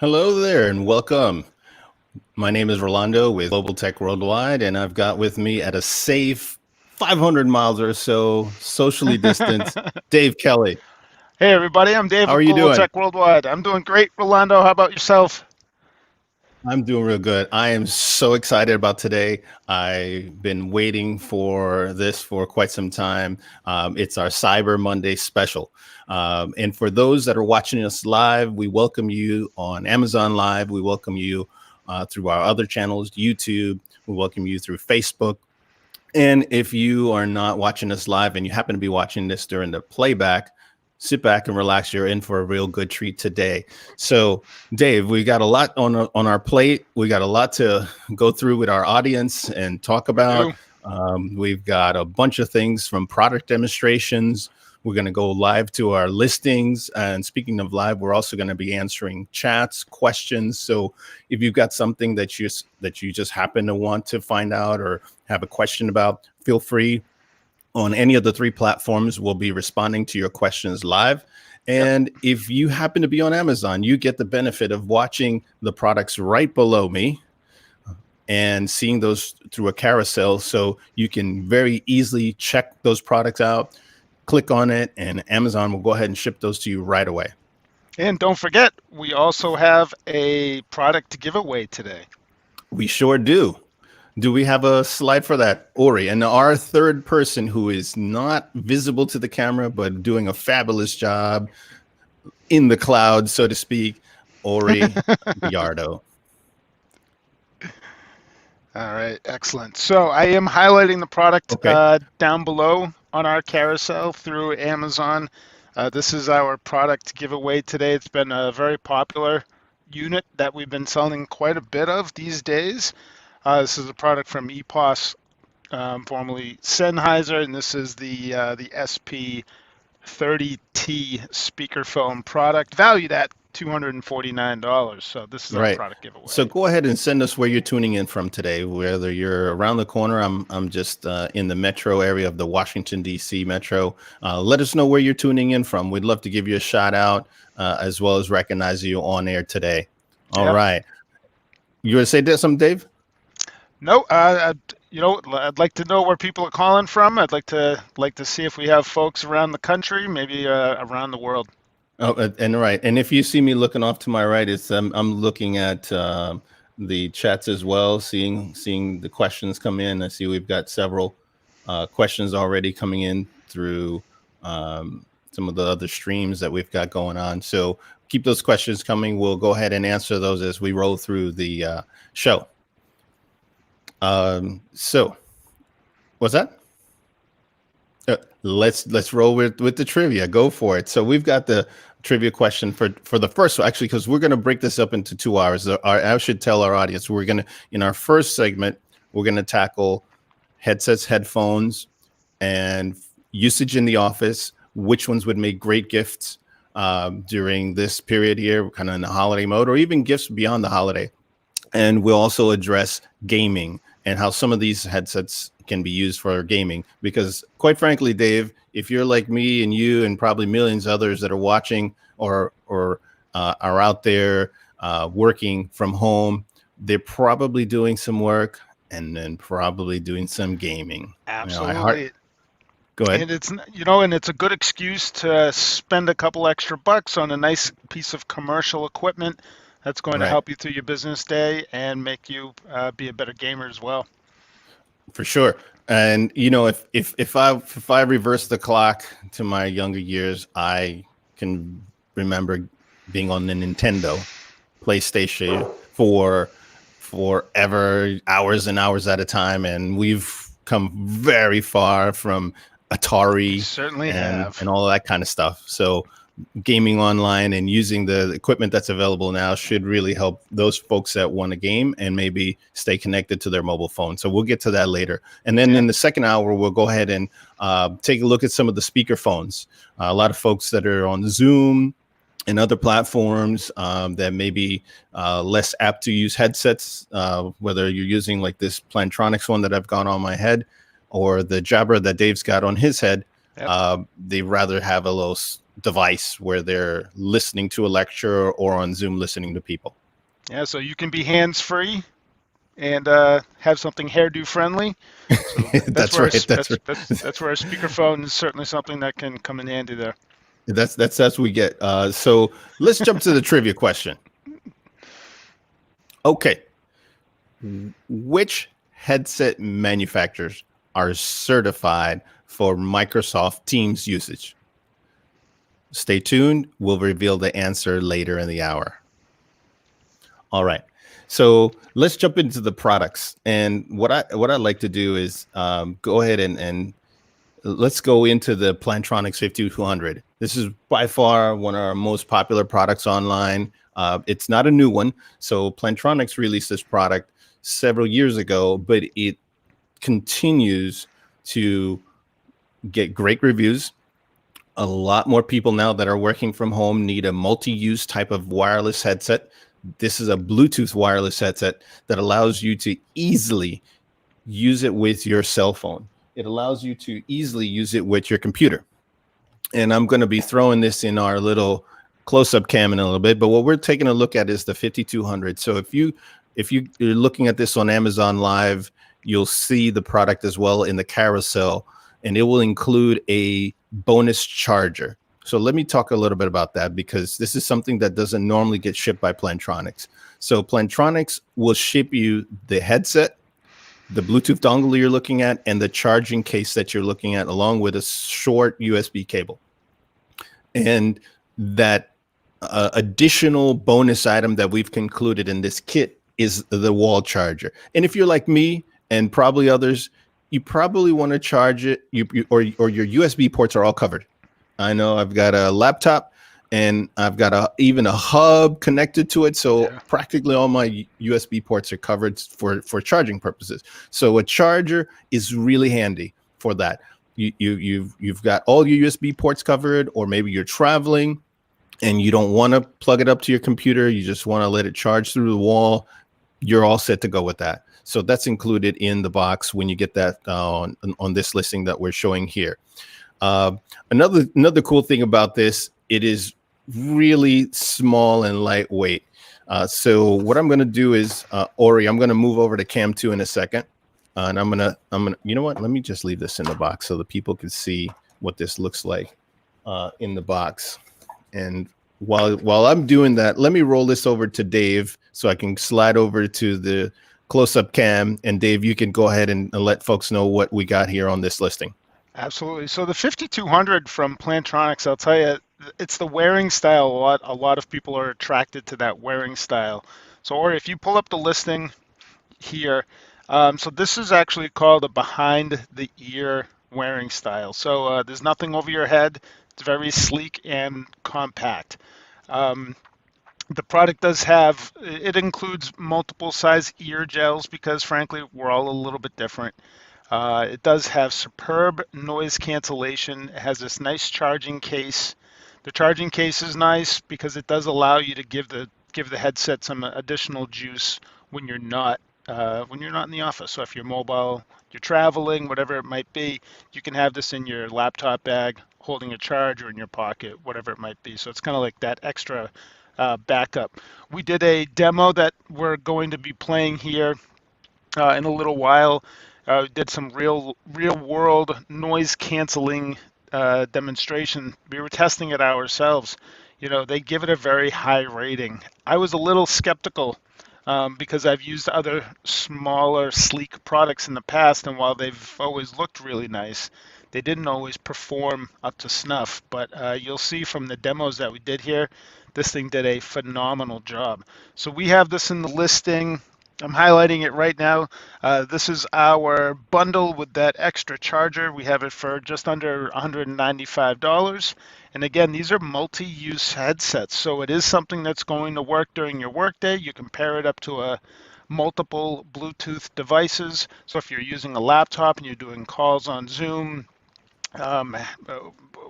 Hello there and welcome. My name is Rolando with Global Tech Worldwide, and I've got with me at a safe 500 miles or so, socially distanced, Dave Kelly. Hey everybody, I'm Dave How are with you Global doing? Tech Worldwide. I'm doing great, Rolando. How about yourself? I'm doing real good. I am so excited about today. I've been waiting for this for quite some time. It's our Cyber Monday special. And for those that are watching us live, we welcome you on Amazon Live. We welcome you through our other channels, YouTube. We welcome you through Facebook. And if you are not watching us live and you happen to be watching this during the playback, sit back and relax. You're in for a real good treat today. So, Dave, we got a lot on our plate. We got a lot to go through with our audience and talk We about. do. We've got a bunch of things from product demonstrations. We're going to go live to our listings. And speaking of live, we're also going to be answering chats, questions. So if you've got something that you just happen to want to find out or have a question about, feel free. On any of the three platforms, we'll be responding to your questions live. Yep. And if you happen to be on Amazon, you get the benefit of watching the products right below me and seeing those through a carousel. So you can very easily check those products out, click on it, and Amazon will go ahead and ship those to you right away. And don't forget, we also have a product giveaway today. We sure do. Do we have a slide for that, Ori? And our third person who is not visible to the camera, but doing a fabulous job in the cloud, so to speak, Ori Gallardo. All right, excellent. So I am highlighting the product Okay. down below on our carousel through Amazon. This is our product giveaway today. It's been a very popular unit that we've been selling quite a bit of these days. This is a product from EPOS, formerly Sennheiser, and this is the SP30T speakerphone product, valued at $249. So this is our Right. product giveaway. So go ahead and send us where you're tuning in from today. Whether you're around the corner, I'm just in the metro area of the Washington, D.C. metro. Let us know where you're tuning in from. We'd love to give you a shout out as well as recognize you on air today. All Yep. right. You want to say something, Dave? No, I'd like to know where people are calling from. I'd like to see if we have folks around the country, maybe around the world. Oh, and right. And if you see me looking off to my right, it's I'm looking at the chats as well, seeing the questions come in. I see we've got several questions already coming in through some of the other streams that we've got going on. So keep those questions coming. We'll go ahead and answer those as we roll through the show. So what's that? Let's roll with the trivia. Go for it. So we've got the trivia question for the first one, actually, because we're going to break this up into 2 hours. I should tell our audience we're going to, in our first segment, we're going to tackle headsets, headphones, and usage in the office. Which ones would make great gifts during this period here, kind of in the holiday mode, or even gifts beyond the holiday. And we'll also address gaming and how some of these headsets can be used for gaming. Because quite frankly, Dave, if you're like me and you and probably millions of others that are watching or are out there working from home, they're probably doing some work and then probably doing some gaming. Absolutely. Go ahead. And it's a good excuse to spend a couple extra bucks on a nice piece of commercial equipment that's going to Right. help you through your business day and make you be a better gamer as well. For sure. And if I reverse the clock to my younger years, I can remember being on the Nintendo, PlayStation for forever, hours and hours at a time, and we've come very far from Atari Certainly have. and all that kind of stuff. So gaming online and using the equipment that's available now should really help those folks that want a game and maybe stay connected to their mobile phone. So we'll get to that later. And then in the second hour, we'll go ahead and take a look at some of the speakerphones. A lot of folks that are on Zoom and other platforms that may be less apt to use headsets, whether you're using like this Plantronics one that I've got on my head or the Jabra that Dave's got on his head. Yep. They rather have a little device where they're listening to a lecture or on Zoom listening to people. Yeah, so you can be hands-free and have something hairdo friendly. So That's right. That's right. that's where a speakerphone is certainly something that can come in handy there. That's what we get. So let's jump to the trivia question. Okay, which headset manufacturers are certified for Microsoft Teams usage? Stay tuned. We'll reveal the answer later in the hour. All right. So let's jump into the products. And what I like to do is go ahead and let's go into the Plantronics 5200. This is by far one of our most popular products online. It's not a new one. So Plantronics released this product several years ago, but it continues to get great reviews. A lot more people now that are working from home need a multi-use type of wireless headset. This is a Bluetooth wireless headset that allows you to easily use it with your cell phone. It allows you to easily use it with your computer. And I'm going to be throwing this in our little close-up cam in a little bit, but what we're taking a look at is the 5200. So if you're looking at this on Amazon Live, you'll see the product as well in the carousel, and it will include a bonus charger. So let me talk a little bit about that, because this is something that doesn't normally get shipped by Plantronics. So Plantronics will ship you the headset, the Bluetooth dongle you're looking at, and the charging case that you're looking at, along with a short USB cable. And that additional bonus item that we've concluded in this kit is the wall charger. And if you're like me and probably others, you probably want to charge it, or your USB ports are all covered. I know I've got a laptop and I've got even a hub connected to it. So practically all my USB ports are covered for charging purposes. So a charger is really handy for that. You've got all your USB ports covered, or maybe you're traveling and you don't want to plug it up to your computer. You just want to let it charge through the wall. You're all set to go with that. So that's included in the box when you get that on this listing that we're showing here. Another cool thing about this, it is really small and lightweight. So what I'm going to do is, Ori, I'm going to move over to Cam 2 in a second. And I'm gonna, you know what? Let me just leave this in the box so that people can see what this looks like in the box. And while I'm doing that, let me roll this over to Dave so I can slide over to the close-up cam. And Dave, you can go ahead and let folks know what we got here on this listing. Absolutely. So the 5200 from Plantronics, I'll tell you, it's the wearing style. A lot of people are attracted to that wearing style. So, or if you pull up the listing here, so this is actually called a behind the ear wearing style. So there's nothing over your head. It's very sleek and compact. The product does have, it includes multiple size ear gels because frankly, we're all a little bit different. It does have superb noise cancellation. It has this nice charging case. The charging case is nice because it does allow you to give the headset some additional juice when you're not in the office. So if you're mobile, you're traveling, whatever it might be, you can have this in your laptop bag, holding a charge, or in your pocket, whatever it might be. So it's kind of like that extra backup. We did a demo that we're going to be playing here in a little while. Did some real world noise canceling demonstration. We were testing it ourselves. You know, they give it a very high rating. I was a little skeptical because I've used other smaller, sleek products in the past, and while they've always looked really nice, they didn't always perform up to snuff. But you'll see from the demos that we did here, this thing did a phenomenal job. So we have this in the listing. I'm highlighting it right now. This is our bundle with that extra charger. We have it for just under $195. And again, these are multi-use headsets. So it is something that's going to work during your workday. You can pair it up to multiple Bluetooth devices. So if you're using a laptop and you're doing calls on Zoom,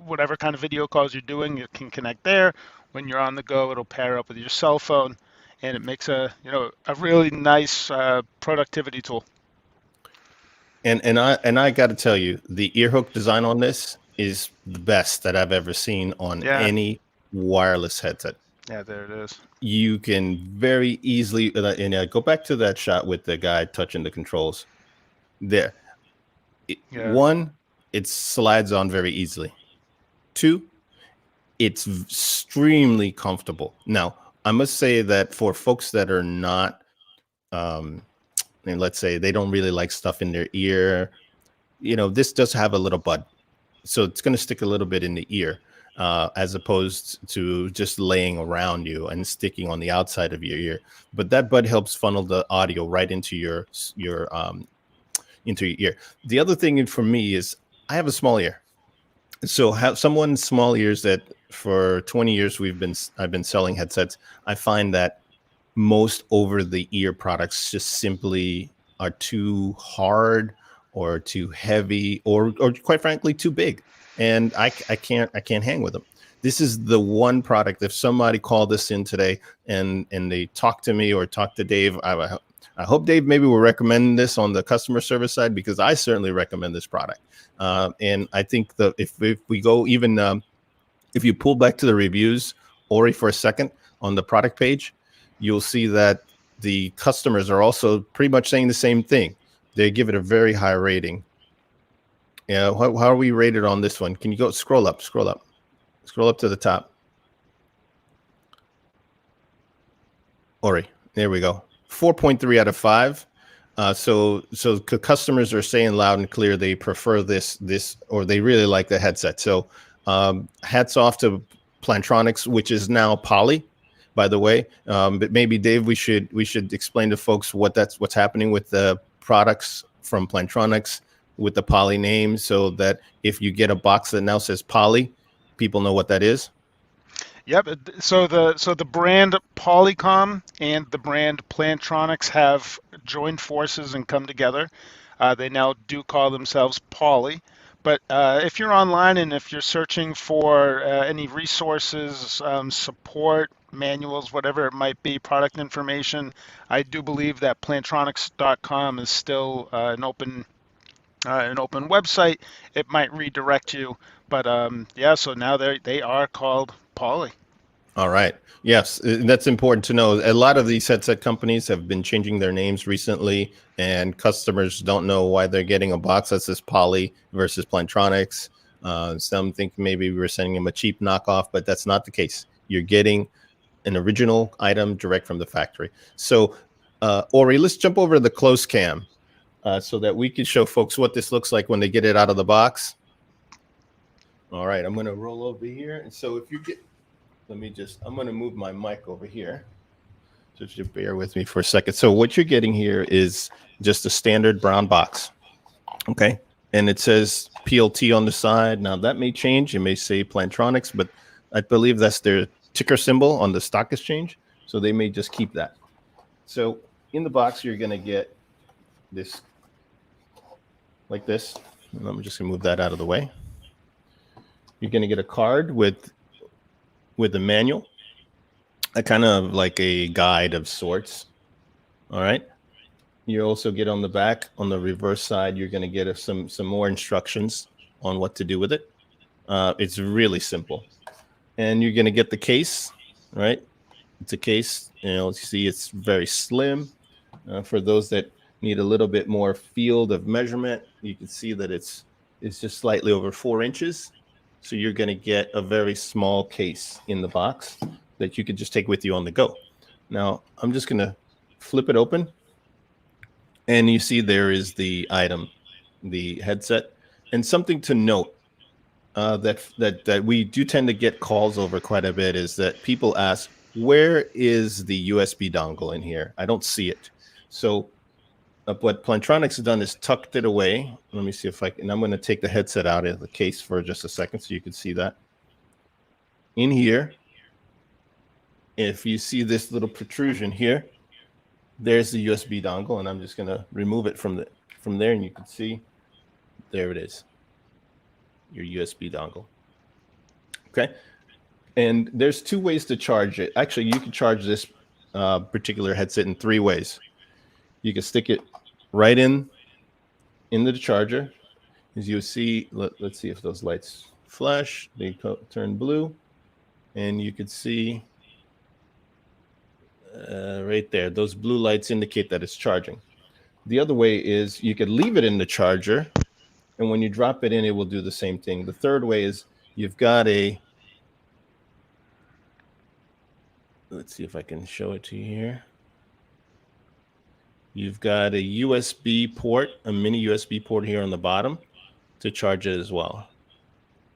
whatever kind of video calls you're doing, you can connect there. When you're on the go, it'll pair up with your cell phone. And it makes a really nice productivity tool. And I got to tell you, the ear hook design on this is the best that I've ever seen on Yeah. any wireless headset. Yeah, there it is. You can very easily, and go back to that shot with the guy touching the controls. There, Yeah. one, it slides on very easily. Two, it's extremely comfortable. Now, I must say that for folks that are not, and let's say they don't really like stuff in their ear, this does have a little bud. So it's going to stick a little bit in the ear, as opposed to just laying around you and sticking on the outside of your ear. But that bud helps funnel the audio right into your ear. The other thing for me is I have a small ear. So have someone small ears that for 20 years I've been selling headsets. I find that most over the ear products just simply are too hard or too heavy or quite frankly too big, and I can't hang with them. This is the one product. If somebody called us in today and they talk to me or talk to Dave, I hope Dave maybe will recommend this on the customer service side, because I certainly recommend this product. And I think that if we go even if you pull back to the reviews, Ori, for a second on the product page, you'll see that the customers are also pretty much saying the same thing. They give it a very high rating. Yeah, how are we rated on this one? Can you go scroll up to the top? Ori, there we go. 4.3 out of 5. So customers are saying loud and clear they prefer this, or they really like the headset. So hats off to Plantronics, which is now Poly, by the way. But maybe Dave, we should explain to folks what's happening with the products from Plantronics with the Poly name, so that if you get a box that now says Poly, people know what that is. Yep. So the brand Polycom and the brand Plantronics have joined forces and come together. They now do call themselves Poly. But if you're online and if you're searching for any resources, support, manuals, whatever it might be, product information, I do believe that plantronics.com is still an open website. It might redirect you, but yeah. So now they are called Poly. All right. Yes, that's important to know. A lot of these headset companies have been changing their names recently, and customers don't know why they're getting a box that says Poly versus Plantronics. Some think maybe we were sending them a cheap knockoff, but that's not the case. You're getting an original item direct from the factory. So, Ori, let's jump over to the close cam so that we can show folks what this looks like when they get it out of the box. All right, I'm going to roll over here. And so if you get... I'm going to move my mic over here. So just bear with me for a second. So what you're getting here is just a standard brown box. Okay. And it says PLT on the side. Now that may change. It may say Plantronics, but I believe that's their ticker symbol on the stock exchange. So they may just keep that. So in the box, you're going to get this like this. And I'm just going to move that out of the way. You're going to get a card with a manual, a kind of like a guide of sorts. All right. You also get on the back, on the reverse side, you're going to get some more instructions on what to do with it. It's really simple. And you're going to get the case, right? It's a case, you see it's very slim. For those that need a little bit more field of measurement, you can see that it's just slightly over 4 inches. So you're going to get a very small case in the box that you could just take with you on the go. Now, I'm just going to flip it open. And you see there is the item, the headset. And something to note that we do tend to get calls over quite a bit is that people ask, where is the USB dongle in here? I don't see it. So what Plantronics has done is tucked it away. Let me see if I can. I'm going to take the headset out of the case for just a second so you can see that. In here, if you see this little protrusion here, there's the USB dongle, and I'm just going to remove it from there, and you can see there it is, your USB dongle. Okay, and there's 2 ways to charge it. Actually, you can charge this particular headset in 3 ways. You can stick it right into the charger. As you see, let's see if those lights flash. They turn blue, and you could see right there, those blue lights indicate that it's charging. The other way is you could leave it in the charger, and when you drop it in, it will do the same thing. The third way is you've got a, let's see if I can show it to you here. You've got a USB port, a mini USB port here on the bottom to charge it as well.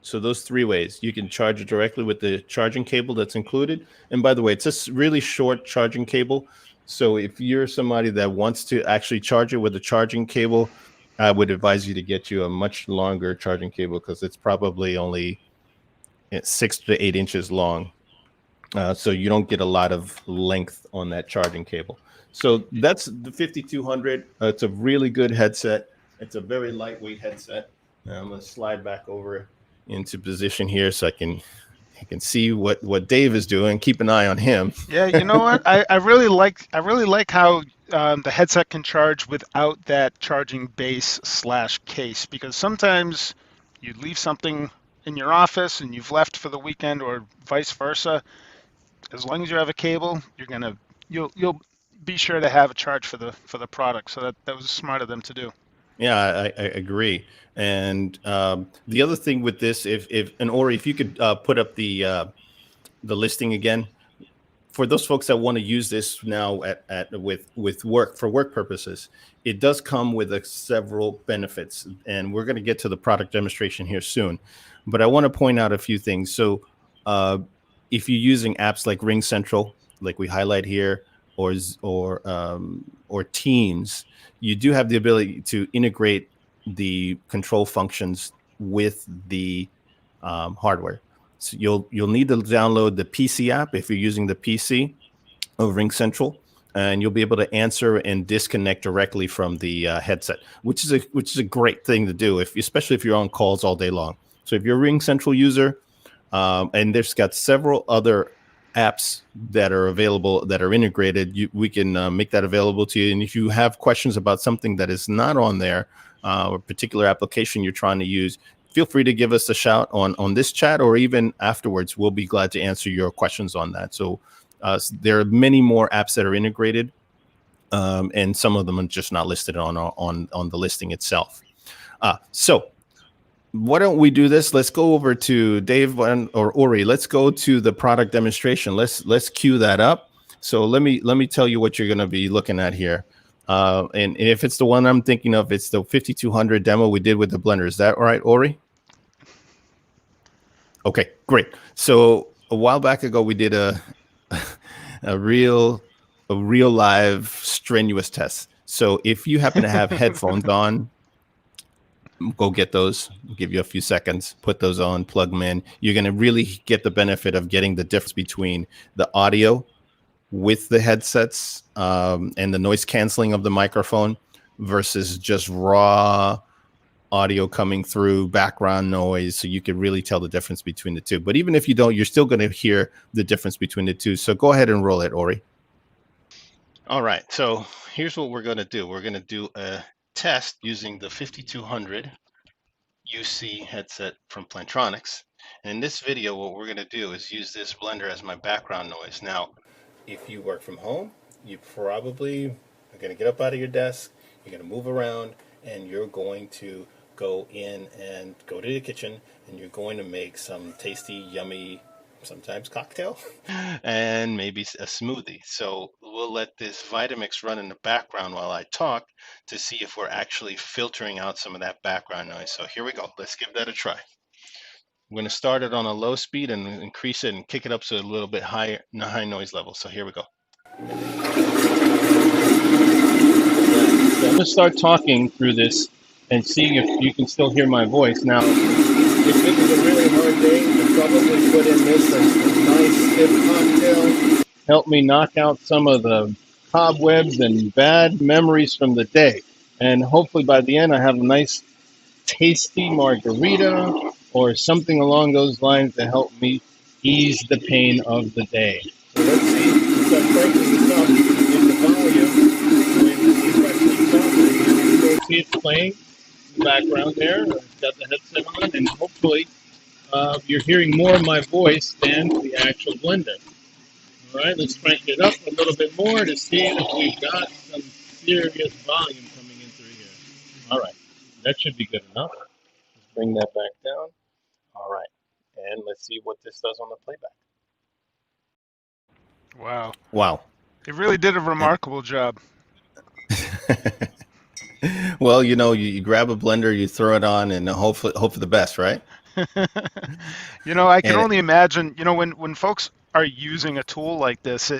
So those three ways. You can charge it directly with the charging cable that's included. And by the way, it's a really short charging cable. So if you're somebody that wants to actually charge it with a charging cable, I would advise you to get you a much longer charging cable because it's probably only 6 to 8 inches long. So you don't get a lot of length on that charging cable. So that's the 5200. It's a really good headset. It's a very lightweight headset. I'm going to slide back over into position here so I can see what Dave is doing. Keep an eye on him. Yeah, you know what? I really like how the headset can charge without that charging base / case, because sometimes you leave something in your office and you've left for the weekend or vice versa. As long as you have a cable, you'll be sure to have a charge for the product. So that was smart of them to do. Yeah, I agree. And the other thing with this, and Ori, if you could put up the listing again for those folks that want to use this now with work purposes, it does come with several benefits, and we're going to get to the product demonstration here soon. But I want to point out a few things. So if you're using apps like Ring Central, like we highlight here, or Teams, you do have the ability to integrate the control functions with the hardware. So you'll need to download the PC app if you're using the PC of Ring Central, and you'll be able to answer and disconnect directly from the headset, which is a great thing to do, especially if you're on calls all day long. So if you're a Ring Central user, and there's got several other apps that are available that are integrated, we can make that available to you. And if you have questions about something that is not on there, or a particular application you're trying to use, feel free to give us a shout on this chat, or even afterwards. We'll be glad to answer your questions on that. So there are many more apps that are integrated, and some of them are just not listed on the listing itself. So why don't we do this? Let's go over to Dave or Ori. Let's go to the product demonstration. Let's cue that up. So let me tell you what you're going to be looking at here. And if it's the one I'm thinking of, it's the 5200 demo we did with the blender. Is that all right, Ori? Okay, great. So a while back ago, we did a real live strenuous test. So if you happen to have headphones on, go get those. I'll give you a few seconds. Put those on, plug them in. You're going to really get the benefit of getting the difference between the audio with the headsets and the noise canceling of the microphone versus just raw audio coming through, background noise. So you can really tell the difference between the two. But even if you don't, you're still going to hear the difference between the two. So go ahead and roll it, Ori. All right. So here's what we're going to do. We're going to do a test using the 5200 UC headset from Plantronics. And in this video, what we're going to do is use this blender as my background noise. Now, if you work from home, you probably are going to get up out of your desk, you're going to move around, and you're going to go in and go to the kitchen, and you're going to make some tasty, yummy, sometimes cocktail, and maybe a smoothie. So we'll let this Vitamix run in the background while I talk to see if we're actually filtering out some of that background noise. So here we go. Let's give that a try. I'm going to start it on a low speed and increase it and kick it up to a little bit higher, high noise level. So here we go. So I'm going to start talking through this and seeing if you can still hear my voice. Now, if it was a really hard day, I'd probably put in this as a nice stiff cocktail. Help me knock out some of the cobwebs and bad memories from the day. And hopefully by the end, I have a nice tasty margarita or something along those lines to help me ease the pain of the day. So let's see. We've got cranking this up in the volume. And if I keep talking, you can still see it playing in the background there. got the headset on, and hopefully you're hearing more of my voice than the actual blender. All right, let's crank it up a little bit more to see if we've got some serious volume coming in through here. All right, that should be good enough. Let's bring that back down. All right, and let's see what this does on the playback. Wow. Wow. It really did a remarkable job. Well, you grab a blender, you throw it on, and hope for the best, right? I can And only imagine, when folks are using a tool like this,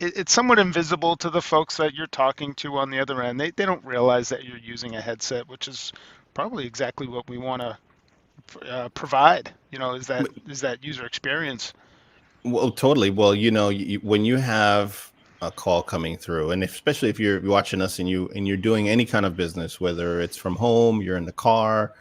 it's somewhat invisible to the folks that you're talking to on the other end. They don't realize that you're using a headset, which is probably exactly what we want to provide, is that user experience. well, totally. Well, when you have a call coming through, and especially if you're watching us and you're doing any kind of business, whether it's from home, you're in the car,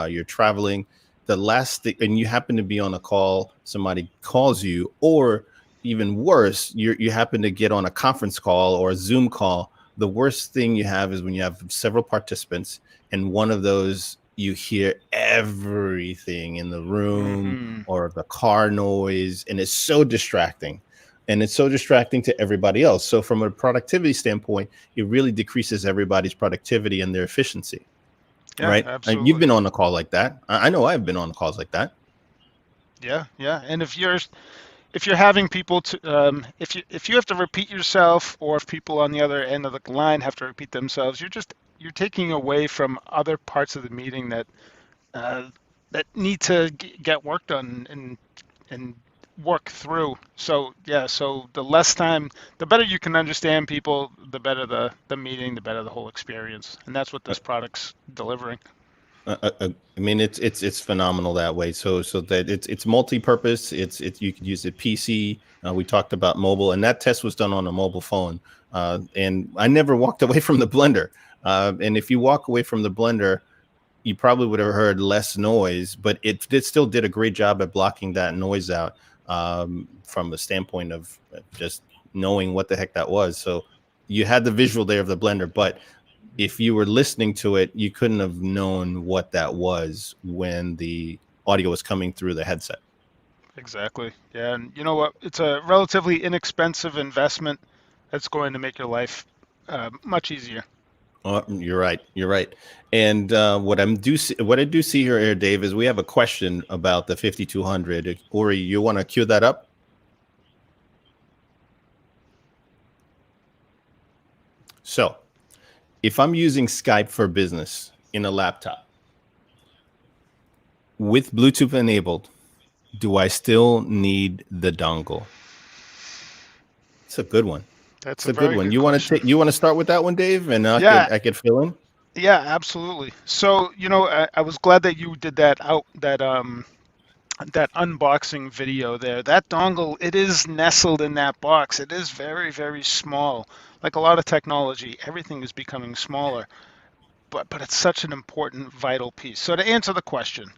you're traveling, the last thing, and you happen to be on a call, somebody calls you, or even worse, you happen to get on a conference call or a Zoom call. The worst thing you have is when you have several participants, and one of those, you hear everything in the room Mm-hmm. or the car noise, and it's so distracting. And it's so distracting to everybody else. So from a productivity standpoint, it really decreases everybody's productivity and their efficiency. Yeah, Right? And you've absolutely. been on a call like that. I know I've been on calls like that. Yeah, yeah. And if you're having people to if you have to repeat yourself, or if people on the other end of the line have to repeat themselves, you're taking away from other parts of the meeting uh, that need to get work done and work through. So yeah, so the less time, the better you can understand people, the better the meeting, the better the whole experience, and that's what this product's delivering. I mean, it's phenomenal that way. So that it's multi-purpose. It's you could use a PC. We talked about mobile, and that test was done on a mobile phone. And I never walked away from the blender. And if you walk away from the blender, you probably would have heard less noise, but it still did a great job at blocking that noise out, from a standpoint of just knowing what the heck that was. So you had the visual there of the blender, but if you were listening to it, you couldn't have known what that was when the audio was coming through the headset. Exactly. Yeah, and you know what? It's a relatively inexpensive investment that's going to make your life much easier. Oh, you're right. You're right. And what I do see here, Dave, is we have a question about the 5200. Ori, you want to cue that up? So, if I'm using Skype for business in a laptop with Bluetooth enabled, do I still need the dongle? It's a good one. That's It's a a good very one. good question. You want to start with that one, Dave, and Yeah, I could fill in. yeah, absolutely. So, I was glad that you did that unboxing video there. That dongle, it is nestled in that box. It is very, very small. Like a lot of technology, everything is becoming smaller, but it's such an important, vital piece. So to answer the question,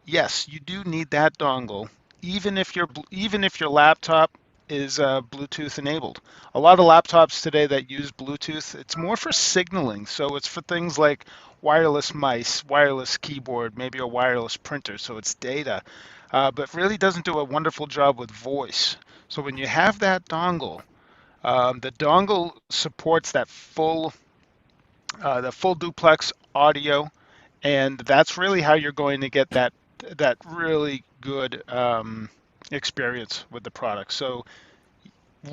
yes, you do need that dongle, even if your laptop is Bluetooth enabled. A lot of laptops today that use Bluetooth, it's more for signaling. So it's for things like wireless mice, wireless keyboard, maybe a wireless printer. So it's data, but really doesn't do a wonderful job with voice. So when you have that dongle, the dongle supports the full duplex audio, and that's really how you're going to get that really good experience with the product. So,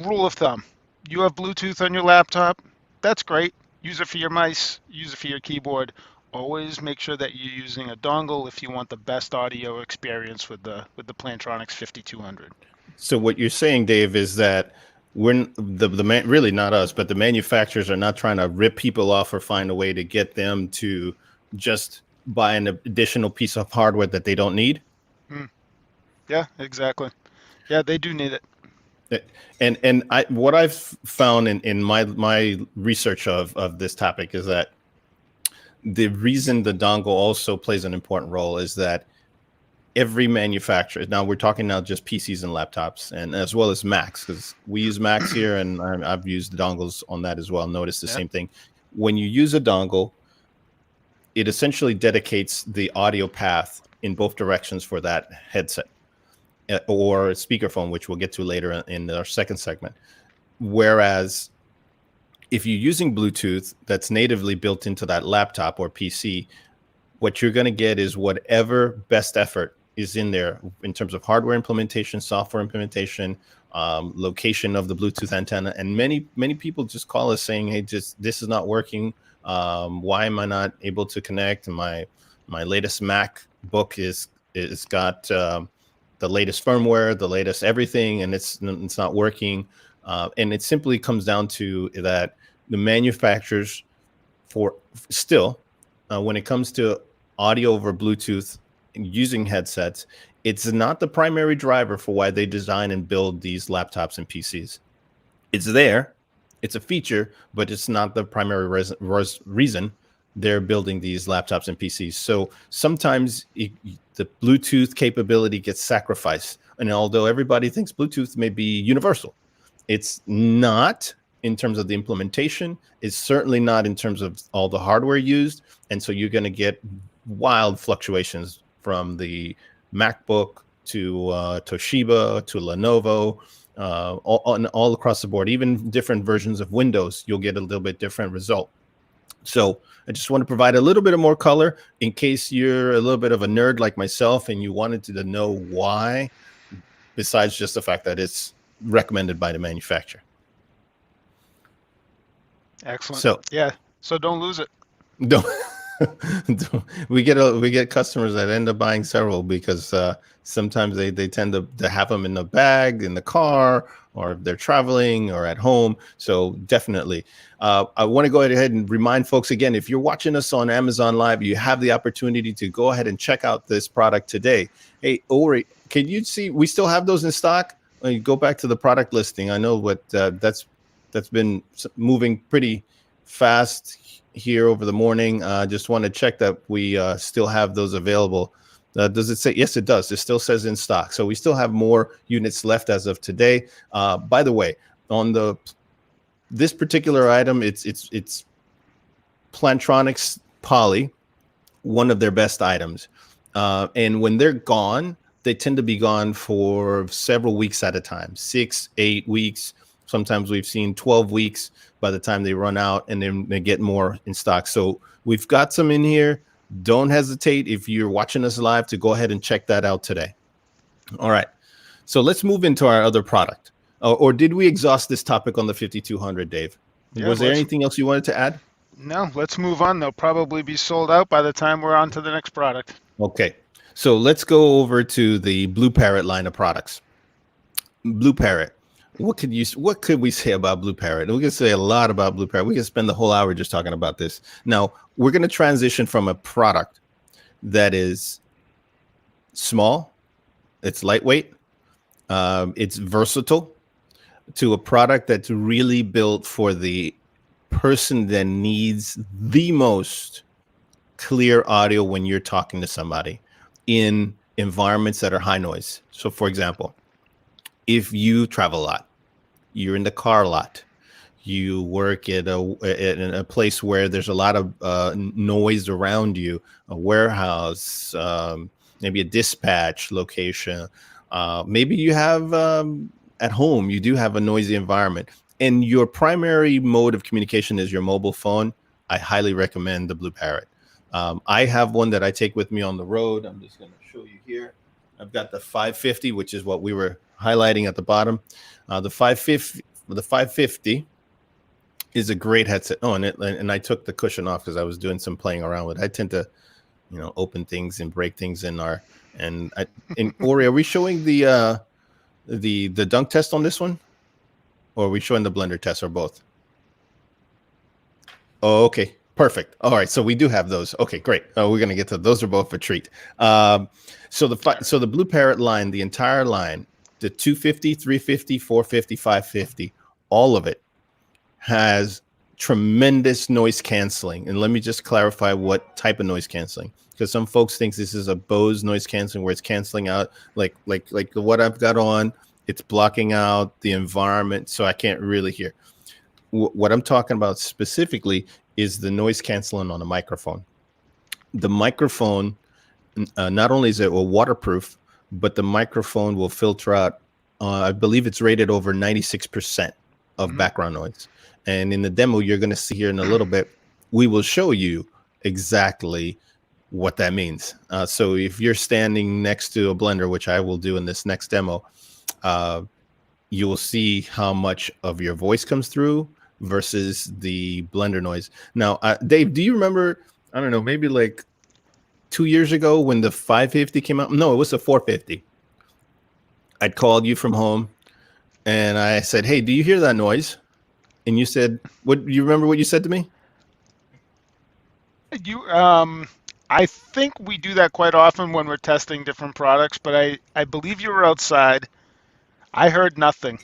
rule of thumb: you have Bluetooth on your laptop, that's great. Use it for your mice, use it for your keyboard. Always make sure that you're using a dongle if you want the best audio experience with the Plantronics 5200. So what you're saying, Dave, is that we're really not us, but the manufacturers are not trying to rip people off or find a way to get them to just buy an additional piece of hardware that they don't need. Yeah, exactly. Yeah, they do need it. And what I've found in my research of this topic is that the reason the dongle also plays an important role is that every manufacturer, now we're talking now just PCs and laptops, and as well as Macs, because we use Macs here, and I've used the dongles on that as well. Notice the same thing. When you use a dongle, it essentially dedicates the audio path in both directions for that headset or speakerphone, which we'll get to later in our second segment. Whereas if you're using Bluetooth that's natively built into that laptop or PC, what you're going to get is whatever best effort is in there in terms of hardware implementation, software implementation, location of the Bluetooth antenna. And many people just call us saying, hey, just this is not working. Why am I not able to connect? My latest MacBook is got the latest firmware, the latest everything, and it's not working. And it simply comes down to that the manufacturers when it comes to audio over Bluetooth using headsets, it's not the primary driver for why they design and build these laptops and PCs. It's there, it's a feature, but it's not the primary reason they're building these laptops and PCs. So sometimes the Bluetooth capability gets sacrificed. And although everybody thinks Bluetooth may be universal, it's not in terms of the implementation. It's certainly not in terms of all the hardware used. And so you're going to get wild fluctuations from the MacBook to Toshiba to Lenovo, all across the board. Even different versions of Windows, you'll get a little bit different result. So I just want to provide a little bit of more color in case you're a little bit of a nerd like myself and you wanted to know why, besides just the fact that it's recommended by the manufacturer. Excellent. So yeah, so don't lose it. Don't. we get customers that end up buying several because sometimes they tend to have them in the bag in the car, or if they're traveling or at home. So definitely I want to go ahead and remind folks again, if you're watching us on Amazon Live, you have the opportunity to go ahead and check out this product today. Hey, Ori, can you see we still have those in stock? You go back to the product listing. I know what that's been moving pretty fast here over the morning. Just want to check that we still have those available. Does it say? Yes, it does. It still says in stock. So we still have more units left as of today. By the way, on this particular item, it's Plantronics Poly, one of their best items. And when they're gone, they tend to be gone for several weeks at a time, 6, 8 weeks. Sometimes we've seen 12 weeks by the time they run out, and then they get more in stock. So we've got some in here. Don't hesitate if you're watching us live to go ahead and check that out today. All right. So let's move into our other product. Or did we exhaust this topic on the 5200, Dave? Yeah, Was there anything else you wanted to add? No, let's move on. They'll probably be sold out by the time we're on to the next product. Okay. So let's go over to the Blueparrott line of products. Blueparrott. What could we say about Blueparrott? We can say a lot about Blueparrott. We can spend the whole hour just talking about this. Now, we're going to transition from a product that is small, it's lightweight, it's versatile, to a product that's really built for the person that needs the most clear audio when you're talking to somebody in environments that are high noise. So, for example, if you travel a lot, you're in the car a lot, you work at a place where there's a lot of noise around you, a warehouse, maybe a dispatch location, maybe you have at home, you do have a noisy environment, and your primary mode of communication is your mobile phone, I highly recommend the Blueparrott. I have one that I take with me on the road. I'm just going to show you here. I've got the 550, which is what we were highlighting at the bottom. The 550 is a great headset. Oh, and I took the cushion off because I was doing some playing around with it. I tend to, open things and break things in our. And Ori, are we showing the dunk test on this one, or are we showing the blender test, or both? Oh, okay. Perfect. All right. So we do have those. Okay, great. We're going to get to those. Are both a treat. So the Blueparrott line, the entire line, the 250, 350, 450, 550, all of it has tremendous noise canceling. And let me just clarify what type of noise canceling, because some folks think this is a Bose noise canceling where it's canceling out like what I've got on. It's blocking out the environment, so I can't really hear. What I'm talking about specifically is the noise canceling on a microphone. the microphone, not only is it waterproof, but the microphone will filter out, I believe it's rated over 96% of background noise. And in the demo you're going to see here in a little bit, we will show you exactly what that means. So if you're standing next to a blender, which I will do in this next demo, you will see how much of your voice comes through versus the blender noise. Now, Dave, do you remember, I don't know, maybe like 2 years ago when the 550 came out? No, it was the 450. I'd called you from home and I said, hey, do you hear that noise? And you said, what, you remember what you said to me? I think we do that quite often when we're testing different products, but I believe you were outside. I heard nothing.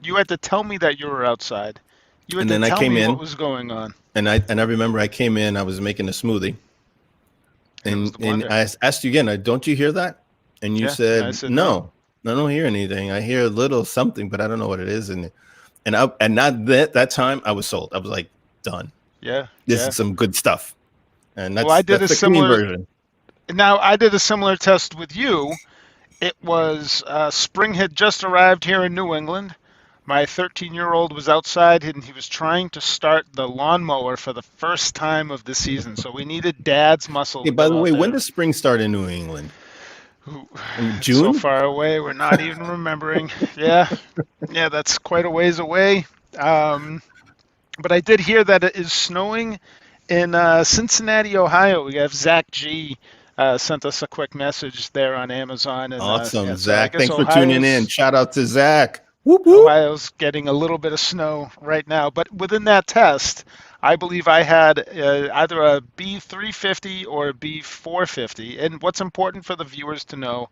You had to tell me that you were outside. You had And to then I tell came me in, what was going on. and I remember I came in, I was making a smoothie. It was And the blender. I asked you again, don't you hear that? And you Yeah, said, I said no, I don't hear anything. I hear a little something, but I don't know what it is. And not that time I was sold. I was like, done. Yeah, This yeah. is some good stuff. And Well, I did that's a the clean similar. version. Now I did a similar test with you. It was spring had just arrived here in New England. My 13-year-old was outside and he was trying to start the lawnmower for the first time of the season. So we needed Dad's muscle Hey, to by the go out way, when there. does spring start in New England? In It's so June? far away, we're not even remembering. Yeah, that's quite a ways away. But I did hear that it is snowing in Cincinnati, Ohio. We have Zach G sent us a quick message there on Amazon, and Awesome, yeah, so I Zach. guess Thanks for tuning in. Ohio's Shout out to Zach. Whoop, whoop. getting a little bit of snow right now. But within that test, I believe I had either a B350 or a B450. And what's important for the viewers to know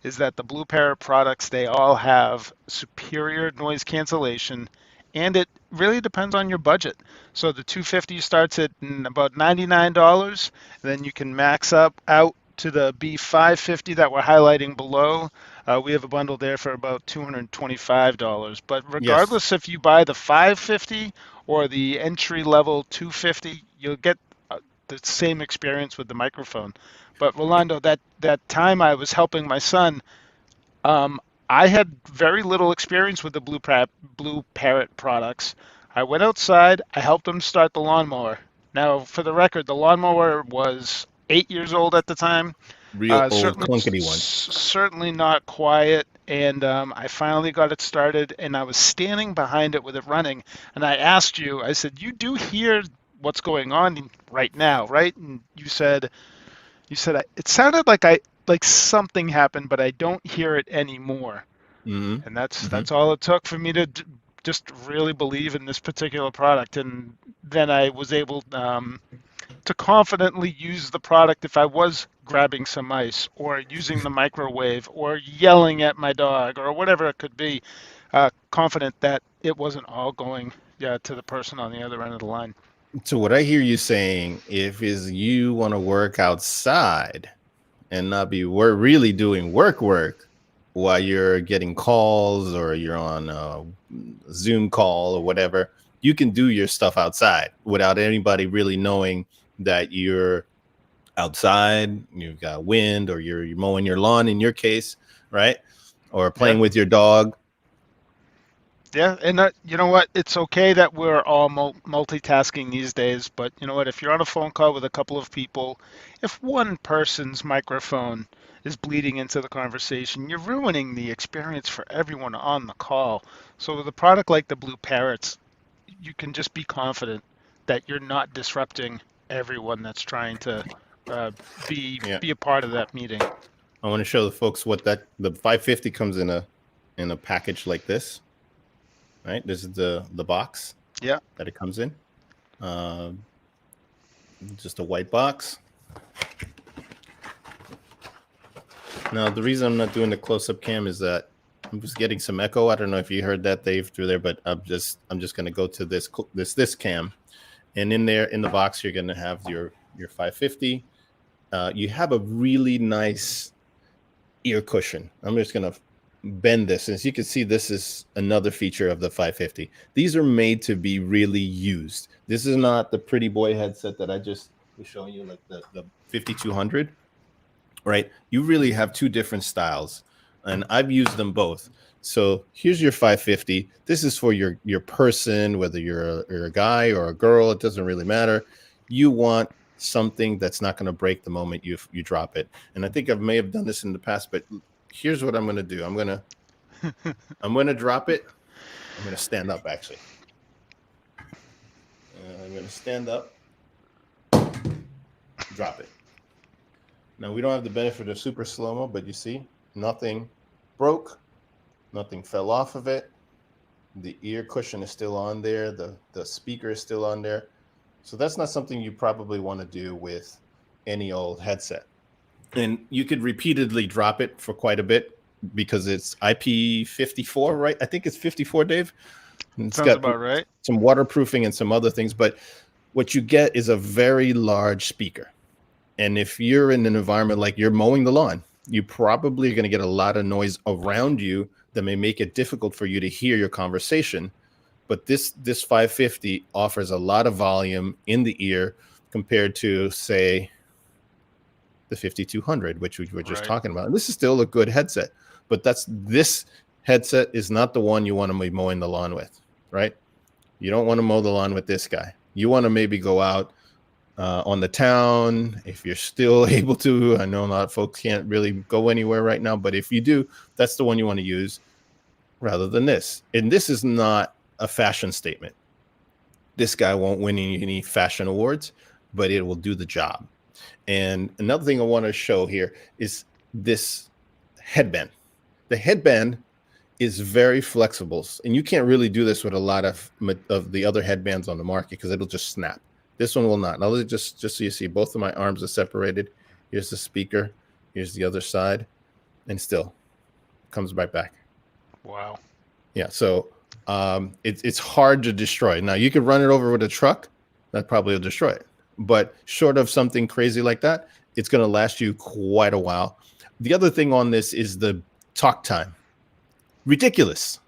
is that the Blueparrott products, they all have superior noise cancellation, and it really depends on your budget. So the 250 starts at about $99, then you can max up out to the B550 that we're highlighting below. We have a bundle there for about $225. But Yes. regardless if you buy the 550 or the entry level 250, you'll get the same experience with the microphone. But Rolando, that time I was helping my son, I had very little experience with the Blueparrott products. I went outside, I helped him start the lawnmower. Now, for the record, the lawnmower was 8 years old at the time. Real old Certainly, clunkety one. certainly not quiet. And I finally got it started, and I was standing behind it with it running. And I asked you, I said, "You do hear what's going on right now, right?" And you said, it sounded like something happened, but I don't hear it anymore. Mm-hmm. And that's all it took for me to just really believe in this particular product. And then I was able to confidently use the product if I was grabbing some ice or using the microwave or yelling at my dog or whatever it could be, confident that it wasn't all going to the person on the other end of the line. So what I hear you saying, if is you want to work outside and not be really doing work while you're getting calls or you're on a Zoom call or whatever, you can do your stuff outside without anybody really knowing that you're outside, you've got wind, or you're mowing your lawn in your case, right? Or playing with your dog. Yeah, and you know what? It's okay that we're all multitasking these days, but you know what? If you're on a phone call with a couple of people, if one person's microphone is bleeding into the conversation, you're ruining the experience for everyone on the call. So with a product like the Blueparrotts, you can just be confident that you're not disrupting everyone that's trying to be a part of that meeting. I want to show the folks what the 550 comes in a package like this. Right, this is the box. Yeah, that it comes in. Just a white box. Now, the reason I'm not doing the close-up cam is that I'm just getting some echo. I don't know if you heard that, Dave, through there, but I'm just going to go to this cam, and in the box you're going to have your 550. You have a really nice ear cushion. I'm just going to bend this. As you can see, this is another feature of the 550. These are made to be really used. This is not the pretty boy headset that I just we're showing you like the 5200, right? You really have two different styles, and I've used them both. So here's your 550. This is for your person, whether you're a guy or a girl, it doesn't really matter. You want something that's not going to break the moment you drop it. And I think I may have done this in the past, but here's what I'm going to do. I'm going to drop it. I'm going to stand up, actually. I'm going to stand up, drop it. Now, we don't have the benefit of super slow-mo, but you see, nothing broke, nothing fell off of it. The ear cushion is still on there. The speaker is still on there. So that's not something you probably want to do with any old headset. And you could repeatedly drop it for quite a bit because it's IP54, right? I think it's 54, Dave. It's Sounds got about right. some waterproofing and some other things, but what you get is a very large speaker. And if you're in an environment like you're mowing the lawn, you probably are going to get a lot of noise around you that may make it difficult for you to hear your conversation. But this 550 offers a lot of volume in the ear compared to, say, the 5200, which we were just talking about. And this is still a good headset, but this headset is not the one you want to be mowing the lawn with, right? You don't want to mow the lawn with this guy. You want to maybe go out on the town if you're still able to. I know a lot of folks can't really go anywhere right now, but if you do, that's the one you want to use rather than this. And this is not a fashion statement. This guy won't win any fashion awards, but it will do the job. And another thing I want to show here is this headband. The headband is very flexible, and you can't really do this with a lot of the other headbands on the market because it'll just snap. This one will not. Now, just so you see, both of my arms are separated. Here's the speaker. Here's the other side, and still comes right back. Wow. Yeah. So it's hard to destroy. Now, you could run it over with a truck. That probably will destroy it. But short of something crazy like that, it's going to last you quite a while. The other thing on this is the talk time. Ridiculous.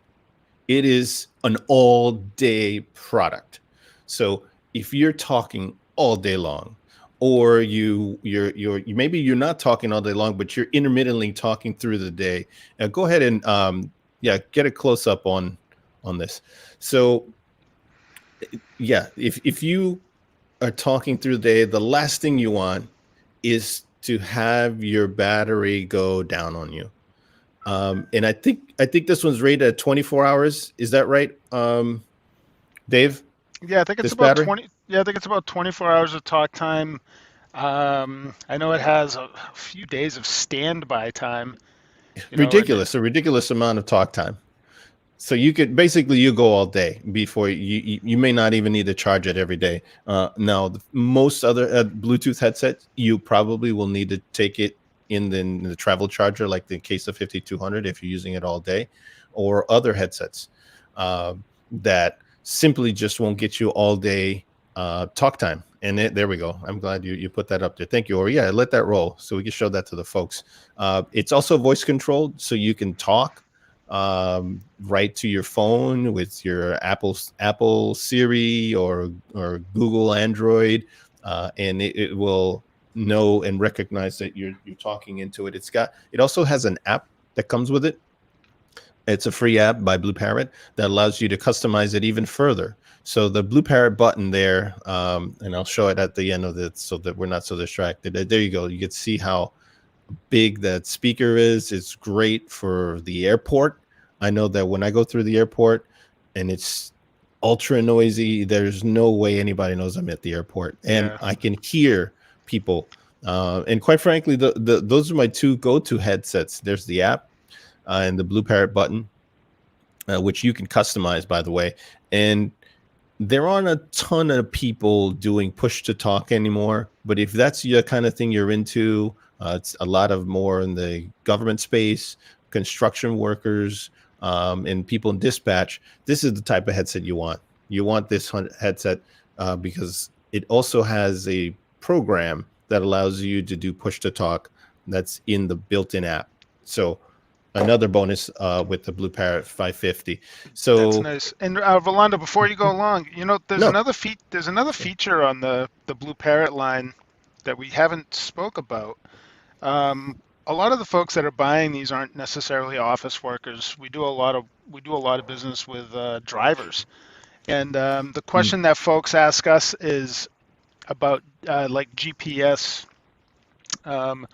It is an all-day product. So if you're talking all day long, or maybe you're not talking all day long, but you're intermittently talking through the day, go ahead and get a close up on this. So yeah, if you are talking through the day, the last thing you want is to have your battery go down on you. And I think this one's rated at 24 hours. Is that right, Dave? Yeah, I think it's about 20. Yeah, I think it's about 24 hours of talk time. I know it has a few days of standby time. Ridiculous, a ridiculous amount of talk time. So you go all day before you may not even need to charge it every day. Now, most other Bluetooth headsets, you probably will need to take it in the travel charger, like the case of 5200, if you're using it all day, or other headsets that simply just won't get you all day talk time. And there we go. I'm glad you put that up there. Thank you. Or yeah, let that roll so we can show that to the folks. It's also voice controlled, so you can talk right to your phone with your Apple Siri or Google Android, and it will know and recognize that you're talking into it. It also has an app that comes with it. It's a free app by Blueparrott that allows you to customize it even further. So the Blueparrott button there, and I'll show it at the end of it so that we're not so distracted. There you go. You can see how big that speaker is. It's great for the airport. I know that when I go through the airport and it's ultra noisy, there's no way anybody knows I'm at the airport. And I can hear people. And quite frankly, those are my two go-to headsets. There's the app and the Blueparrott button, which you can customize, by the way. And there aren't a ton of people doing push to talk anymore. But if that's the kind of thing you're into, it's a lot of more in the government space, construction workers, and people in dispatch. This is the type of headset you want. You want this headset because it also has a program that allows you to do push to talk that's in the built-in app. So another bonus with the Blueparrott 550. That's So nice. And Rolando, before you go along, there's no, another feature on the Blueparrott line that we haven't spoke about. A lot of the folks that are buying these aren't necessarily office workers. We do a lot of business with drivers, and the question that folks ask us is about like um,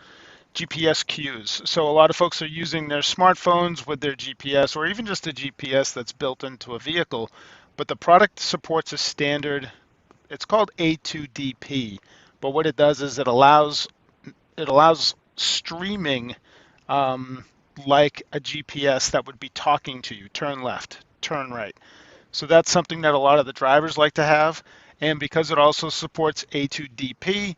GPS cues. So a lot of folks are using their smartphones with their GPS, or even just a GPS that's built into a vehicle. But the product supports a standard. It's called A2DP. But what it does is it allows streaming um, like a GPS that would be talking to you. Turn left, turn right. So that's something that a lot of the drivers like to have. And because it also supports A2DP,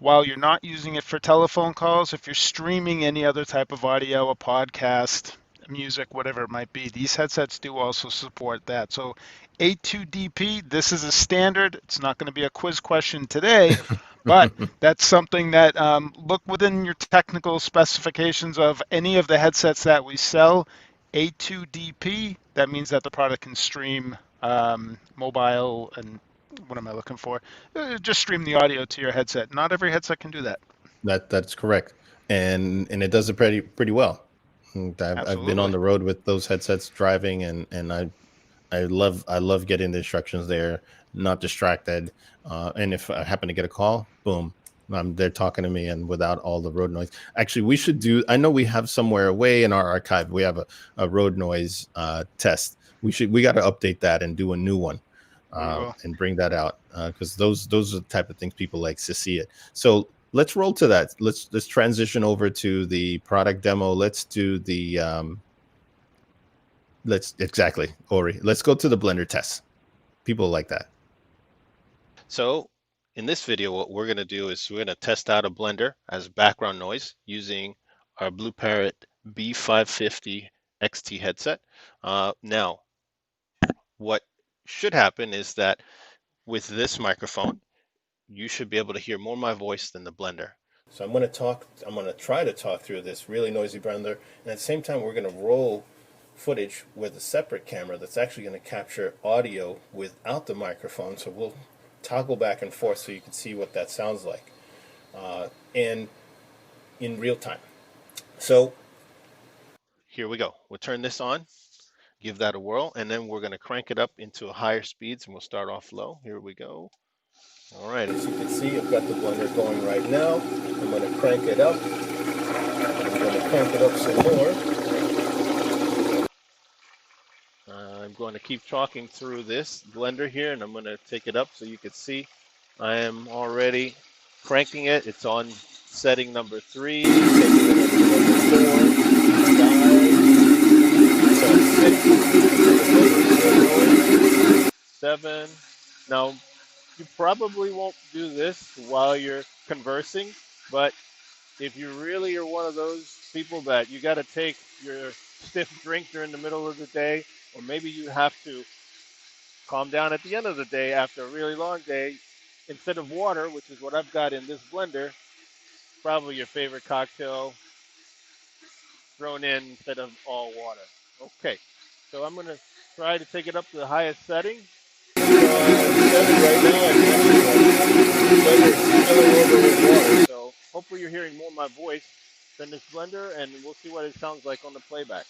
while you're not using it for telephone calls, if you're streaming any other type of audio, a podcast, music, whatever it might be, these headsets do also support that. So A2DP, this is a standard. It's not going to be a quiz question today, but that's something that look within your technical specifications of any of the headsets that we sell. A2DP, that means that the product can stream mobile and what am I looking for? Just stream the audio to your headset. Not every headset can do that. that's correct, and it does it pretty well. I've been on the road with those headsets driving, and I love getting the instructions there, not distracted, and if I happen to get a call, boom, they're talking to me and without all the road noise. Actually, we should do. I know we have somewhere away in our archive. We have a road noise test. We got to update that and do a new one. And bring that out because those are the type of things people like to see it. So let's roll to that. Let's transition over to the product demo. Let's do the Ori. Let's go to the blender test. People like that. So in this video, what we're going to do is we're going to test out a blender as background noise using our Blueparrott B550 XT headset. Now, what should happen is that with this microphone, you should be able to hear more my voice than the blender. So I'm going to try to talk through this really noisy blender, and at the same time we're going to roll footage with a separate camera that's actually going to capture audio without the microphone. So we'll toggle back and forth so you can see what that sounds like, and in real time. So here we go. We'll turn this on. Give that a whirl, and then we're going to crank it up into higher speeds, and we'll start off low. Here we go. All right. As you can see, I've got the blender going right now. I'm going to crank it up. I'm going to crank it up some more. I'm going to keep talking through this blender here, and I'm going to take it up so you can see I am already cranking it. It's on setting number 3, taking it up to number 4, 7. Now, you probably won't do this while you're conversing, but if you really are one of those people that you got to take your stiff drink during the middle of the day, or maybe you have to calm down at the end of the day after a really long day, instead of water, which is what I've got in this blender, probably your favorite cocktail thrown in instead of all water. Okay, so I'm going to try to take it up to the highest setting. So hopefully you're hearing more of my voice than this blender, and we'll see what it sounds like on the playback.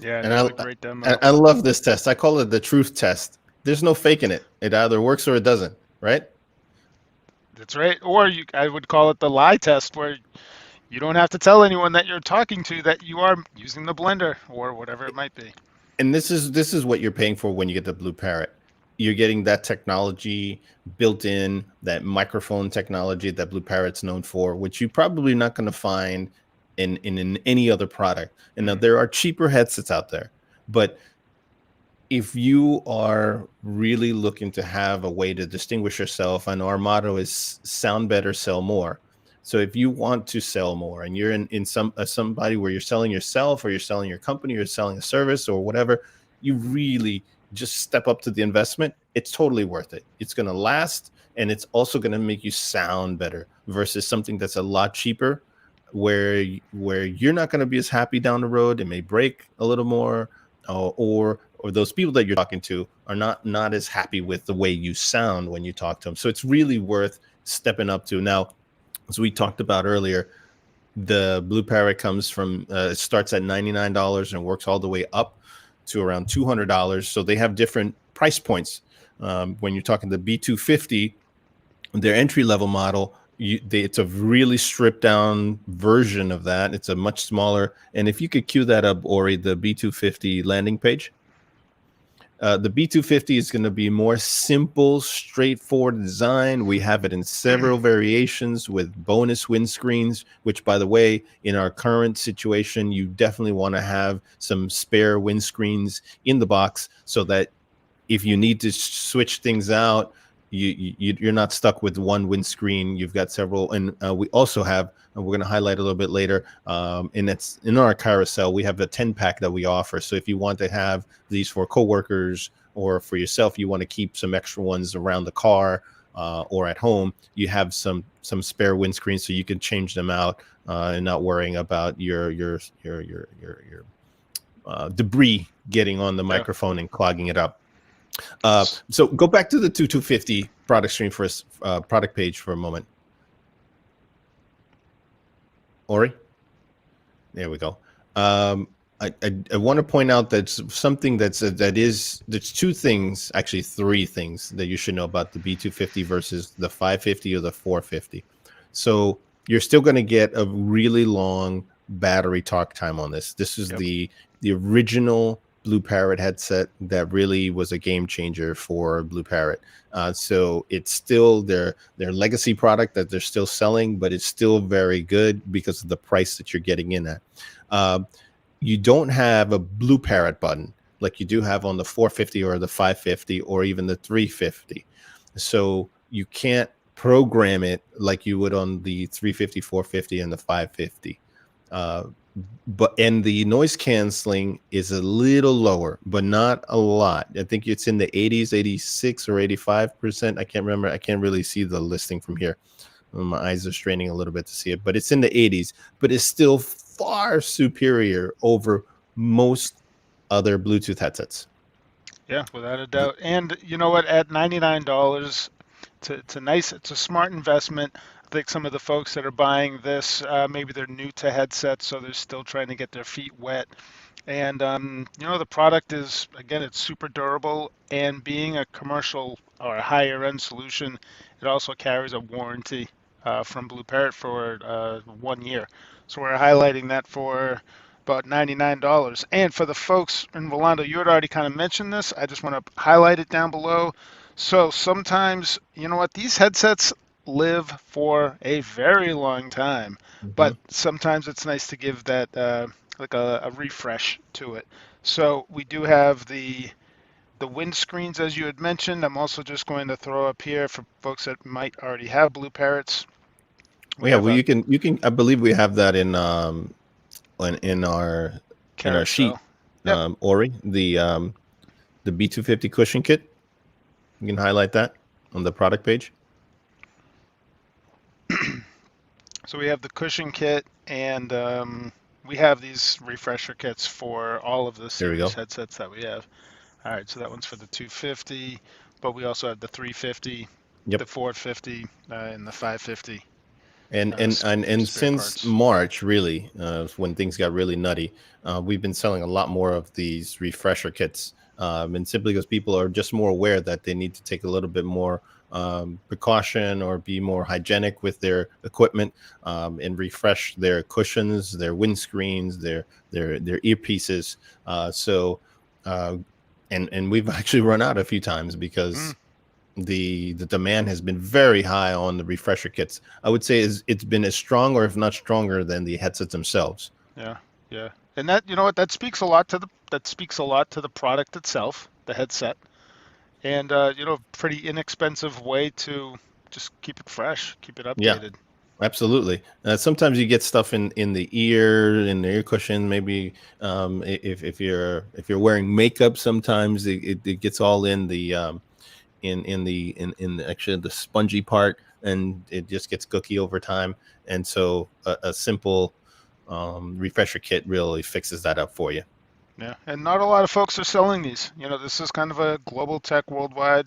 Yeah, and great demo. I love this test. I call it the truth test. There's no faking it. It either works or it doesn't, right? That's right. Or I would call it the lie test, where you don't have to tell anyone that you're talking to that you are using the blender or whatever it might be. And this is what you're paying for when you get the Blueparrott. You're getting that technology built in, that microphone technology that Blueparrott's known for, which you're probably not going to find in any other product. And now there are cheaper headsets out there, but if you are really looking to have a way to distinguish yourself, and our motto is sound better, sell more. So if you want to sell more and you're in somebody where you're selling yourself, or you're selling your company, or you're selling a service or whatever, you really just step up to the investment. It's totally worth it. It's going to last. and it's also going to make you sound better versus something that's a lot cheaper, where you're not going to be as happy down the road. It may break a little more, or those people that you're talking to are not as happy with the way you sound when you talk to them. So it's really worth stepping up to. Now, as we talked about earlier, the Blueparrott comes from it starts at $99 and works all the way up to around $200. So they have different price points. When you're talking the B250, their entry level model, it's a really stripped down version of that. It's a much smaller. And if you could cue that up, Ori, the B250 landing page. The B250 is going to be more simple, straightforward design. We have it in several variations with bonus windscreens, which, by the way, in our current situation, you definitely want to have some spare windscreens in the box so that if you need to switch things out, you're not stuck with one windscreen. You've got several. And we also have, and we're going to highlight a little bit later, and it's in our carousel, we have a 10-pack that we offer. So if you want to have these for coworkers or for yourself, you want to keep some extra ones around the car or at home, you have some spare windscreens so you can change them out and not worrying about your debris getting on the microphone and clogging it up. So go back to the 250 product stream for product page for a moment. Ori, there we go. I want to point out that something there's two things, actually three things that you should know about the B250 versus the 550 or the 450. So you're still going to get a really long battery talk time on this. This is the original Blueparrott headset that really was a game changer for Blueparrott. So it's still their legacy product that they're still selling, but it's still very good because of the price that you're getting in at. You don't have a Blueparrott button like you do have on the 450 or the 550 or even the 350. So you can't program it like you would on the 350, 450, and the 550. And the noise canceling is a little lower, but not a lot. I think it's in the 80s, 86 or 85%. I can't remember. I can't really see the listing from here. My eyes are straining a little bit to see it, but it's in the 80s. But it's still far superior over most other Bluetooth headsets. Yeah, without a doubt. And you know what? At $99, it's a smart investment. I think some of the folks that are buying this, maybe they're new to headsets, so they're still trying to get their feet wet. And the product is, again, it's super durable, and being a commercial or a higher end solution, it also carries a warranty from Blueparrott for 1 year. So we're highlighting that for about $99. And for the folks, and Rolando, you had already kind of mentioned this, I just want to highlight it down below. So sometimes, you know what, these headsets live for a very long time, but sometimes it's nice to give that like a refresh to it. So we do have the windscreens, as you had mentioned. I'm also just going to throw up here for folks that might already have Blueparrotts. You can. I believe we have that in our sheet. Yep. Ori, the B250 cushion kit. You can highlight that on the product page. So we have the cushion kit, and we have these refresher kits for all of the series headsets that we have. All right, so that one's for the 250, but we also have the 350, the 450, and the 550. And since March, really, when things got really nutty, we've been selling a lot more of these refresher kits, and simply because people are just more aware that they need to take a little bit more precaution or be more hygienic with their equipment, and refresh their cushions, their windscreens, their earpieces. And we've actually run out a few times because the demand has been very high on the refresher kits. I would say it's been as strong, or if not stronger, than the headsets themselves. Yeah. And that, you know what, that speaks a lot to the product itself, the headset. And pretty inexpensive way to just keep it fresh, keep it updated. Yeah, absolutely. Sometimes you get stuff in the ear cushion. Maybe if you're wearing makeup, sometimes it gets all in the in the actually the spongy part, and it just gets gooky over time. And so a simple refresher kit really fixes that up for you. Yeah, and not a lot of folks are selling these. You know, this is kind of a global Teck worldwide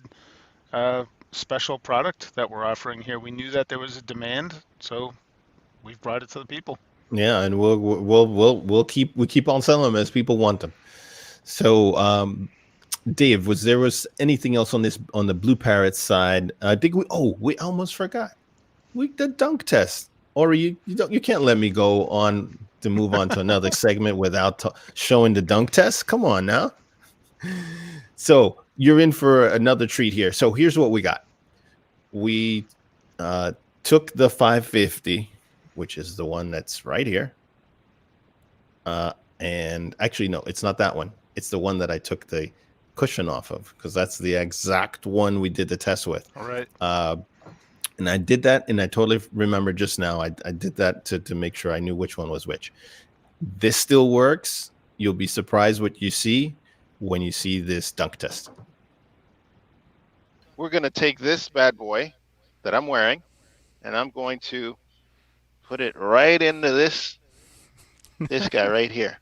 special product that we're offering here. We knew that there was a demand, so we've brought it to the people. Yeah, and we'll keep on selling them as people want them. So, Dave, was anything else on the Blueparrott side? I think we almost forgot. We the dunk test. Or you can't let me go on to move on to another segment without showing the dunk test. Come on now. So you're in for another treat here. So here's what we got. We took the 550, which is the one that's right here. And actually, no, it's not that one. It's the one that I took the cushion off of, because that's the exact one we did the test with. All right. And I did that, and I totally remember just now. I did that to make sure I knew which one was which. This still works. You'll be surprised what you see when you see this dunk test. We're going to take this bad boy that I'm wearing, and I'm going to put it right into this guy right here.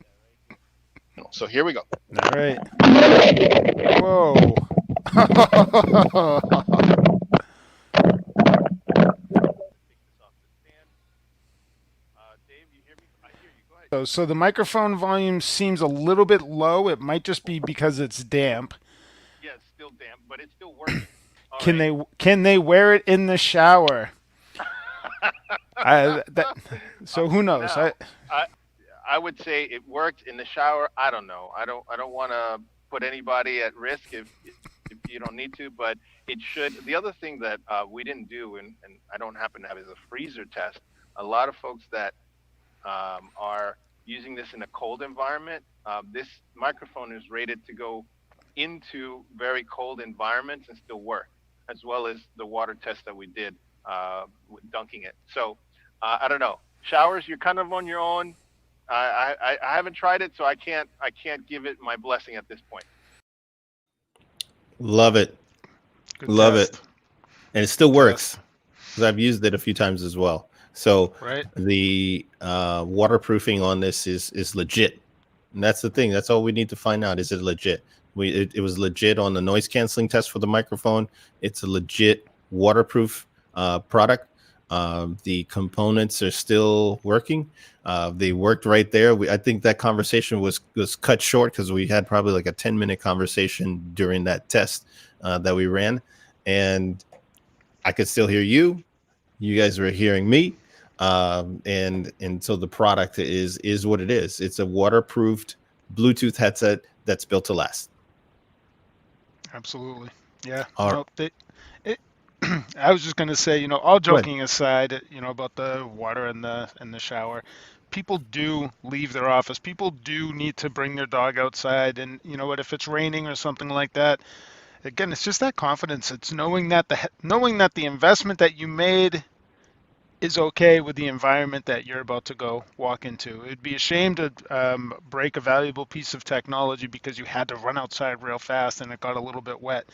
So here we go. All right. Whoa. So the microphone volume seems a little bit low. It might just be because it's damp. Yeah, it's still damp, but it's still working. Can they wear it in the shower? So who knows? No, I would say it worked in the shower. I don't know. I don't want to put anybody at risk if you don't need to, but it should. The other thing that we didn't do, and I don't happen to have, is a freezer test. A lot of folks that are using this in a cold environment, this microphone is rated to go into very cold environments and still work, as well as the water test that we did with dunking it. So I don't know. Showers, you're kind of on your own. I haven't tried it, so I can't give it my blessing at this point. Love it. Good Love test. it. And it still works, because I've used it a few times as well. So Right. the waterproofing on this is legit. And that's the thing. That's all we need to find out. Is it legit? It was legit on the noise canceling test for the microphone. It's a legit waterproof product. The components are still working. They worked right there. I think that conversation was cut short because we had probably like a 10-minute conversation during that test that we ran. And I could still hear you. You guys were hearing me. And so the product is what it is. It's a waterproofed Bluetooth headset that's built to last. Absolutely. Yeah. All I was just going to say, all joking aside, about the water in the shower, people do leave their office. People do need to bring their dog outside. And you know what, if it's raining or something like that, again, it's just that confidence. It's knowing that the investment that you made is okay with the environment that you're about to go walk into. It'd be a shame to break a valuable piece of technology because you had to run outside real fast and it got a little bit wet.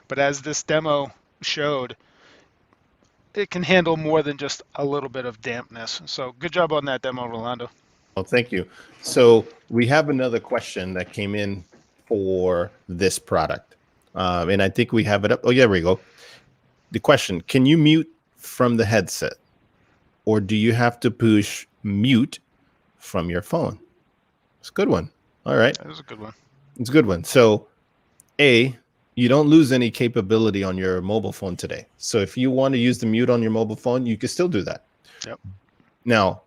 But as this demo showed, it can handle more than just a little bit of dampness. So good job on that demo, Rolando. Well, thank you. So we have another question that came in for this product. And I think we have it up. Oh, yeah, there we go. The question, can you mute from the headset? Or do you have to push mute from your phone? It's a good one. All right. That was a good one. It's a good one. So, you don't lose any capability on your mobile phone today. So if you want to use the mute on your mobile phone, you can still do that. Yep. Now,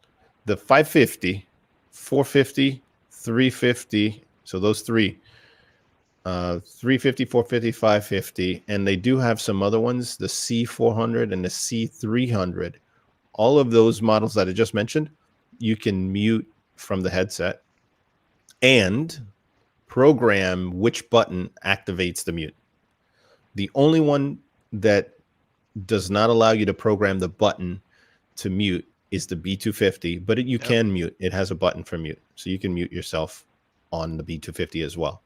the 550, 450, 350, so those three, 350, 450, 550, and they do have some other ones, the C400 and the C300. All of those models that I just mentioned, you can mute from the headset and program which button activates the mute. The only one that does not allow you to program the button to mute is the B550, but you can mute. It has a button for mute, so you can mute yourself on the B550 as well.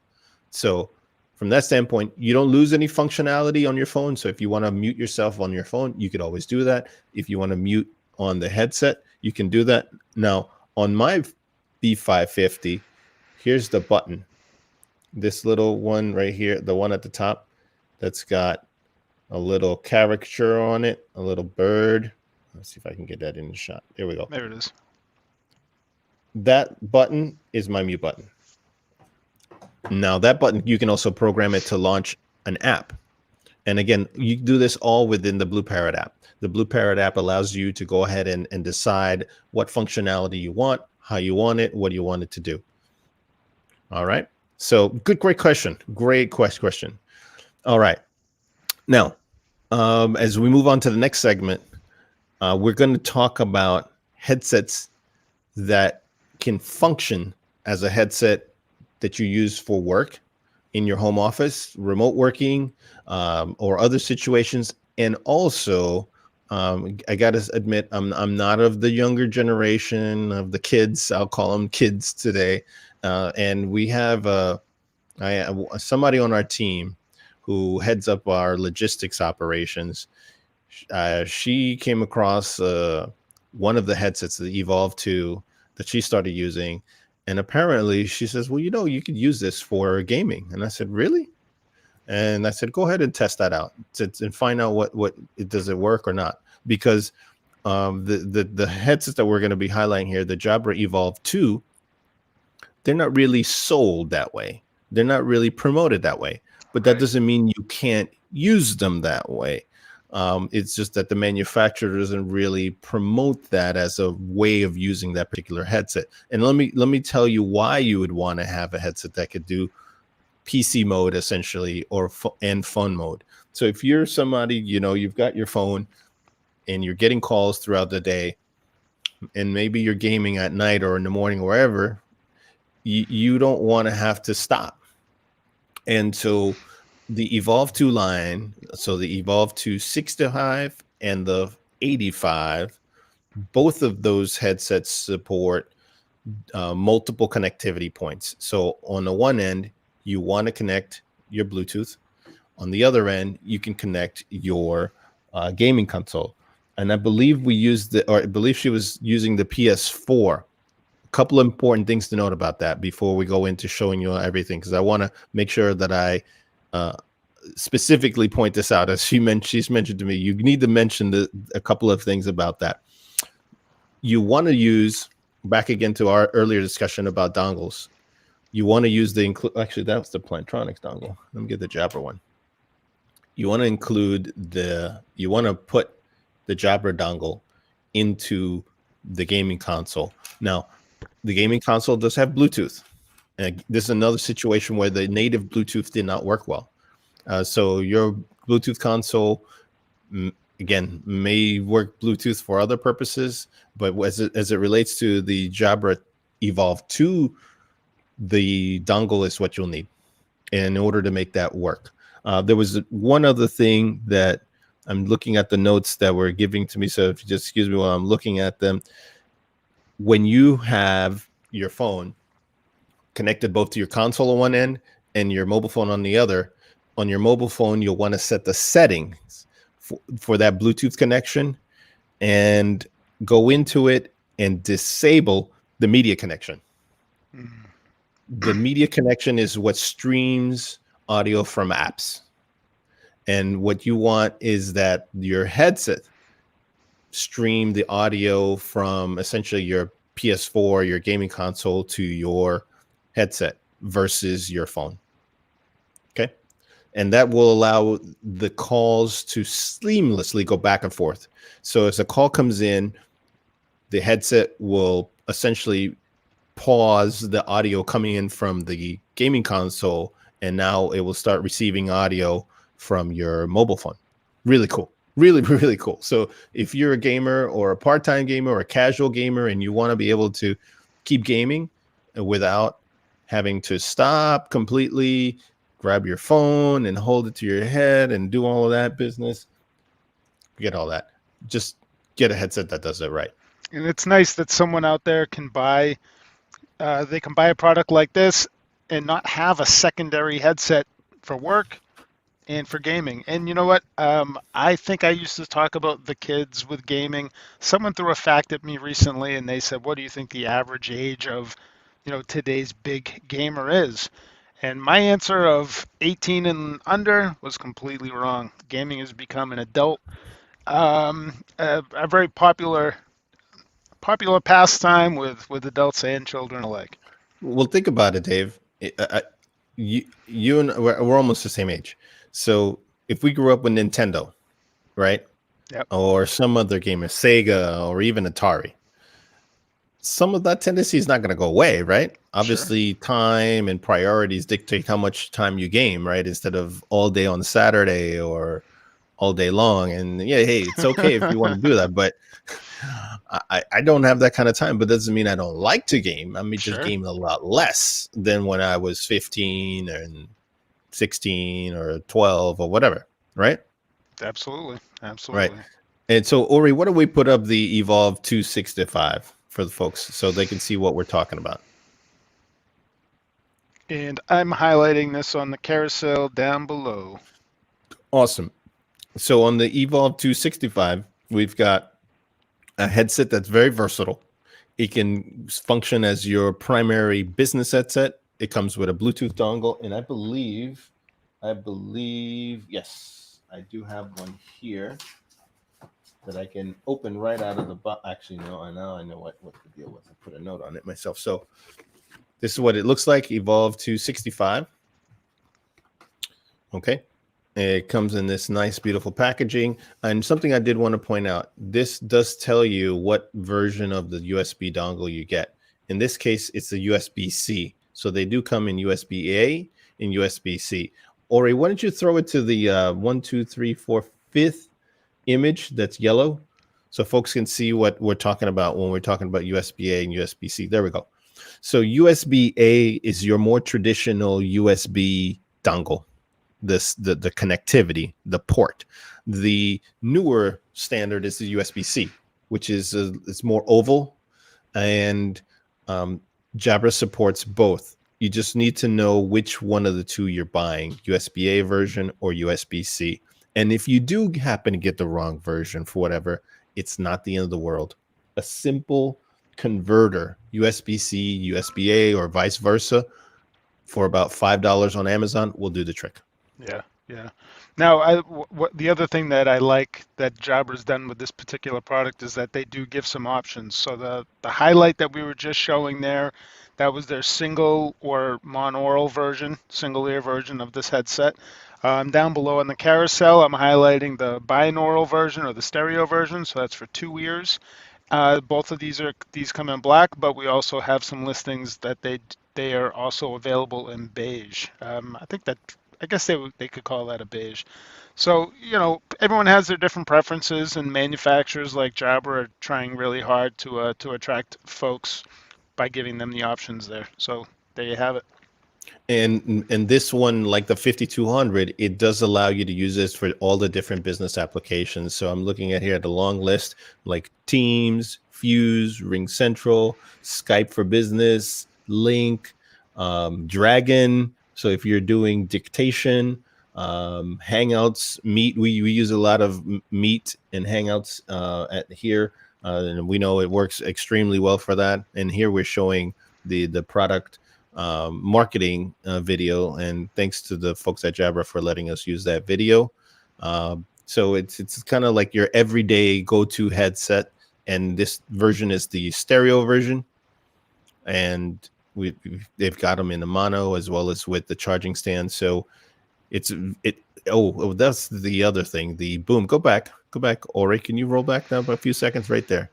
So from that standpoint, you don't lose any functionality on your phone. So if you want to mute yourself on your phone, you could always do that. If you want to mute on the headset, you can do that. Now, on my B550, here's the button. This little one right here, the one at the top, that's got a little caricature on it, a little bird. Let's see if I can get that in the shot. There we go. There it is. That button is my mute button. Now that button, you can also program it to launch an app. And again, you do this all within the Blueparrott app. The Blueparrott app allows you to go ahead and decide what functionality you want, how you want it, what you want it to do. All right. So great question. Great question. All right. Now, as we move on to the next segment, we're going to talk about headsets that can function as a headset that you use for work in your home office, remote working, or other situations. And also, I got to admit, I'm not of the younger generation of the kids. I'll call them kids today. And we have somebody on our team who heads up our logistics operations. She came across one of the headsets, the Evolve 2, that she started using. And apparently she says, well, you could use this for gaming. And I said, really? And I said, go ahead and test that out and find out what does it work or not? Because the headsets that we're going to be highlighting here, the Jabra Evolve 2, they're not really sold that way. They're not really promoted that way. But that doesn't mean you can't use them that way. It's just that the manufacturer doesn't really promote that as a way of using that particular headset. And let me tell you why you would want to have a headset that could do PC mode essentially, and phone mode. So if you're somebody, you've got your phone and you're getting calls throughout the day, and maybe you're gaming at night or in the morning, or wherever, you don't want to have to stop. And so the Evolve 2 line, so the Evolve 2 65 and the 85, both of those headsets support multiple connectivity points. So on the one end, you want to connect your Bluetooth. On the other end, you can connect your gaming console. And I believe I believe she was using the PS4. Couple of important things to note about that before we go into showing you everything, because I want to make sure that I specifically point this out. As she's mentioned to me, you need to mention a couple of things about that. You want to use, back again to our earlier discussion about dongles, you want to use actually that was the Plantronics dongle. Let me get the Jabra one. You want to put the Jabra dongle into the gaming console. Now, the gaming console does have Bluetooth. And this is another situation where the native Bluetooth did not work well. So your Bluetooth console, again, may work Bluetooth for other purposes, but as it relates to the Jabra Evolve 2, the dongle is what you'll need in order to make that work. There was one other thing that I'm looking at the notes that were giving to me, so if you just excuse me while I'm looking at them. When you have your phone connected both to your console on one end and your mobile phone on the other, on your mobile phone, you'll want to set the settings for that Bluetooth connection and go into it and disable the media connection. The media connection is what streams audio from apps. And what you want is that your headset stream the audio from essentially your PS4, your gaming console, to your headset versus your phone. Okay. And that will allow the calls to seamlessly go back and forth. So as a call comes in, the headset will essentially pause the audio coming in from the gaming console, and now it will start receiving audio from your mobile phone. Really cool. Really, really cool. So if you're a gamer or a part-time gamer or a casual gamer and you want to be able to keep gaming without having to stop completely, grab your phone and hold it to your head and do all of that business, forget all that. Just get a headset that does it right. And it's nice that someone out there can buy a product like this and not have a secondary headset for work and for gaming. And you know what? I think I used to talk about the kids with gaming. Someone threw a fact at me recently, and they said, "What do you think the average age of, today's big gamer is?" And my answer of 18 and under was completely wrong. Gaming has become an adult, a very popular pastime with adults and children alike. Well, think about it, Dave. You and we're almost the same age. So if we grew up with Nintendo, right? Yep. Or some other gamer, Sega, or even Atari, some of that tendency is not going to go away, right? Obviously, time and priorities dictate how much time you game, right? Instead of all day on Saturday or all day long. And yeah, hey, it's okay if you want to do that, but I don't have that kind of time. But doesn't mean I don't like to game. I mean, just Sure. game a lot less than when I was 15 and 16 or 12 or whatever, right? Absolutely. Right. Absolutely. And so, Ori, what do we put up the Evolve 265 for the folks so they can see what we're talking about? And I'm highlighting this on the carousel down below. Awesome. So on the Evolve 265, we've got a headset that's very versatile. It can function as your primary business headset. It comes with a Bluetooth dongle, and I believe, yes, I do have one here that I can open right out of the box. Actually, no, I know what the deal was. I put a note on it myself. So this is what it looks like, Evolve 265. Okay. It comes in this nice, beautiful packaging. And something I did want to point out, this does tell you what version of the USB dongle you get. In this case, it's a USB-C. So they do come in USB-A and USB-C. Ori, why don't you throw it to the 5th image that's yellow so folks can see what we're talking about when we're talking about USB-A and USB-C. There we go. So USB-A is your more traditional USB dongle. The connectivity, the port. The newer standard is the USB-C, which is it's more oval, and Jabra supports both. You just need to know which one of the two you're buying, USB-A version or USB-C. And if you do happen to get the wrong version for whatever, it's not the end of the world. A simple converter, USB-C, USB-A, or vice versa, for about $5 on Amazon will do the trick. Yeah. Now, the other thing that I like that Jabra's done with this particular product is that they do give some options. So the highlight that we were just showing there, that was their single or monaural version, single ear version of this headset. Down below on the carousel, I'm highlighting the binaural version or the stereo version. So that's for 2 ears. Both of these come in black, but we also have some listings that they are also available in beige. I guess they could call that a beige. So, everyone has their different preferences, and manufacturers like Jabra are trying really hard to attract folks by giving them the options there. So there you have it. And this one, like the 5200, it does allow you to use this for all the different business applications. So I'm looking at here the long list, like Teams, Fuse, Ring Central, Skype for Business, Link, Dragon. So if you're doing dictation, Hangouts, Meet, we use a lot of Meet and Hangouts at here, and we know it works extremely well for that. And here we're showing the product marketing video, and thanks to the folks at Jabra for letting us use that video. So it's kind of like your everyday go-to headset, and this version is the stereo version, and they've got them in the mono as well as with the charging stand. So that's the other thing. The boom. Go back, Ori. Can you roll back now a few seconds right there?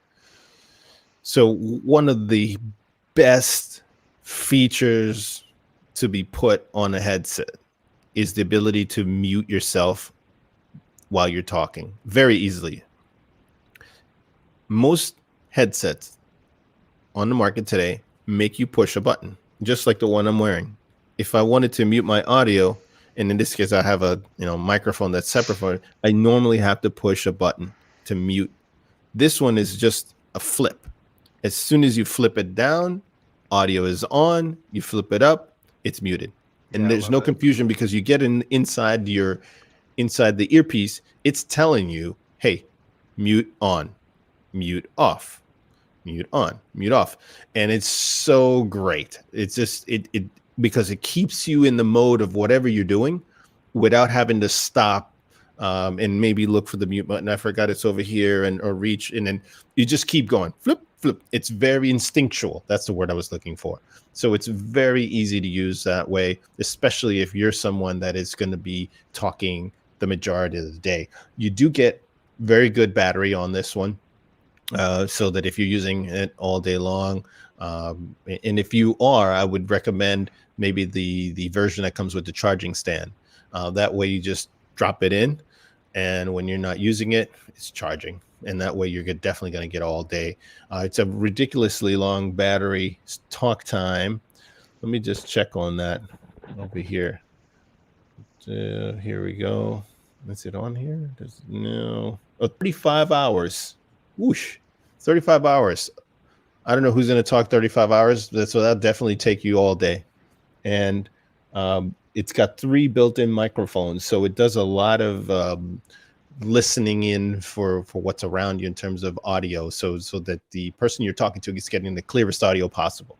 So one of the best features to be put on a headset is the ability to mute yourself while you're talking very easily. Most headsets on the market today make you push a button, just like the one I'm wearing. If I wanted to mute my audio, and in this case I have a microphone that's separate from it, I normally have to push a button to mute. This one is just a flip. As soon as you flip it down, audio is on. You flip it up, it's muted. and Yeah, I there's love no it. confusion because you get inside the earpiece, it's telling you, hey, mute on, mute off, mute on, mute off. And it's so great. It's just it because it keeps you in the mode of whatever you're doing without having to stop and maybe look for the mute button. I forgot it's over here, or reach, and then you just keep going. Flip, flip. It's very instinctual. That's the word I was looking for. So it's very easy to use that way, especially if you're someone that is going to be talking the majority of the day. You do get very good battery on this one. So that if you're using it all day long, and if you are, I would recommend maybe the version that comes with the charging stand. That way you just drop it in, and when you're not using it, it's charging. And that way you're definitely going to get all day. It's a ridiculously long battery talk time. Let me just check on that over here. Here we go. Is it on here? There's no. Oh, 35 hours. Whoosh. 35 hours. I don't know who's going to talk 35 hours. So that'll definitely take you all day. And it's got 3 built-in microphones. So it does a lot of listening in for what's around you in terms of audio. So that the person you're talking to is getting the clearest audio possible.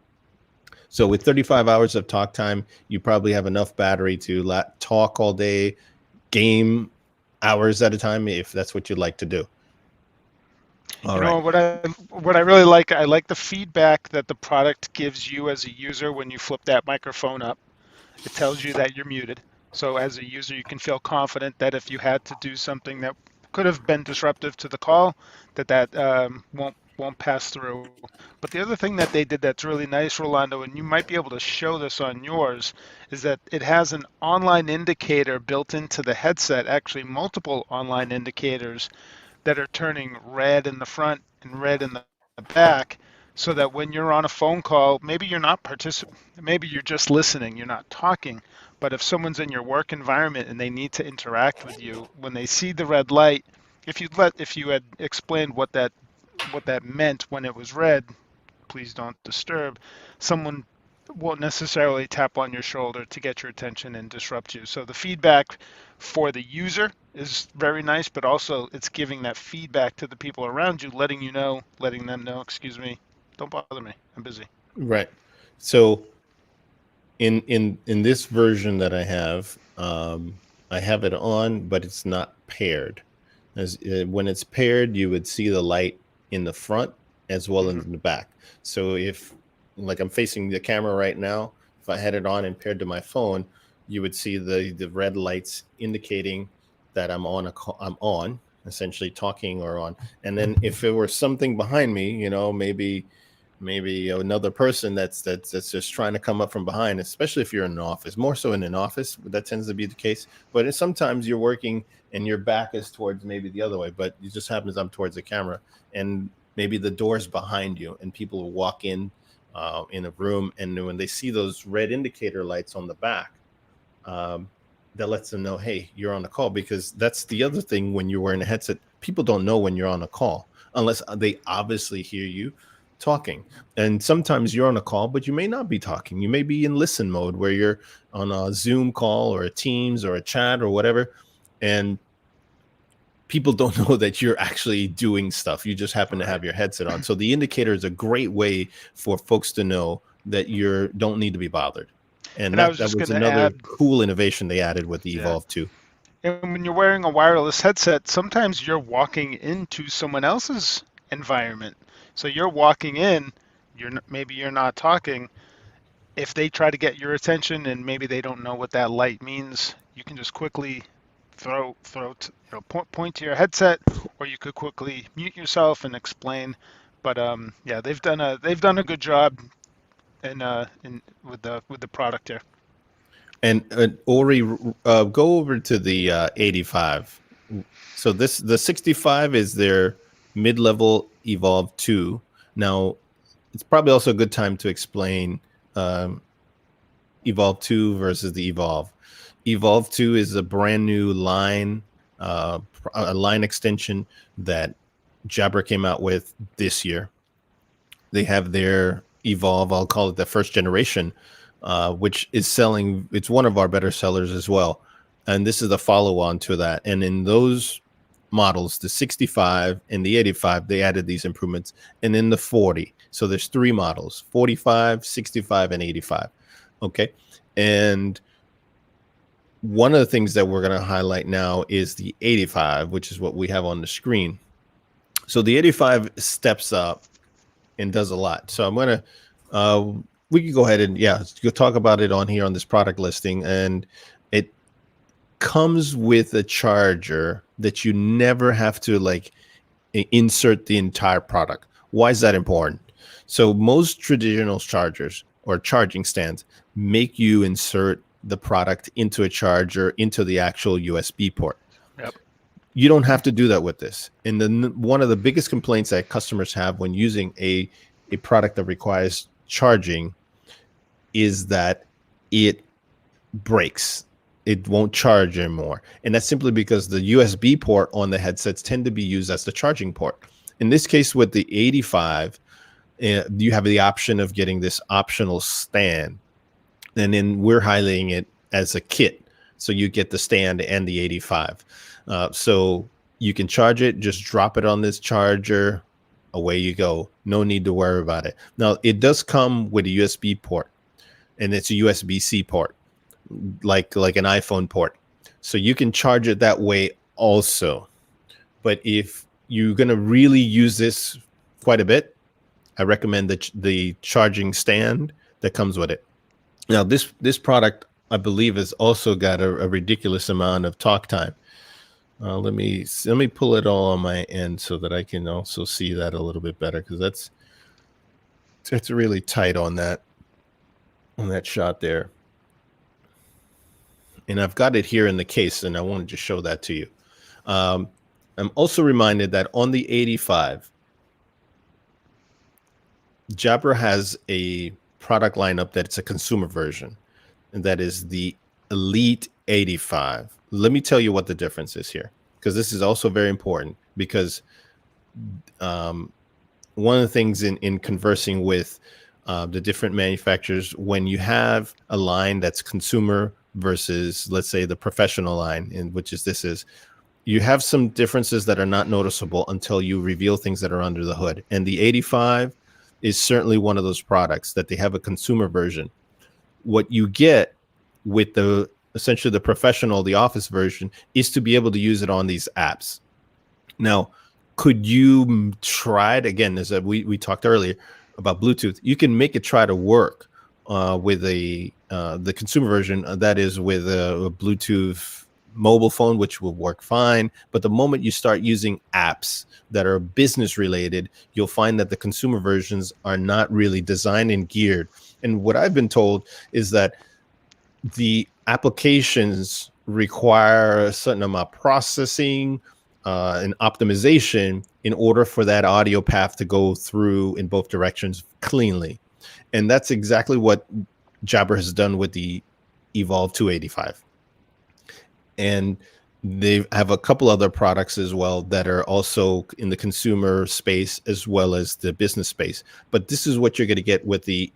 So with 35 hours of talk time, you probably have enough battery to talk all day, game hours at a time, if that's what you'd like to do. All You right. know what I really like, I like the feedback that the product gives you as a user when you flip that microphone up. It tells you that you're muted. So as a user, you can feel confident that if you had to do something that could have been disruptive to the call, that won't pass through. But the other thing that they did that's really nice, Rolando, and you might be able to show this on yours, is that it has an online indicator built into the headset, actually multiple online indicators that are turning red in the front and red in the back, so that when you're on a phone call, maybe you're not maybe you're just listening, you're not talking, but if someone's in your work environment and they need to interact with you, when they see the red light, if you had explained what that meant when it was red, please don't disturb, someone won't necessarily tap on your shoulder to get your attention and disrupt you. So the feedback for the user is very nice, but also it's giving that feedback to the people around you, letting them know, excuse me, don't bother me, I'm busy. Right. So in this version that I have it on, but it's not paired. When it's paired, you would see the light in the front as well as in the back. So if, like, I'm facing the camera right now, if I had it on and paired to my phone, you would see the red lights indicating that I'm on, essentially talking or on. And then if it were something behind me, maybe another person that's just trying to come up from behind, especially if you're in an office, more so in an office, that tends to be the case. But sometimes you're working and your back is towards maybe the other way, but it just happens I'm towards the camera, and maybe the door's behind you, and people will walk in a room, and when they see those red indicator lights on the back, that lets them know, hey, you're on a call. Because that's the other thing, when you're wearing a headset, people don't know when you're on a call unless they obviously hear you talking. And sometimes you're on a call, but you may not be talking. You may be in listen mode, where you're on a Zoom call or a Teams or a chat or whatever, and people don't know that you're actually doing stuff. You just happen to have your headset on. So the indicator is a great way for folks to know that you don't need to be bothered. And that was another cool innovation they added with the Evolve 2. And when you're wearing a wireless headset, sometimes you're walking into someone else's environment. So you're walking in, maybe you're not talking. If they try to get your attention and maybe they don't know what that light means, you can just quickly point to your headset, or you could quickly mute yourself and explain. But yeah, they've done a good job with the product here. And Ori, go over to the 85. So the 65 is their mid-level Evolve 2. Now, it's probably also a good time to explain Evolve 2 versus the Evolve. Evolve 2 is a brand new line, a line extension that Jabra came out with this year. They have their Evolve, I'll call it the first generation which is selling. It's one of our better sellers as well. And this is the follow-on to that. And in those models, the 65 and the 85, they added these improvements. And in the 40, so there's 3 models, 45, 65, and 85. Okay. And one of the things that we're going to highlight now is the 85, which is what we have on the screen. So the 85 steps up and does a lot. So I'm going to, we can go ahead and, go talk about it on here on this product listing. And it comes with a charger that you never have to like insert the entire product. Why is that important? So most traditional chargers or charging stands make you insert the product into a charger, into the actual USB port. Yep. You don't have to do that with this. And then one of the biggest complaints that customers have when using a product that requires charging is that it breaks. It won't charge anymore. And that's simply because the USB port on the headsets tend to be used as the charging port. In this case, with the 85, you have the option of getting this optional stand. And then we're highlighting it as a kit. So you get the stand and the 85. So you can charge it, just drop it on this charger, away you go. No need to worry about it. Now, it does come with a USB port, and it's a USB-C port, like an iPhone port. So you can charge it that way also. But if you're going to really use this quite a bit, I recommend the charging stand that comes with it. Now, this product, I believe, has also got a ridiculous amount of talk time. Let me pull it all on my end so that I can also see that a little bit better, because that's really tight on that shot there. And I've got it here in the case, and I wanted to show that to you. I'm also reminded that on the 85, Jabra has a product lineup that it's a consumer version, and that is the Elite 85. Let me tell you what the difference is here, because this is also very important, because one of the things in conversing with the different manufacturers, when you have a line that's consumer versus, let's say, the professional line, in which this is, you have some differences that are not noticeable until you reveal things that are under the hood. And the 85 is certainly one of those products that they have a consumer version. What you get with essentially the professional, the office version, is to be able to use it on these apps. Now, could you try it again? As we talked earlier about Bluetooth, you can make it try to work with the consumer version, that is with a Bluetooth mobile phone, which will work fine. But the moment you start using apps that are business related, you'll find that the consumer versions are not really designed and geared. And what I've been told is that the applications require a certain amount of processing and optimization in order for that audio path to go through in both directions cleanly. And that's exactly what Jabra has done with the Evolve 285. And they have a couple other products as well that are also in the consumer space as well as the business space. But this is what you're going to get with the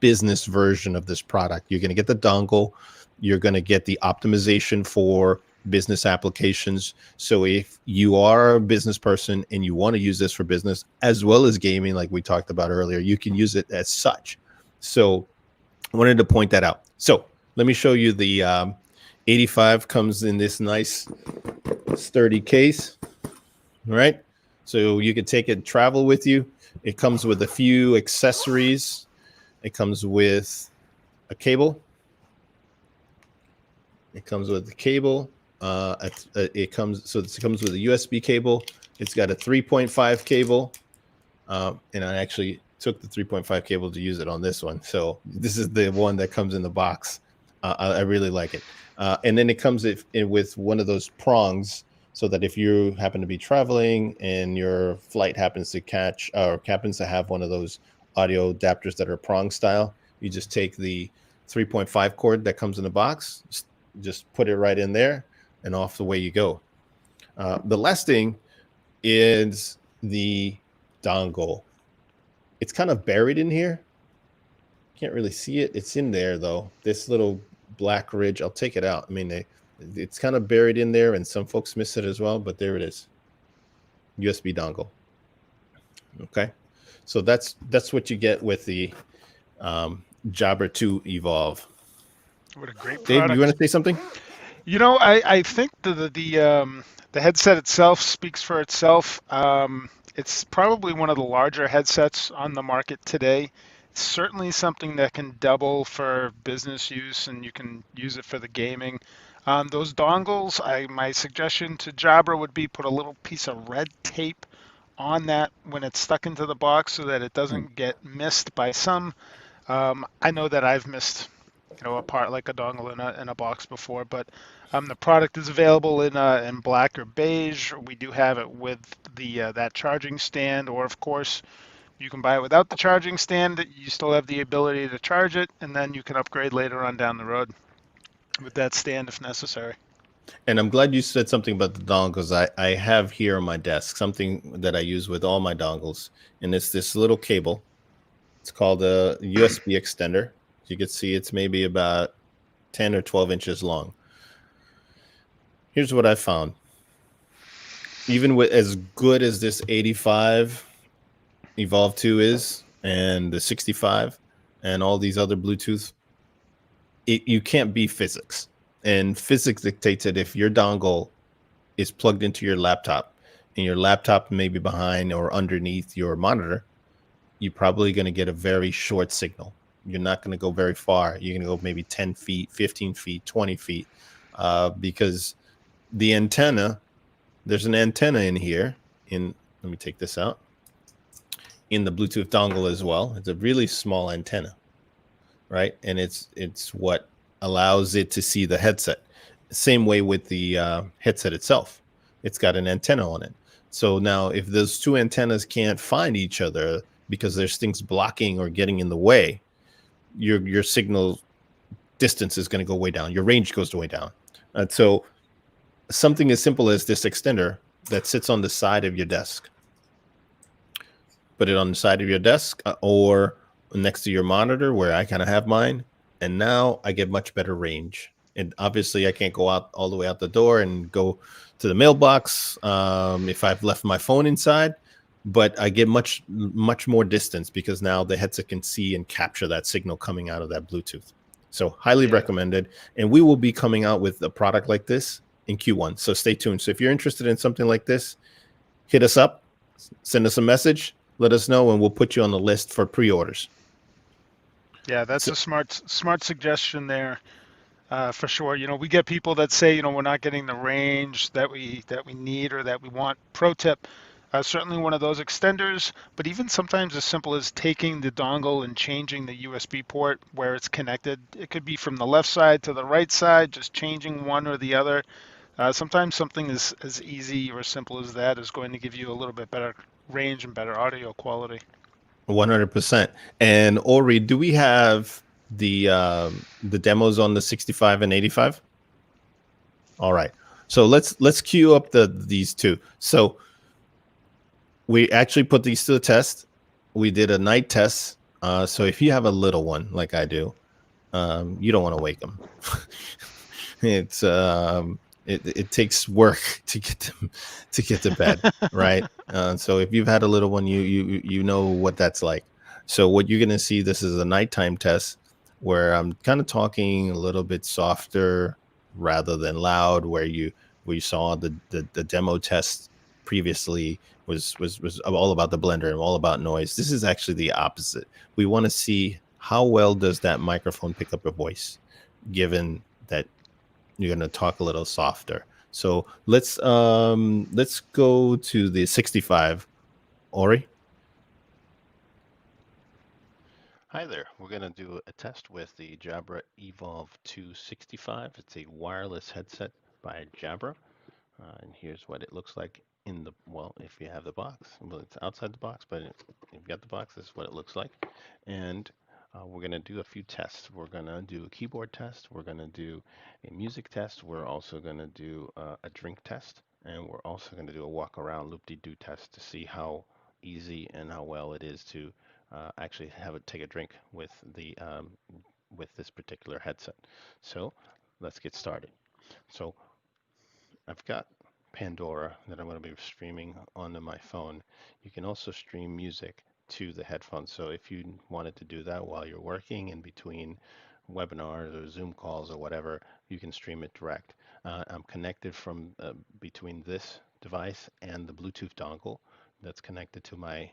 business version of this product. You're going to get the dongle. You're going to get the optimization for business applications. So if you are a business person and you want to use this for business as well as gaming, like we talked about earlier, you can use it as such. So I wanted to point that out. So let me show you the 85 comes in this nice sturdy case. All right. So you can take it travel with you. It comes with a few accessories. It comes with a cable. It comes with the cable. It comes with a USB cable. It's got a 3.5 cable. And I actually took the 3.5 cable to use it on this one. So this is the one that comes in the box. I really like it. And then it comes in with one of those prongs, so that if you happen to be traveling and your flight happens to catch or happens to have one of those audio adapters that are prong style, you just take the 3.5 cord that comes in the box, just put it right in there, and off the way you go. The last thing is the dongle. It's kind of buried in here. Can't really see it. It's in there though. This little black ridge. I'll take it out. I mean, it's kind of buried in there, and some folks miss it as well. But there it is. USB dongle. Okay, so that's what you get with the Jabra 2 Evolve. What a great Dave, you product. want to say something? I think the headset itself speaks for itself. It's probably one of the larger headsets on the market today. It's certainly something that can double for business use, and you can use it for the gaming. Those dongles, my suggestion to Jabra would be put a little piece of red tape on that when it's stuck into the box so that it doesn't get missed by some. I know that I've missed, a part like a dongle in a box before, but the product is available in black or beige. We do have it with the that charging stand, or of course, you can buy it without the charging stand. You still have the ability to charge it, and then you can upgrade later on down the road with that stand if necessary. And I'm glad you said something about the dongles. I have here on my desk something that I use with all my dongles, and it's this little cable. It's called a USB extender. As you can see, it's maybe about 10 or 12 inches long. Here's what I found. Even with as good as this 85 Evolve 2 is, and the 65, and all these other Bluetooth, you can't beat physics. And physics dictates that if your dongle is plugged into your laptop, and your laptop may be behind or underneath your monitor, you're probably going to get a very short signal. You're not going to go very far. You're going to go maybe 10 feet, 15 feet, 20 feet, because the antenna, there's an antenna in here. Let me take this out. In the Bluetooth dongle as well. It's a really small antenna, right? And it's what allows it to see the headset. Same way with the headset itself. It's got an antenna on it. So now if those two antennas can't find each other because there's things blocking or getting in the way, your signal distance is going to go way down. Your range goes way down. So something as simple as this extender that sits on the side of your desk. Put it on the side of your desk or next to your monitor where I kind of have mine. And now I get much better range. And obviously I can't go out all the way out the door and go to the mailbox if I've left my phone inside, but I get much more distance because now the headset can see and capture that signal coming out of that Bluetooth. So highly recommended. And we will be coming out with a product like this in Q1. So stay tuned. So if you're interested in something like this, hit us up, send us a message, let us know, and we'll put you on the list for pre-orders. Yeah, that's a smart suggestion there, for sure. We get people that say, we're not getting the range that we need or that we want. Pro tip, certainly one of those extenders, but even sometimes as simple as taking the dongle and changing the USB port where it's connected. It could be from the left side to the right side, just changing one or the other. Sometimes something as easy or simple as that is going to give you a little bit better range and better audio quality. 100%. And Ori, do we have the demos on the 65 and 85? All right. So let's queue up these two. So we actually put these to the test. We did a night test. So if you have a little one like I do, you don't want to wake them. It's it takes work to get them to bed, right? So if you've had a little one, you know what that's like. So what you're gonna see, this is a nighttime test where I'm kind of talking a little bit softer rather than loud. Where we saw the demo test previously was all about the blender and all about noise. This is actually the opposite. We want to see how well does that microphone pick up your voice, given that you're going to talk a little softer. So let's go to the 65. Ori. Hi there. We're going to do a test with the Jabra Evolve 265. It's a wireless headset by Jabra. And here's what it looks like if you have the box. Well, it's outside the box, but if you've got the box, this is what it looks like. And we're going to do a few tests. We're going to do a keyboard test. We're going to do a music test. We're also going to do a drink test. And we're also going to do a walk around loop-de-doo test to see how easy and how well it is to actually take a drink with this particular headset. So let's get started. So I've got Pandora that I'm going to be streaming onto my phone. You can also stream music to the headphones. So if you wanted to do that while you're working in between webinars or Zoom calls or whatever, you can stream it direct. I'm connected from between this device and the Bluetooth dongle that's connected to my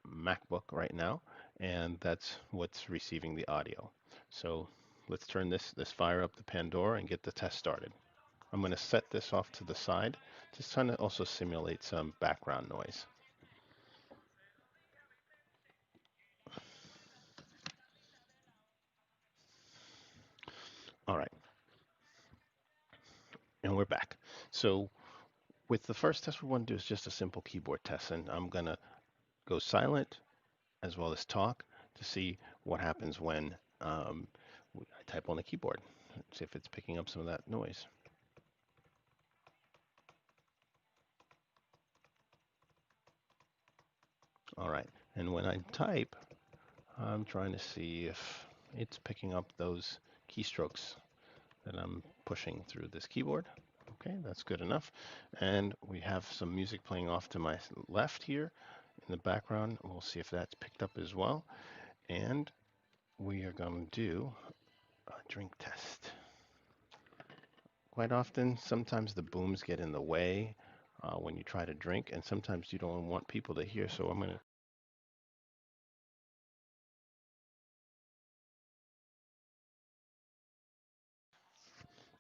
MacBook right now, and that's what's receiving the audio. So let's turn this fire up the Pandora and get the test started. I'm going to set this off to the side, just trying to also simulate some background noise. All right, and we're back. So with the first test we want to do is just a simple keyboard test, and I'm going to go silent as well as talk to see what happens when I type on the keyboard. Let's see if it's picking up some of that noise. All right, and when I type, I'm trying to see if it's picking up those keystrokes that I'm pushing through this keyboard. Okay, that's good enough. And we have some music playing off to my left here in the background. We'll see if that's picked up as well. And we are going to do a drink test. Quite often, sometimes the booms get in the way when you try to drink, and sometimes you don't want people to hear. So I'm going to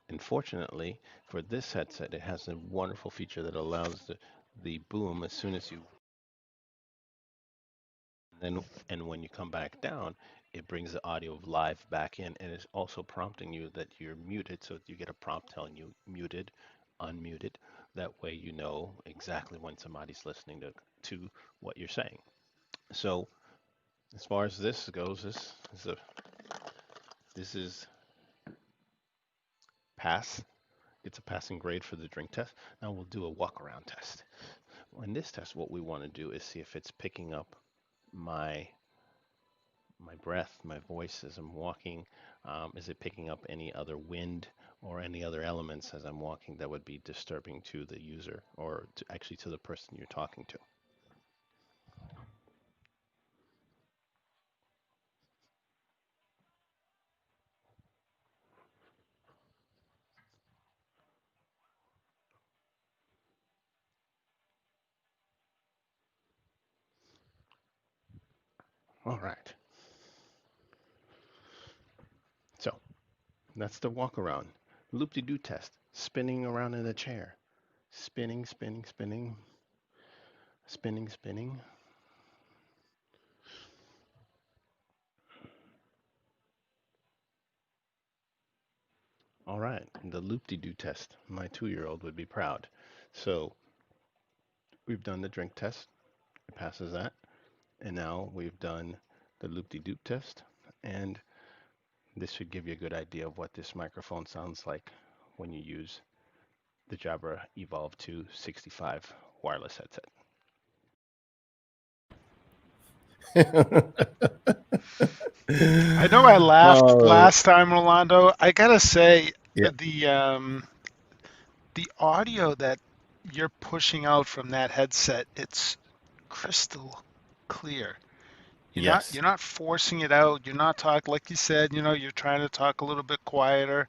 Unfortunately, for this headset, it has a wonderful feature that allows the boom as soon as you and when you come back down, it brings the audio live back in, and it's also prompting you that you're muted, so you get a prompt telling you muted, unmuted. That way you know exactly when somebody's listening to what you're saying. So as far as this goes, this is pass. It's a passing grade for the drink test. Now we'll do a walk around test. In this test, what we want to do is see if it's picking up my breath, my voice as I'm walking. Is it picking up any other wind or any other elements as I'm walking that would be disturbing to the user or actually to the person you're talking to? All right. So that's the walk around. Loop-de-doo test. Spinning around in a chair. Spinning, spinning, spinning. Spinning, spinning. All right, the loop-de-doo test. My 2-year-old would be proud. So we've done the drink test. It passes that. And now we've done the loop-de-doop test. And this should give you a good idea of what this microphone sounds like when you use the Jabra Evolve 265 wireless headset. I know I laughed Oh, last time, Rolando. I gotta say, yeah. the audio that you're pushing out from that headset, it's crystal clear. Yes. You're not forcing it out. You're not talking like you said. You're trying to talk a little bit quieter.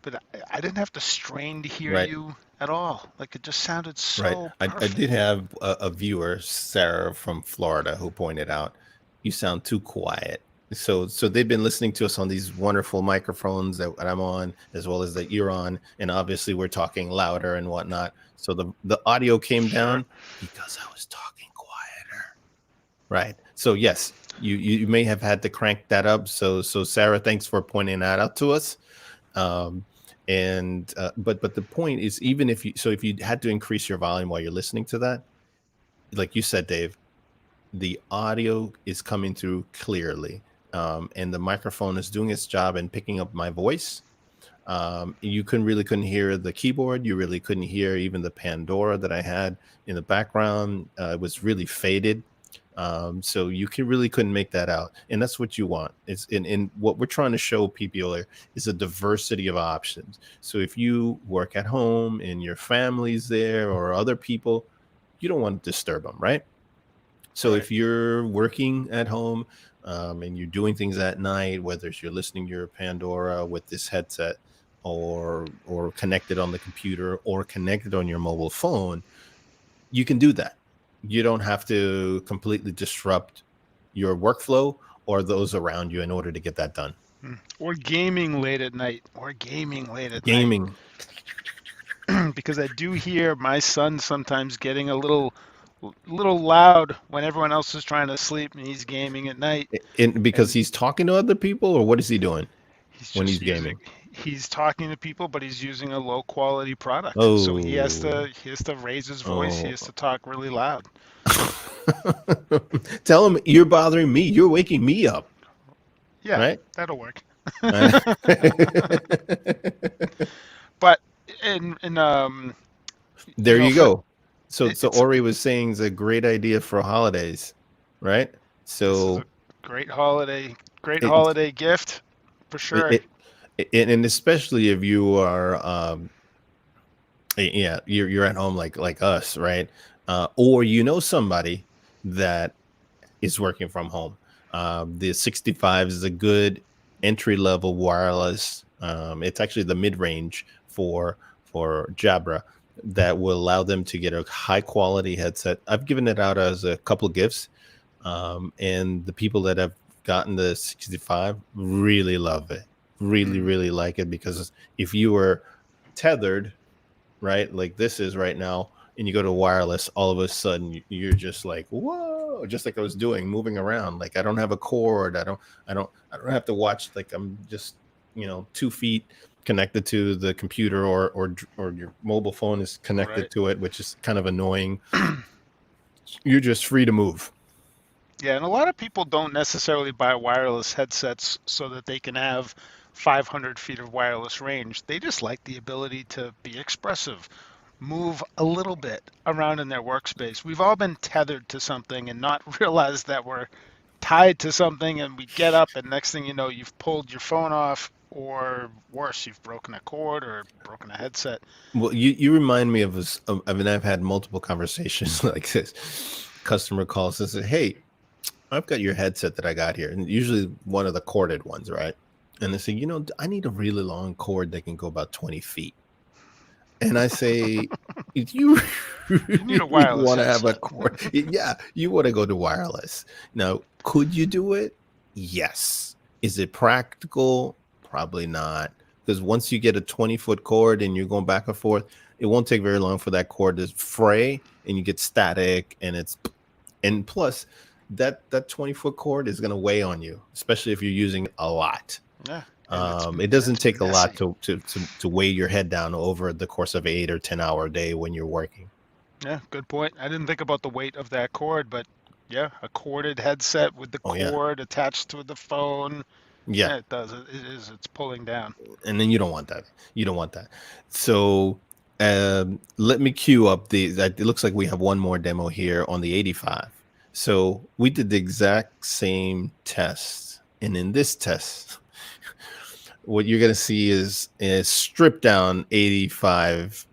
But I didn't have to strain to hear Right. you at all. Like it just sounded Right. so I did perfect. have a viewer, Sarah from Florida, who pointed out you sound too quiet. So they've been listening to us on these wonderful microphones that I'm on, as well as that you're on, and obviously we're talking louder and whatnot. So the audio came Sure. down because I was talking quieter. Right. So yes, you may have had to crank that up. So Sarah, thanks for pointing that out to us. And but the point is, even if you had to increase your volume while you're listening to that, like you said, Dave, the audio is coming through clearly, and the microphone is doing its job and picking up my voice. You couldn't hear the keyboard. You really couldn't hear even the Pandora that I had in the background. It was really faded. So you really couldn't make that out, and that's what you want. It's in what we're trying to show people here is a diversity of options. So if you work at home and your family's there or other people, you don't want to disturb them, right? So Right. if you're working at home and you're doing things at night, whether it's you're listening to your Pandora with this headset or connected on the computer or connected on your mobile phone, you can do that. You don't have to completely disrupt your workflow or those around you in order to get that done. Or gaming late at night. Gaming. Because I do hear my son sometimes getting a little loud when everyone else is trying to sleep and he's gaming at night. Because And he's talking to other people, or what is he doing he's when just he's gaming? he's talking to people, but he's using a low quality product. So he has to raise his voice. He has to talk really loud. Tell him you're bothering me. You're waking me up. Yeah, right? That'll work. But there you go. So it's Ori was saying it's a great idea for holidays, right? So this is a great holiday gift for sure. And especially if you are you're at home like us, right? Or you know somebody that is working from home. The 65 is a good entry-level wireless. It's actually the mid-range for Jabra that will allow them to get a high-quality headset. I've given it out as a couple of gifts, and the people that have gotten the 65 really love it. Really like it, because if you were tethered, right, like this is right now, and you go to wireless, all of a sudden you're just like, whoa, just like I was doing, moving around. Like I don't have a cord. I don't have to watch. Like I'm just 2 feet connected to the computer, or your mobile phone is connected to it, which is kind of annoying. You're just free to move. Yeah, and a lot of people don't necessarily buy wireless headsets so that they can have 500 feet of wireless range. They just like the ability to be expressive, move a little bit around in their workspace. We've all been tethered to something and not realized that we're tied to something, and we get up and next thing you know, you've pulled your phone off, or worse, you've broken a cord or broken a headset. Well, you remind me of I mean, I've had multiple conversations like this. Customer calls and says, hey, I've got your headset that I got here, and usually one of the corded ones, right? And they say, I need a really long cord that can go about 20 feet. And I say, you need a wireless want to headset. have a cord. Yeah, you want to go to wireless. Now, could you do it? Yes. Is it practical? Probably not. Because once you get a 20-foot cord and you're going back and forth, it won't take very long for that cord to fray and you get static, and plus that 20-foot cord is going to weigh on you, especially if you're using it a lot. Yeah. It doesn't take a lot to weigh your head down over the course of 8 or 10 hour day when you're working. Yeah, good point. I didn't think about the weight of that cord, but yeah, a corded headset with the cord attached to the phone. Yeah, it does. It's pulling down. And then you don't want that. So let me queue up it looks like we have one more demo here on the 85. So we did the exact same test. And in this test, what you're going to see is stripped down 85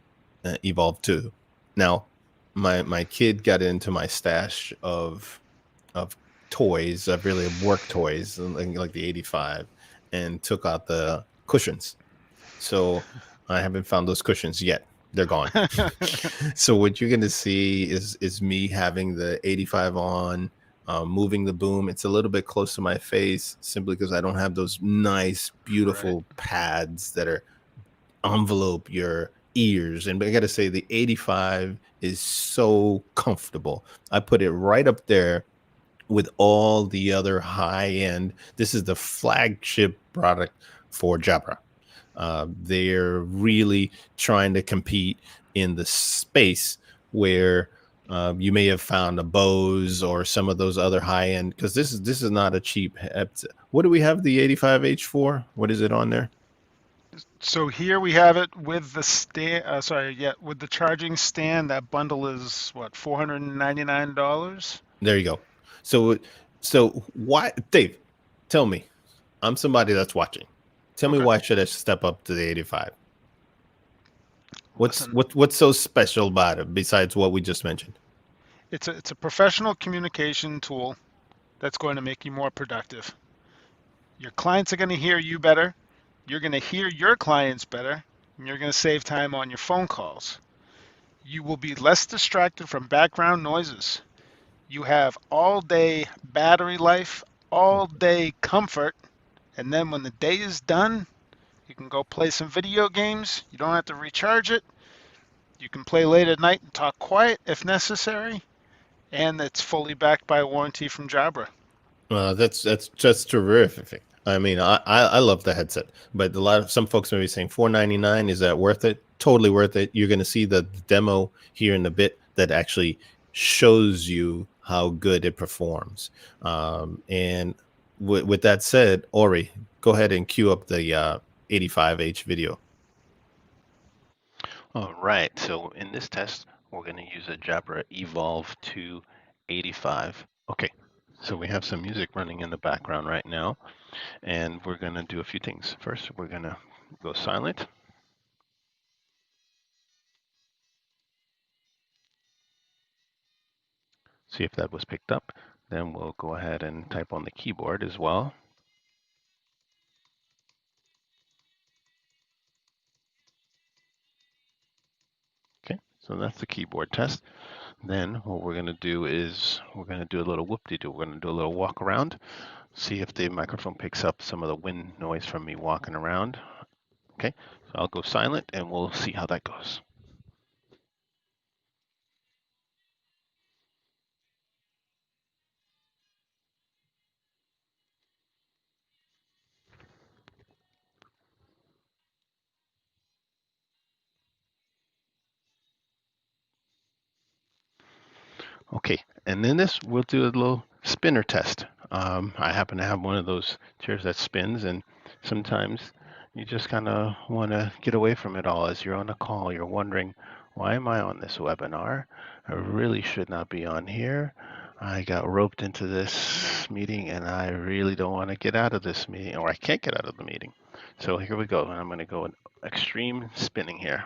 Evolve 2. Now, my kid got into my stash of toys, really work toys, like the 85, and took out the cushions. So I haven't found those cushions yet. They're gone. So what you're going to see is me having the 85 on, moving the boom. It's a little bit close to my face simply because I don't have those nice, beautiful pads that are envelope your ears. And I got to say, the 85 is so comfortable. I put it right up there with all the other high end. This is the flagship product for Jabra. They're really trying to compete in the space where you may have found a Bose or some of those other high end, because this is not a cheap headset. What do we have the 85H for? What is it on there? So here we have it with the stand. With the charging stand. That bundle is what, $499? There you go. So why, Dave? Tell me, I'm somebody that's watching. Tell me Okay. why should I step up to the 85? Listen, What's so special about it besides what we just mentioned? it's a professional communication tool that's going to make you more productive. Your clients are going to hear you better. You're going to hear your clients better, and you're going to save time on your phone calls. You will be less distracted from background noises. You have all day battery life, all day comfort, and then when the day is done, you can go play some video games. You don't have to recharge it. You can play late at night and talk quiet if necessary, and it's fully backed by a warranty from Jabra. That's just terrific. I mean, I love the headset, but some folks may be saying $499, is that worth it? Totally worth it. You're going to see the demo here in a bit that actually shows you how good it performs. And with that said, Ori, go ahead and cue up the 85H video. All right, so in this test, we're going to use a Jabra Evolve 285. Okay, so we have some music running in the background right now, and we're going to do a few things. First, we're going to go silent. See if that was picked up. Then we'll go ahead and type on the keyboard as well. Okay, so that's the keyboard test. Then what we're going to do is we're going to do a little whoop-de-doo. We're going to do a little walk around, see if the microphone picks up some of the wind noise from me walking around. Okay, so I'll go silent and we'll see how that goes. Okay, and then we'll do a little spinner test. I happen to have one of those chairs that spins, and sometimes you just kind of want to get away from it all as you're on a call. You're wondering, why am I on this webinar? I really should not be on here. I got roped into this meeting, and I really don't want to get out of this meeting, or I can't get out of the meeting. So here we go, and I'm going to go in extreme spinning here.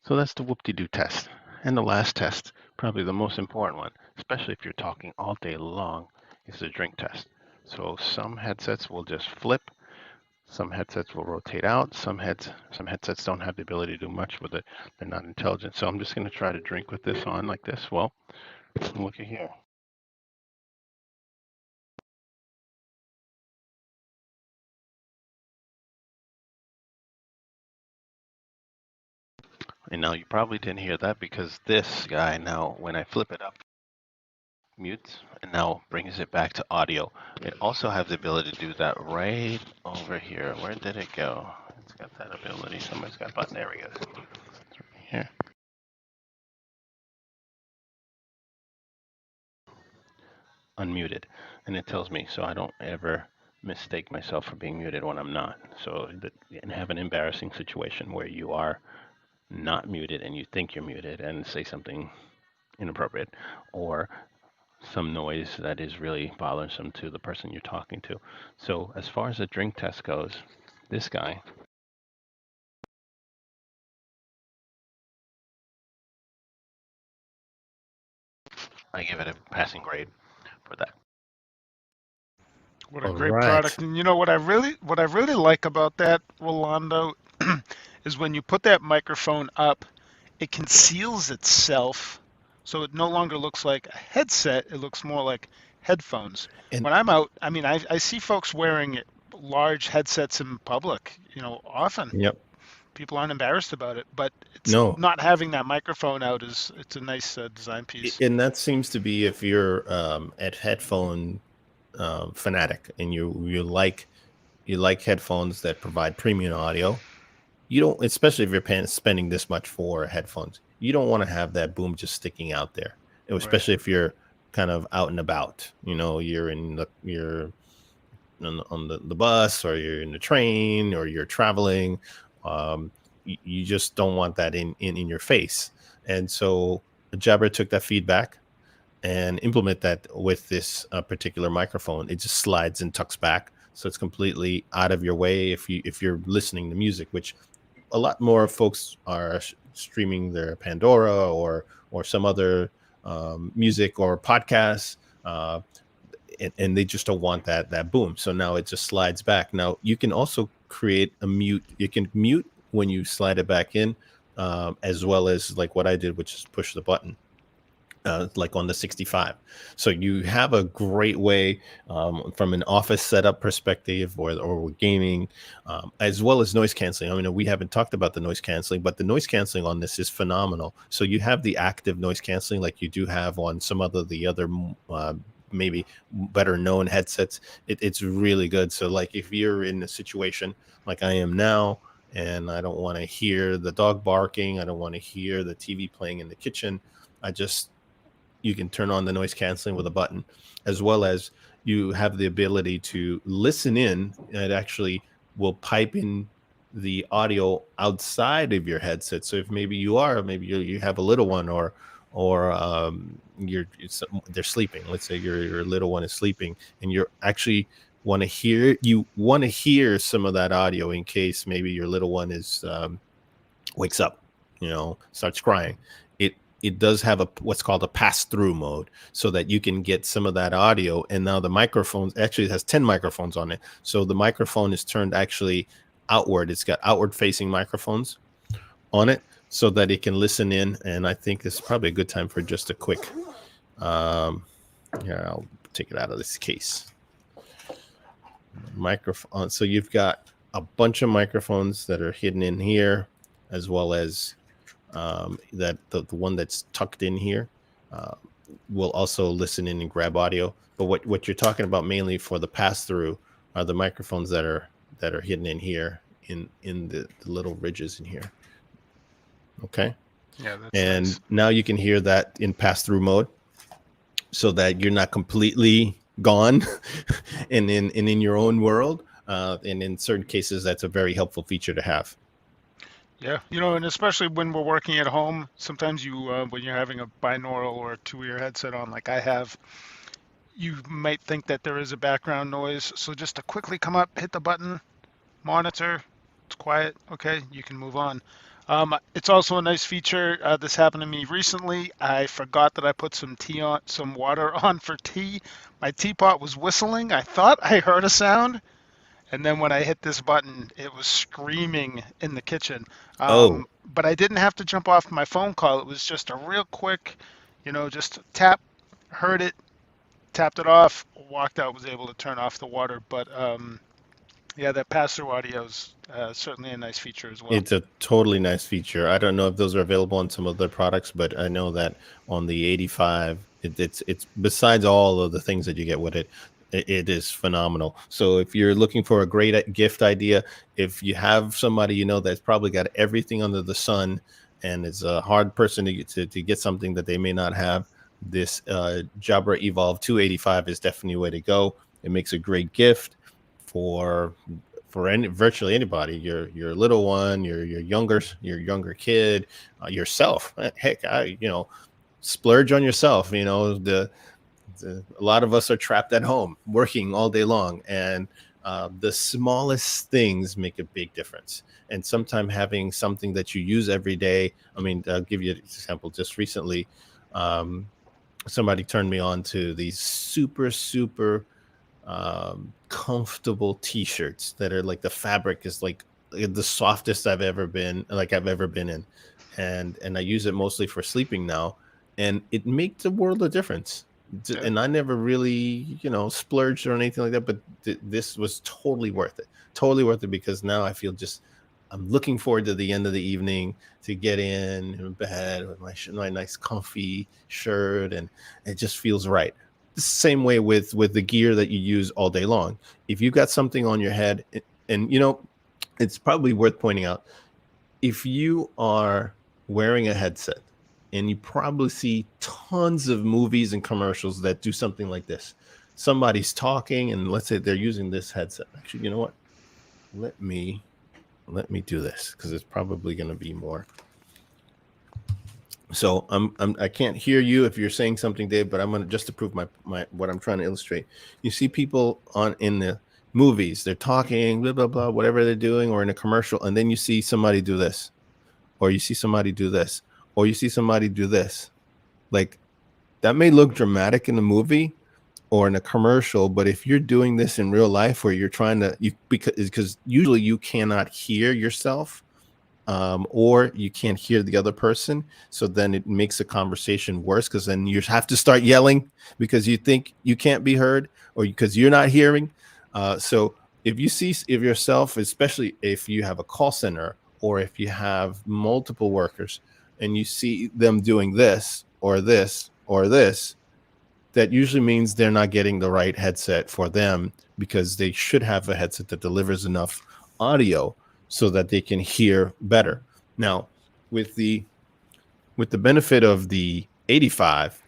So that's the whoop-de-doo test. And the last test, probably the most important one, especially if you're talking all day long, is the drink test. So some headsets will just flip, some headsets will rotate out, some headsets don't have the ability to do much with it. They're not intelligent. So I'm just going to try to drink with this on like this. Well, look at here. And now you probably didn't hear that because this guy now, when I flip it up, mutes and now brings it back to audio. It also has the ability to do that right over here. Where did it go? It's got that ability. Somebody's got a button. There we go. It's right here. Unmuted. And it tells me so I don't ever mistake myself for being muted when I'm not. So and have an embarrassing situation where you are not muted and you think you're muted and say something inappropriate, or some noise that is really bothersome to the person you're talking to. So as far as the drink test goes, this guy, I give it a passing grade for that. What a All great right. product. And you know what I really like about that, Rolando, is when you put that microphone up, it conceals itself so it no longer looks like a headset, it looks more like headphones. And When I'm out, I mean, I see folks wearing large headsets in public, often. yep. People aren't embarrassed about it, but it's No. not having that microphone out it's a nice design piece. And that seems to be if you're at headphone fanatic and you like headphones that provide premium audio. You don't, especially if you're spending this much for headphones, you don't want to have that boom just sticking out there, especially if you're kind of out and about. You're on the bus, or you're in the train, or you're traveling. You just don't want that in your face. And so Jabra took that feedback and implement that with this particular microphone. It just slides and tucks back, so it's completely out of your way if you're listening to music, which a lot more folks are streaming their Pandora or some other music or podcasts, and they just don't want that boom. So now it just slides back. Now you can also create a mute. You can mute when you slide it back in, as well as like what I did, which is push the button. Like on the 65. So you have a great way from an office setup perspective or gaming, as well as noise canceling. I mean, we haven't talked about the noise canceling, but the noise canceling on this is phenomenal. So you have the active noise canceling like you do have on some the other maybe better known headsets. It's really good. So like if you're in a situation like I am now, and I don't want to hear the dog barking, I don't want to hear the TV playing in the kitchen, you can turn on the noise canceling with a button, as well as you have the ability to listen in. It actually will pipe in the audio outside of your headset. So if maybe you have a little one, or they're sleeping. Let's say your little one is sleeping, and you're actually want to hear some of that audio in case maybe your little one is wakes up, starts crying. It does have what's called a pass-through mode, so that you can get some of that audio. And now the microphones, actually it has 10 microphones on it. So the microphone is turned actually outward. It's got outward-facing microphones on it, so that it can listen in. And I think this is probably a good time for just a quick, here, I'll take it out of this case. Microphone. So you've got a bunch of microphones that are hidden in here, as well as that the one that's tucked in here will also listen in and grab audio. But what you're talking about mainly for the pass through are the microphones that are hidden in here in the little ridges in here. Okay. Yeah, that's and nice. Now you can hear that in pass through mode, so that you're not completely gone and in your own world. And in certain cases, that's a very helpful feature to have. Yeah, and especially when we're working at home, sometimes when you're having a binaural or a two-ear headset on, like I have, you might think that there is a background noise. So just to quickly come up, hit the button, monitor, it's quiet. Okay, you can move on. It's also a nice feature. This happened to me recently. I forgot that I put some water on for tea. My teapot was whistling. I thought I heard a sound. And then when I hit this button, it was screaming in the kitchen. But I didn't have to jump off my phone call. It was just a real quick, just tap, heard it, tapped it off, walked out, was able to turn off the water. But yeah, that pass-through audio is certainly a nice feature as well. It's a totally nice feature. I don't know if those are available on some of the products, but I know that on the 85, it's besides all of the things that you get with it, it is phenomenal. So if you're looking for a great gift idea, if you have somebody that's probably got everything under the sun and is a hard person to get something that they may not have, this Jabra Evolve 285 is definitely a way to go. It makes a great gift for virtually anybody. Your little one, your younger kid, yourself. Heck, splurge on yourself. A lot of us are trapped at home working all day long, and the smallest things make a big difference. And sometimes having something that you use every day. I mean, I'll give you an example. Just recently, somebody turned me on to these super comfortable t-shirts that are like, the fabric is like the softest I've ever been in, and I use it mostly for sleeping now, and it makes a world of difference. Yeah. And I never really splurged or anything like that, but this was totally worth it because now I feel I'm looking forward to the end of the evening to get in bed with my nice comfy shirt, and it just feels right. The same way with the gear that you use all day long. If you've got something on your head, and it's probably worth pointing out, if you are wearing a headset, and you probably see tons of movies and commercials that do something like this. somebody's talking, and let's say they're using this headset. Actually, you know what? Let me do this because it's probably going to be more. So I can't hear you if you're saying something, Dave, but I'm going to just to prove my what I'm trying to illustrate. You see people in the movies, they're talking, blah, blah, blah, whatever they're doing, or in a commercial, and then you see somebody do this, or you see somebody do this, or you see somebody do this. Like, that may look dramatic in a movie or in a commercial, but if you're doing this in real life, where you're trying to, because usually you cannot hear yourself, or you can't hear the other person, so then it makes the conversation worse, because then you have to start yelling because you think you can't be heard, or because you're not hearing. So if yourself, especially if you have a call center, or if you have multiple workers and you see them doing this or this or this, that usually means they're not getting the right headset for them, because they should have a headset that delivers enough audio so that they can hear better. Now, with the benefit of the 85,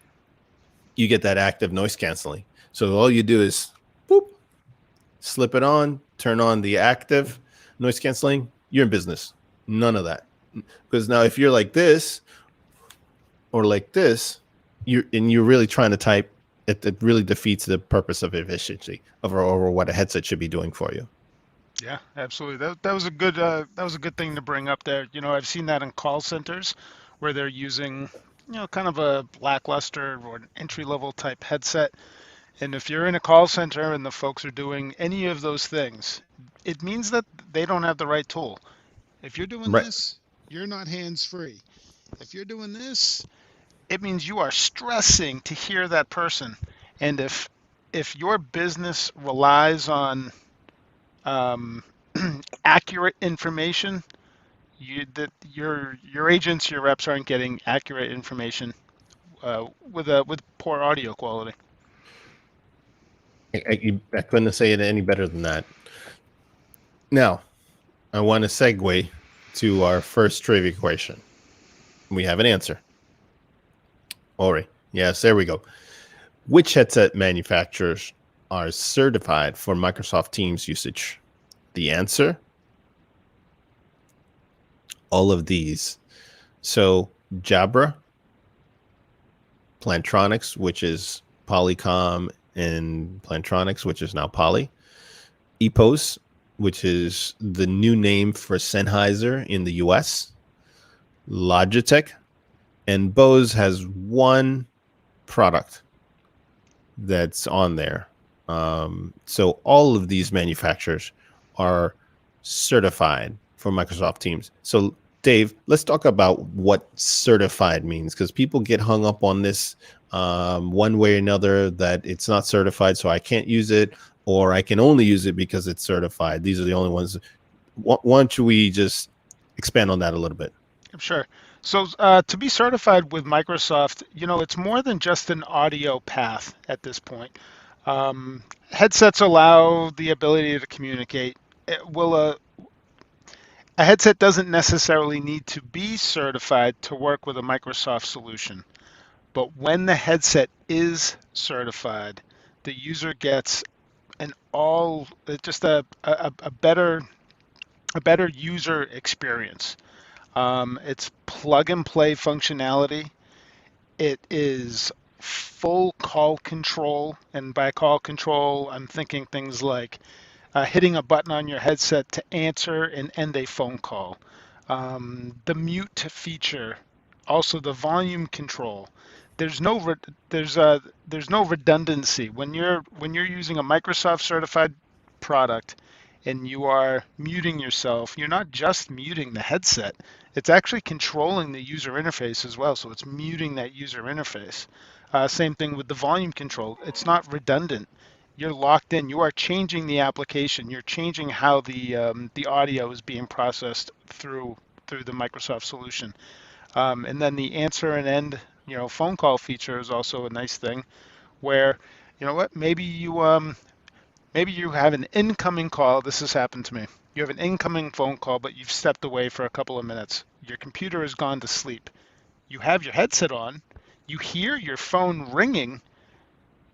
you get that active noise canceling. So all you do is boop, slip it on, turn on the active noise canceling, you're in business. None of that. Because now if you're like this or like this, you're really trying to type, it really defeats the purpose of efficiency over what a headset should be doing for you. Yeah, absolutely. That was a good thing to bring up there. I've seen that in call centers where they're using, kind of a lackluster or an entry-level type headset. And if you're in a call center and the folks are doing any of those things, it means that they don't have the right tool. If you're doing Right. this, you're not hands-free. If you're doing this, it means you are stressing to hear that person. And if your business relies on accurate information, your agents, your reps aren't getting accurate information with poor audio quality. I couldn't say it any better than that. Now, I want to segue to our first trivia question. We have an answer. Ori, yes, there we go. Which headset manufacturers are certified for Microsoft Teams usage? The answer? All of these. So Jabra, Plantronics, which is Polycom, and Plantronics, which is now Poly. EPOS, which is the new name for Sennheiser in the US. Logitech, and Bose has one product that's on there. So all of these manufacturers are certified for Microsoft Teams. So Dave, let's talk about what certified means, because people get hung up on this one way or another, that it's not certified, so I can't use it, or I can only use it because it's certified. These are the only ones. Why don't we just expand on that a little bit? Sure. So to be certified with Microsoft, it's more than just an audio path at this point. Headsets allow the ability to communicate. A headset doesn't necessarily need to be certified to work with a Microsoft solution. But when the headset is certified, the user gets a better user experience. It's plug and play functionality. It is full call control, and by call control, I'm thinking things like hitting a button on your headset to answer and end a phone call. The mute feature, also the volume control. There's no redundancy when you're using a Microsoft certified product and you are muting yourself. You're not just muting the headset, it's actually controlling the user interface as well. So it's muting that user interface. Same thing with the volume control. It's not redundant. You're locked in. You are changing the application. You're changing how the audio is being processed through the Microsoft solution. And then the answer and end, phone call feature is also a nice thing, where, maybe you have an incoming call. This has happened to me. You have an incoming phone call, but you've stepped away for a couple of minutes. Your computer has gone to sleep. You have your headset on. You hear your phone ringing.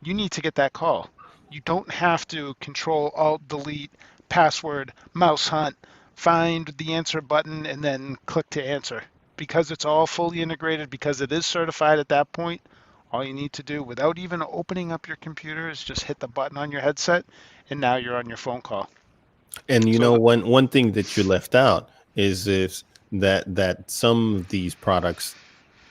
You need to get that call. You don't have to Control Alt Delete password mouse hunt, find the answer button, and then click to answer. Because it's all fully integrated, because it is certified at that point, all you need to do without even opening up your computer is just hit the button on your headset, and now you're on your phone call. And you So know, one thing that you left out is that some of these products,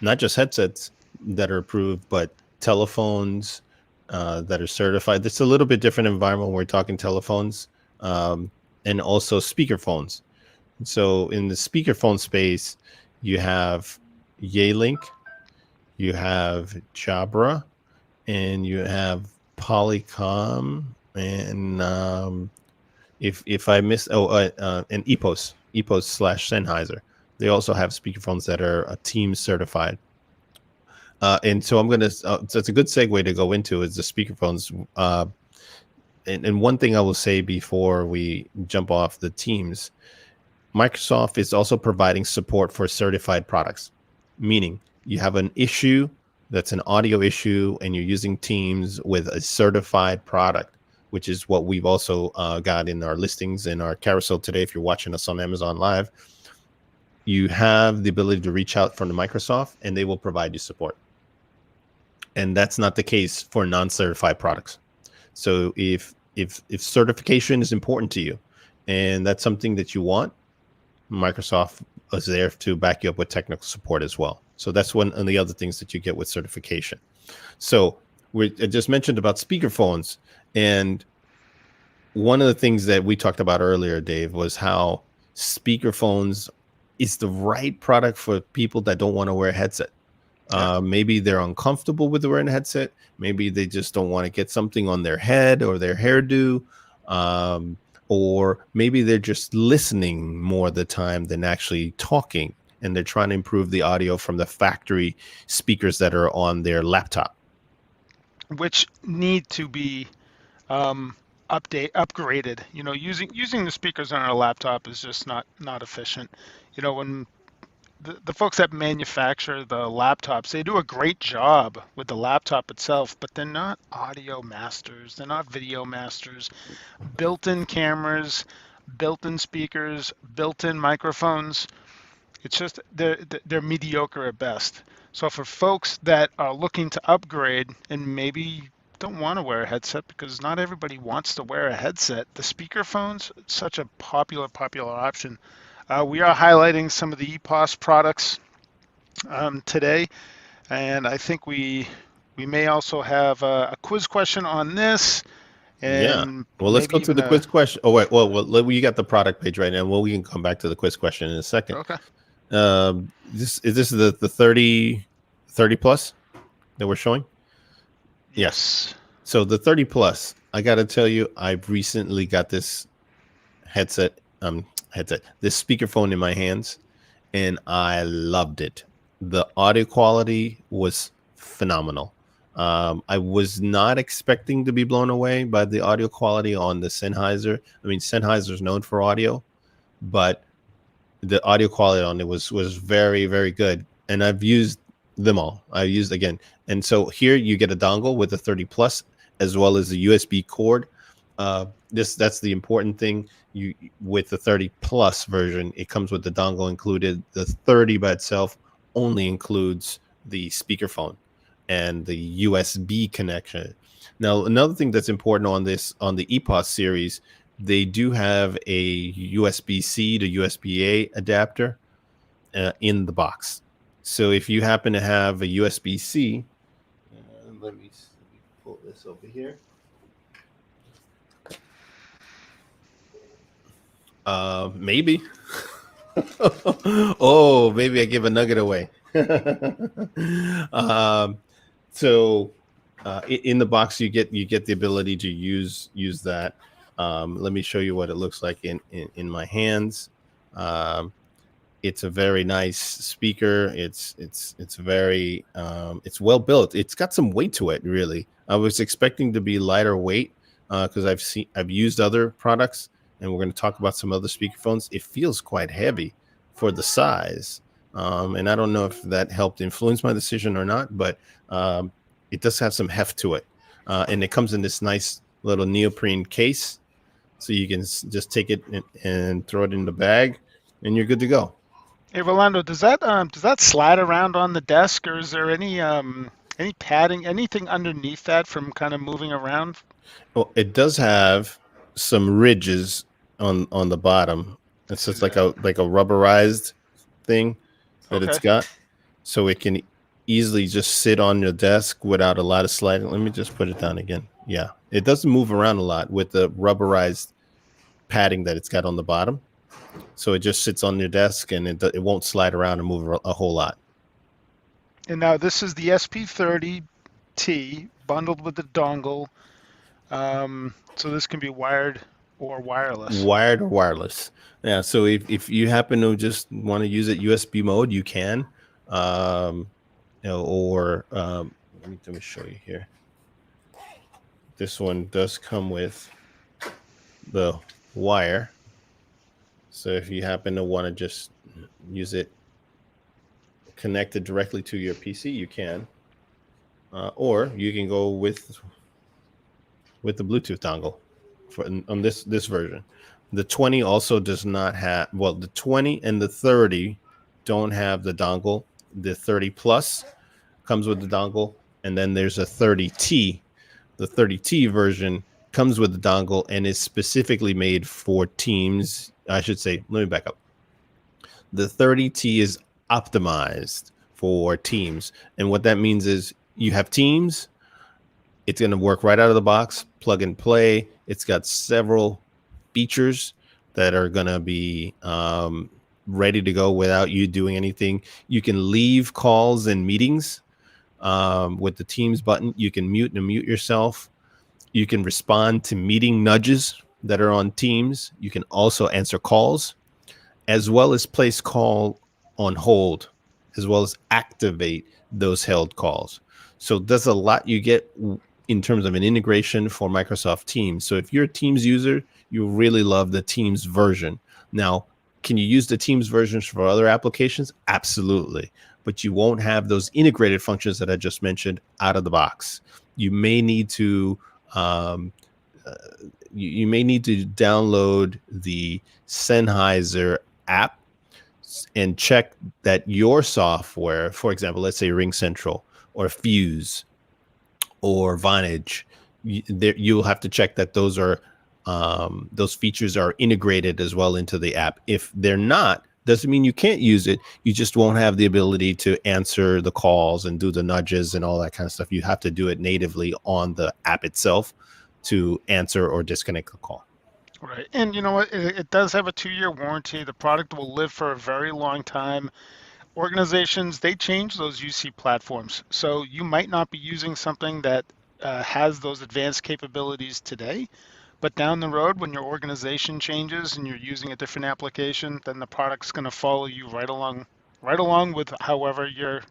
not just headsets that are approved, but telephones that are certified. It's a little bit different environment when we're talking telephones, and also speakerphones. So in the speakerphone space, you have Yealink, you have Jabra, and you have Polycom, and if I miss, and EPOS slash Sennheiser. They also have speakerphones that are team certified. And so I'm gonna. So it's a good segue to go into is the speakerphones. And one thing I will say before we jump off the teams, Microsoft is also providing support for certified products, meaning you have an issue that's an audio issue and you're using Teams with a certified product, which is what we've also got in our listings in our carousel today. If you're watching us on Amazon Live, you have the ability to reach out from the Microsoft and they will provide you support. And that's not the case for non-certified products. So if certification is important to you and that's something that you want, Microsoft is there to back you up with technical support as well. So that's one of the other things that you get with certification. So I just mentioned about speakerphones, and one of the things that we talked about earlier, Dave, was how speakerphones is the right product for people that don't want to wear a headset. Maybe they're uncomfortable with wearing a headset. Maybe they just don't want to get something on their head or their hairdo. Or maybe they're just listening more of the time than actually talking, and they're trying to improve the audio from the factory speakers that are on their laptop, which need to be upgraded. You know, using the speakers on our laptop is just not efficient. You know, when the folks that manufacture the laptops, they do a great job with the laptop itself, but they're not audio masters. They're not video masters. Built-in cameras, built-in speakers, built-in microphones. It's just they're mediocre at best. So for folks that are looking to upgrade and maybe don't want to wear a headset because not everybody wants to wear a headset, the speakerphone's such a popular option. We are highlighting some of the EPOS products today, and I think we may also have a quiz question on this. And well, let's go to the quiz question. Oh wait, well, you got the product page right now. Well, we can come back to the quiz question in a second. Okay. This is the 30 plus that we're showing? Yes. So the 30 plus, I got to tell you, I've recently got this headset, this speakerphone in my hands, and I loved it. The audio quality was phenomenal. I was not expecting to be blown away by the audio quality on the Sennheiser. I mean, Sennheiser is known for audio, but the audio quality on it was very, very good. And I've used them all. I used again. And so here you get a dongle with a 30 plus, as well as a USB cord. That's the important thing. You with the 30 plus version, it comes with the dongle included. The 30 by itself only includes the speakerphone and the USB connection. Now, another thing that's important on the EPOS series, they do have a USB-C to USB-A adapter in the box. So if you happen to have a USB-C, let me pull this over here. Maybe. Oh, maybe I give a nugget away. So in the box, you get the ability to use that. Let me show you what it looks like in my hands. It's a very nice speaker. It's very it's well built. It's got some weight to it, really. I was expecting to be lighter weight because I've used other products, and we're going to talk about some other speakerphones. It feels quite heavy for the size, and I don't know if that helped influence my decision or not, but it does have some heft to it, and it comes in this nice little neoprene case, so you can just take it and throw it in the bag, and you're good to go. Hey, Rolando, does that slide around on the desk, or is there any padding, anything underneath that from kind of moving around? Well, it does have some ridges on the bottom. It's just like a rubberized thing that it's got, so it can easily just sit on your desk without a lot of sliding. Let me just put it down again. Yeah, it doesn't move around a lot with the rubberized padding that it's got on the bottom. So it just sits on your desk, and it won't slide around and move a whole lot. And now this is the SP30T bundled with the dongle. So this can be wired or wireless. Wired or wireless. Yeah. So if you happen to just want to use it USB mode, you can. Or let me show you here. This one does come with the wire. So if you happen to want to just use it connected directly to your PC, you can. Or you can go with the Bluetooth dongle on this version. The 20 also does not have, well, the 20 and the 30 don't have the dongle. The 30 Plus comes with the dongle, and then there's a 30T. The 30T version comes with the dongle and is specifically made for Teams. I should say, let me back up. The 30T is optimized for Teams, and what that means is you have Teams. It's going to work right out of the box, plug and play. It's got several features that are going to be ready to go without you doing anything. You can leave calls and meetings with the Teams button. You can mute and unmute yourself. You can respond to meeting nudges that are on Teams. You can also answer calls, as well as place call on hold, as well as activate those held calls. So there's a lot you get in terms of an integration for Microsoft Teams. So if you're a Teams user, you really love the Teams version. Now, can you use the Teams versions for other applications? Absolutely. But you won't have those integrated functions that I just mentioned out of the box. You may need to download the Sennheiser app and check that your software, for example, let's say RingCentral or Fuse or Vonage, you'll have to check that those features are integrated as well into the app. If they're not, doesn't mean you can't use it. You just won't have the ability to answer the calls and do the nudges and all that kind of stuff. You have to do it natively on the app itself to answer or disconnect the call. Right. And you know what? It does have a 2-year warranty. The product will live for a very long time. Organizations, they change those UC platforms. So you might not be using something that has those advanced capabilities today, but down the road, when your organization changes and you're using a different application, then the product's going to follow you right along with however you're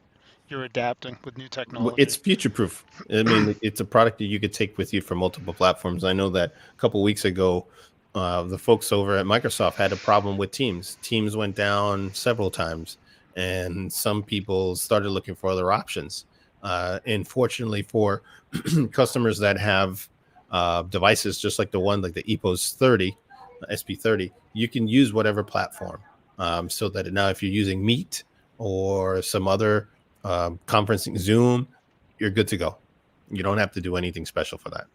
adapting with new technology. It's future-proof. I mean, it's a product that you could take with you for multiple platforms. I know that a couple of weeks ago, the folks over at Microsoft had a problem with Teams. Teams went down several times, and some people started looking for other options. And fortunately for customers that have devices just like the one, like the EPOS 30, SP30, you can use whatever platform. So that now if you're using Meet or some other conferencing, Zoom, you're good to go. You don't have to do anything special for that.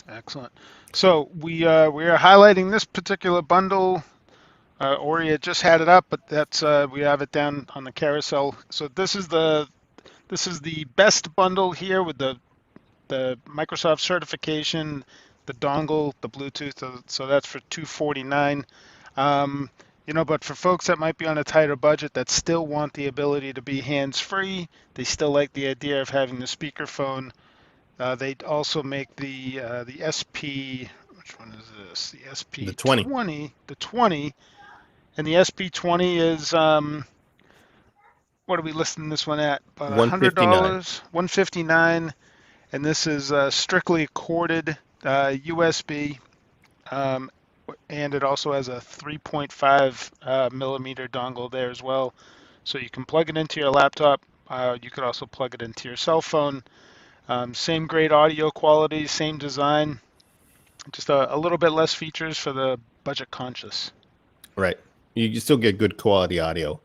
Excellent. So we are highlighting this particular bundle. Ori had just had it up, but that's we have it down on the carousel. So this is the best bundle here with the Microsoft certification, the dongle, the Bluetooth. So that's for $249. But for folks that might be on a tighter budget that still want the ability to be hands-free, they still like the idea of having the speakerphone. They also make the SP. Which one is this? The SP20. The 20, and the SP20 is what are we listing this one at? About $100. $159, and this is strictly corded USB. And it also has a 3.5 millimeter dongle there as well. So you can plug it into your laptop. You could also plug it into your cell phone. Same great audio quality, same design. Just a little bit less features for the budget conscious. Right. You still get good quality audio.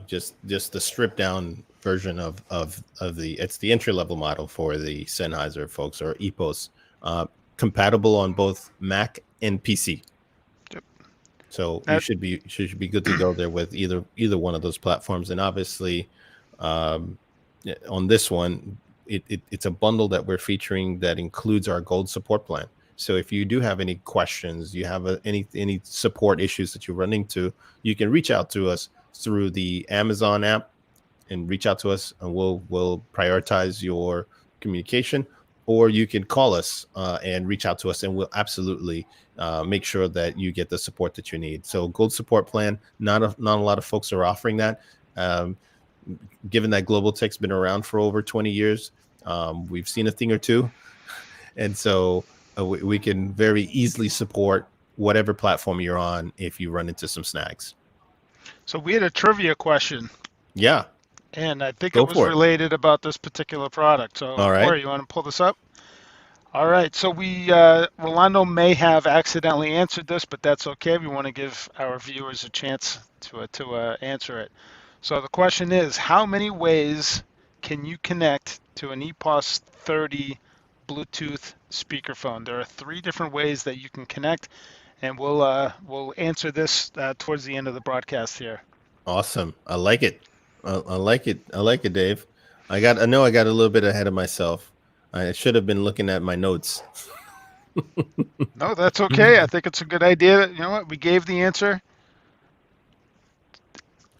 Just the stripped down version of it's the entry level model for the Sennheiser folks, or EPOS, compatible on both Mac and PC. Yep. So you should be good to go there with either one of those platforms. And obviously, on this one, it's a bundle that we're featuring that includes our gold support plan. So if you do have any questions, you have any support issues that you run into, you can reach out to us through the Amazon app and reach out to us, and we'll prioritize your communication. Or you can call us and reach out to us, and we'll absolutely make sure that you get the support that you need. So gold support plan, not a lot of folks are offering that. Given that Global Tech's been around for over 20 years, we've seen a thing or two. And so we can very easily support whatever platform you're on if you run into some snags. So we had a trivia question. Yeah. And I think Go it was for it. related about this particular product. So, All right. Corey, you want to pull this up? All right. So Rolando may have accidentally answered this, but that's okay. We want to give our viewers a chance to answer it. So the question is, how many ways can you connect to an EPOS 30 Bluetooth speakerphone? There are 3 different ways that you can connect, and we'll answer this towards the end of the broadcast here. Awesome. I like it. I like it. I like it, Dave. I know I got a little bit ahead of myself. I should have been looking at my notes. No, that's okay. I think it's a good idea. You know what? We gave the answer.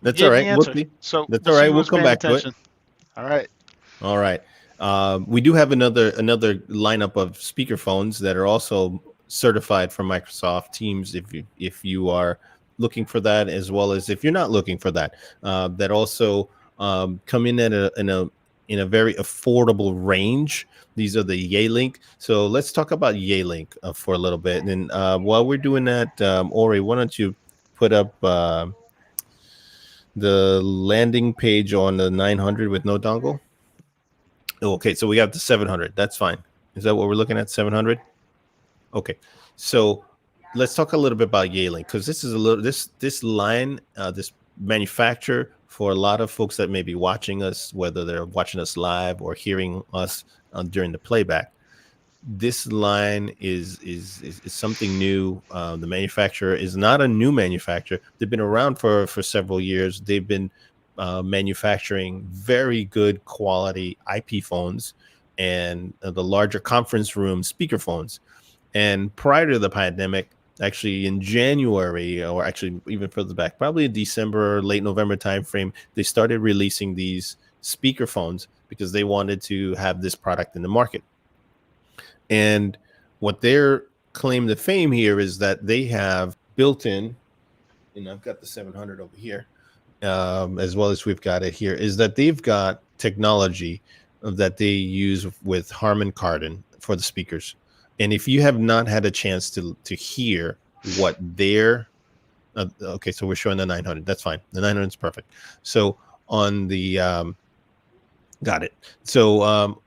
That's all right. So that's all right. We'll come back attention. to it. All right. All right. We do have another lineup of speakerphones that are also certified from Microsoft Teams. If you are looking for that, as well as if you're not looking for that, that also come in at in a very affordable range. These are the Yealink. So let's talk about Yealink for a little bit. And while we're doing that, Ori, why don't you put up the landing page on the 900 with no dongle? Okay, so we got the 700. That's fine. Is that what we're looking at? 700. Okay, so let's talk a little bit about Yealink, because this is this line, this manufacturer, for a lot of folks that may be watching us, whether they're watching us live or hearing us during the playback. This line is something new. The manufacturer is not a new manufacturer. They've been around for several years. They've been manufacturing very good quality IP phones and the larger conference room speakerphones. And prior to the pandemic, actually in January, or actually even further back, probably in December, late November timeframe, they started releasing these speakerphones because they wanted to have this product in the market. And what their claim to fame here is that they have built in, and I've got the 700 over here, as well as we've got it here, is that they've got technology that they use with Harman Kardon for the speakers. And if you have not had a chance to hear what their okay, so we're showing the 900. That's fine. The 900 is perfect. So on the got it. So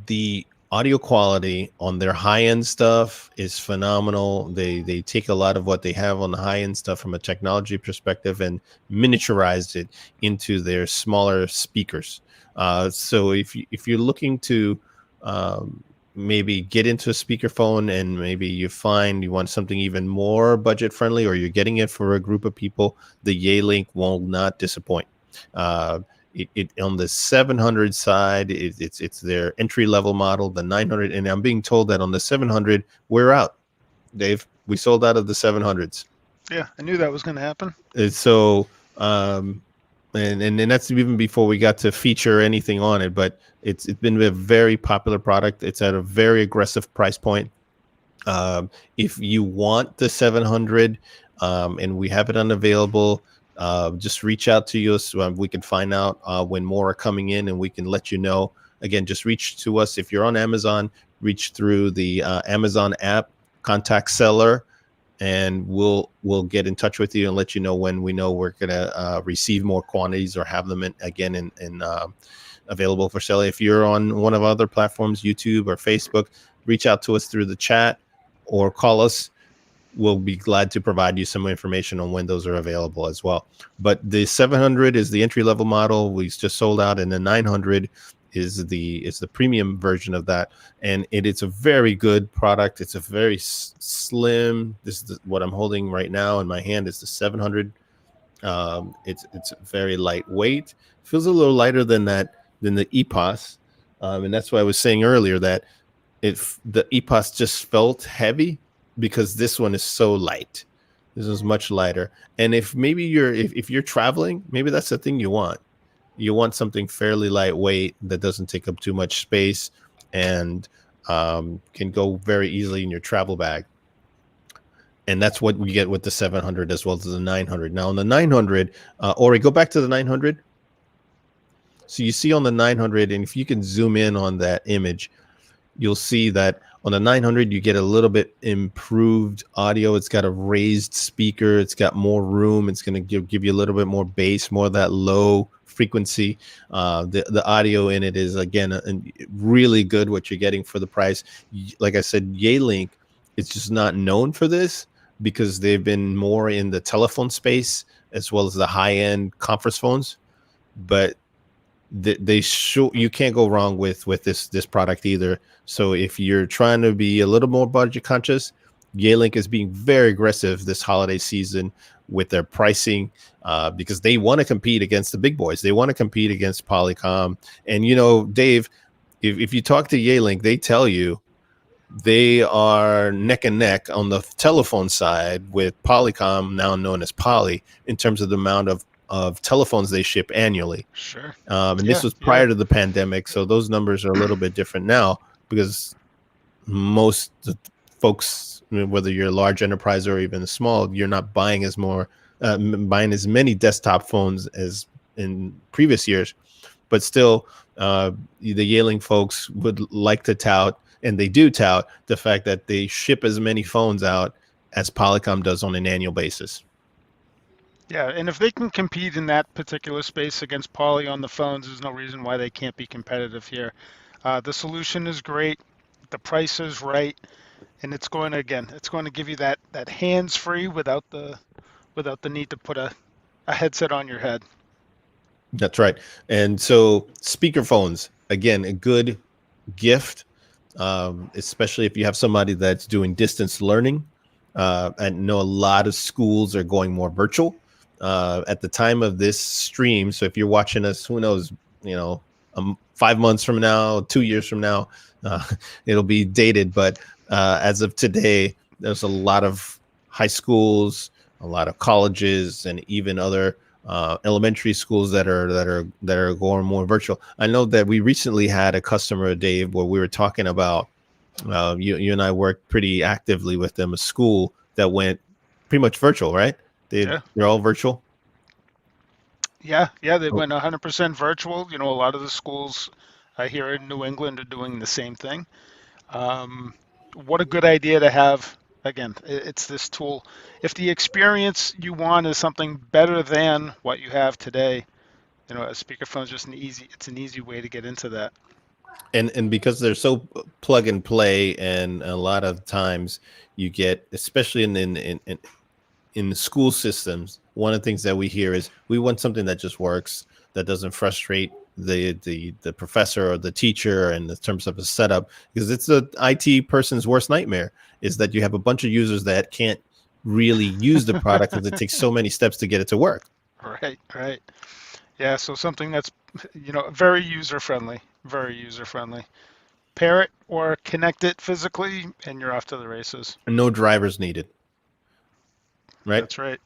the audio quality on their high-end stuff is phenomenal. They take a lot of what they have on the high-end stuff from a technology perspective and miniaturized it into their smaller speakers. So if you're looking to maybe get into a speakerphone, and maybe you find you want something even more budget friendly, or you're getting it for a group of people, the Yealink will not disappoint. It on the 700 side, it's their entry level model. The 900, and I'm being told that on the 700 we're out. Dave, we sold out of the 700s. Yeah, I knew that was going to happen. So and that's even before we got to feature anything on it. But it's been a very popular product. It's at a very aggressive price point. If you want the 700, and we have it unavailable, just reach out to us. We can find out when more are coming in, and we can let you know. Again, just reach to us. If you're on Amazon, reach through the Amazon app, contact seller, and we'll get in touch with you and let you know when we know we're gonna receive more quantities or have them in available for sale. If you're on one of our other platforms, YouTube or Facebook, reach out to us through the chat, or call us. We'll be glad to provide you some information on when those are available as well. But the 700 is the entry level model. We just sold out, and the 900 is the premium version of that, and it's a very good product. It's a very slim. This is what I'm holding right now in my hand. Is the 700. It's very lightweight. Feels a little lighter than the EPOS, and that's why I was saying earlier that the EPOS just felt heavy because this one is so light. This is much lighter. And if maybe if you're traveling, maybe that's the thing you want. You want something fairly lightweight that doesn't take up too much space and can go very easily in your travel bag. And that's what we get with the 700 as well as the 900. Now on the 900, Ori, go back to the 900. So you see on the 900, and if you can zoom in on that image, you'll see that on the 900, you get a little bit improved audio. It's got a raised speaker. It's got more room. It's going to give you a little bit more bass, more of that low frequency. The audio in it is, again, really good what you're getting for the price. Like I said, Yealink is just not known for this because they've been more in the telephone space as well as the high-end conference phones. But you can't go wrong with this product either. So if you're trying to be a little more budget conscious, Yealink is being very aggressive this holiday season with their pricing because they want to compete against the big boys. They want to compete against Polycom. And Dave, if you talk to Yealink, they tell you they are neck and neck on the telephone side with Polycom, now known as Poly, in terms of the amount of telephones they ship annually. Sure. And this was prior to the pandemic, so those numbers are a little bit different now because most folks, whether you're a large enterprise or even small, you're not buying as many desktop phones as in previous years. But still, the Yealink folks would like to tout, and they do tout, the fact that they ship as many phones out as Polycom does on an annual basis. Yeah, and if they can compete in that particular space against Poly on the phones, there's no reason why they can't be competitive here. The solution is great, the price is right, and it's going to give you that hands-free without the need to put a headset on your head. That's right. And so speakerphones, again, a good gift, especially if you have somebody that's doing distance learning. I know a lot of schools are going more virtual. At the time of this stream, so if you're watching us, who knows, 5 months from now, 2 years from now, it'll be dated. But as of today, there's a lot of high schools, a lot of colleges, and even other elementary schools that are going more virtual. I know that we recently had a customer, Dave, where we were talking about you and I worked pretty actively with them, a school that went pretty much virtual, right? They're all virtual. Yeah, they went 100% virtual. A lot of the schools here in New England are doing the same thing. What a good idea to have. Again, it's this tool. If the experience you want is something better than what you have today, a speakerphone is just an easy way to get into that. And because they're so plug and play, and a lot of times you get, especially in the school systems, one of the things that we hear is we want something that just works, that doesn't frustrate the professor or the teacher in terms of the setup, because it's the IT person's worst nightmare is that you have a bunch of users that can't really use the product because it takes so many steps to get it to work. Right. Yeah, so something that's very user friendly. Pair it or connect it physically, and you're off to the races. No drivers needed. Right? That's right.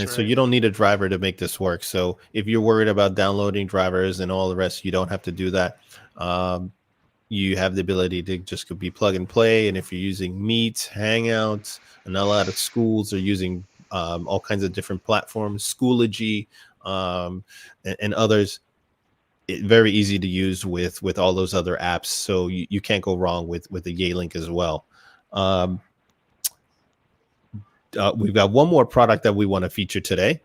So you don't need a driver to make this work. So if you're worried about downloading drivers and all the rest, you don't have to do that. You have the ability to just be plug and play. And if you're using Meet, Hangouts, and a lot of schools are using all kinds of different platforms, Schoology, and others, very easy to use with all those other apps. So you can't go wrong with the Yealink as well. We've got one more product that we want to feature today,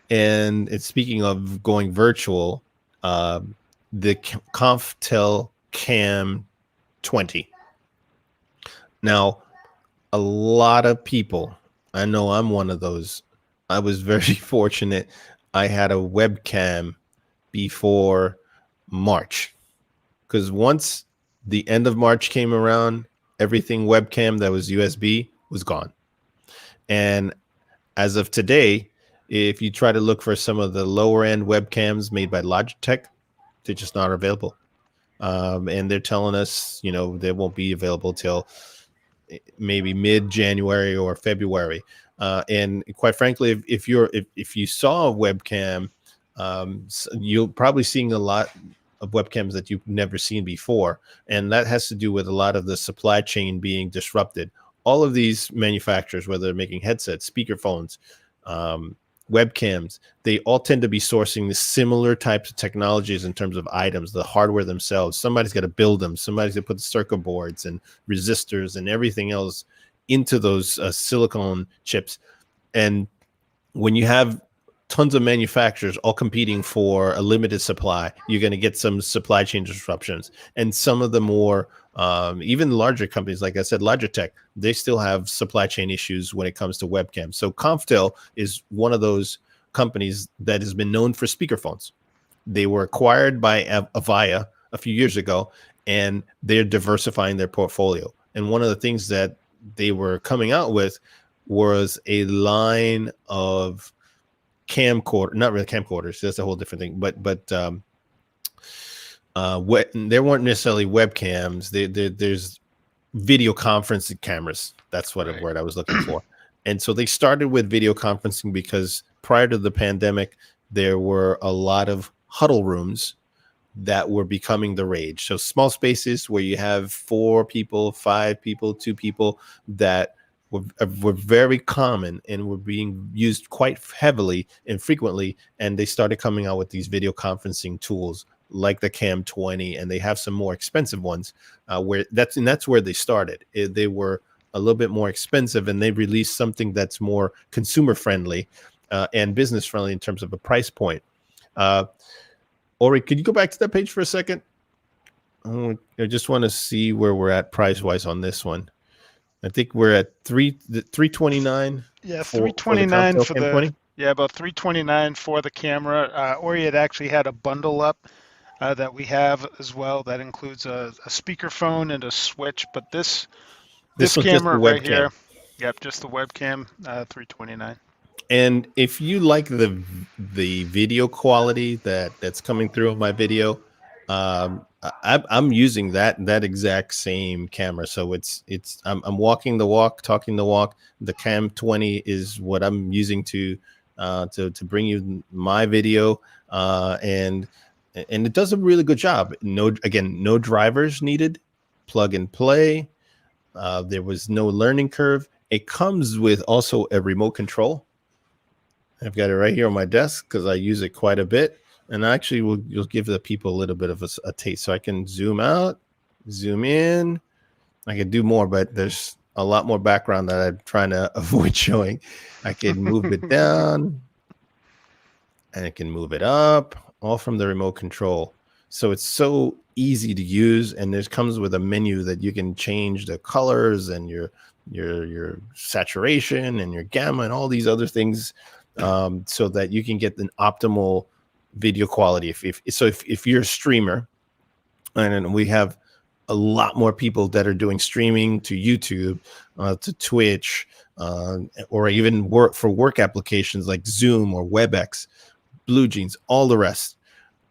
and it's speaking of going virtual, the Konftel Cam 20. Now, a lot of people, I know I'm one of those. I was very fortunate. I had a webcam before March, because once the end of March came around, everything webcam that was USB was gone. And as of today, if you try to look for some of the lower end webcams made by Logitech, they're just not available. And they're telling us, they won't be available till maybe mid-January or February. And quite frankly, if you saw a webcam, you're probably seeing a lot of webcams that you've never seen before, and that has to do with a lot of the supply chain being disrupted. All of these manufacturers, whether they're making headsets, speakerphones, webcams, they all tend to be sourcing the similar types of technologies in terms of items, the hardware themselves. Somebody's got to build them. Somebody's got to put the circuit boards and resistors and everything else into those silicone chips. And when you have tons of manufacturers all competing for a limited supply, you're going to get some supply chain disruptions. And some of the more, even larger companies, like I said, Logitech, they still have supply chain issues when it comes to webcams. So Konftel is one of those companies that has been known for speakerphones. They were acquired by Avaya a few years ago, and they're diversifying their portfolio. And one of the things that they were coming out with was a line of not really camcorders. That's a whole different thing. But there weren't necessarily webcams. There's video conferencing cameras. That's what a word I was looking for. And so they started with video conferencing because prior to the pandemic, there were a lot of huddle rooms that were becoming the rage. So small spaces where you have 4 people, 5 people, 2 people that were very common and were being used quite heavily and frequently. And they started coming out with these video conferencing tools like the Cam 20, and they have some more expensive ones that's where they started. They were a little bit more expensive, and they released something that's more consumer friendly and business friendly in terms of a price point. Ori, could you go back to that page for a second? I just want to see where we're at price wise on this one. I think we're at $329. Yeah, $329 for the Cam 20? about $329 for the camera. Ori had actually had a bundle up that we have as well that includes a speakerphone and a switch. But this camera right here, yep, just the webcam, $329. And if you like the video quality that's coming through of my video, I'm using that exact same camera. So I'm walking the walk, talking the walk. The Cam 20 is what I'm using to bring you my video, and it does a really good job. No drivers needed, plug and play. There was no learning curve. It comes with also a remote control. I've got it right here on my desk because I use it quite a bit. And actually, you'll give the people a little bit of a taste. So I can zoom out, zoom in. I can do more, but there's a lot more background that I'm trying to avoid showing. I can move it down, and I can move it up, all from the remote control. So it's so easy to use, and it comes with a menu that you can change the colors and your saturation and your gamma and all these other things, so that you can get an optimal video quality. If you're a streamer, and we have a lot more people that are doing streaming to YouTube, to Twitch, or even work applications like Zoom or WebEx, Blue Jeans, all the rest,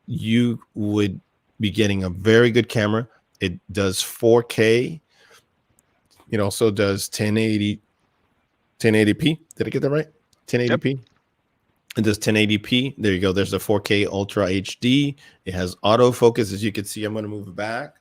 you would be getting a very good camera. It does 4K. It also does 1080p. Did I get that right? 1080p. Yep. It does 1080p. There you go. There's a 4K Ultra HD. It has autofocus. As you can see, I'm going to move it back.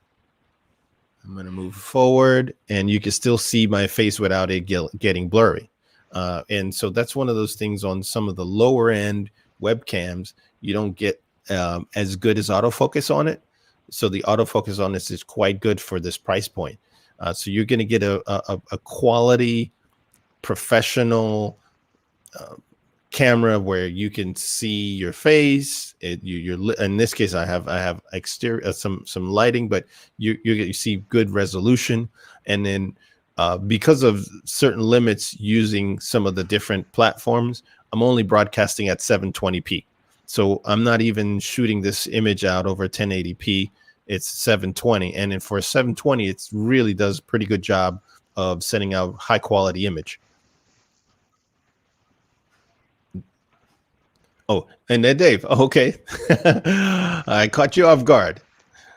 I'm going to move forward, and you can still see my face without it getting blurry. And so that's one of those things on some of the lower end webcams. You don't get as good as autofocus on it. So the autofocus on this is quite good for this price point. So you're going to get a quality, professional camera where you can see your face. In this case, I have exterior some lighting, but you see good resolution. And then because of certain limits using some of the different platforms, I'm only broadcasting at 720p. So I'm not even shooting this image out over 1080p. It's 720. And then for 720, it really does a pretty good job of sending out high quality image. Oh, and then Dave. Okay. I caught you off guard.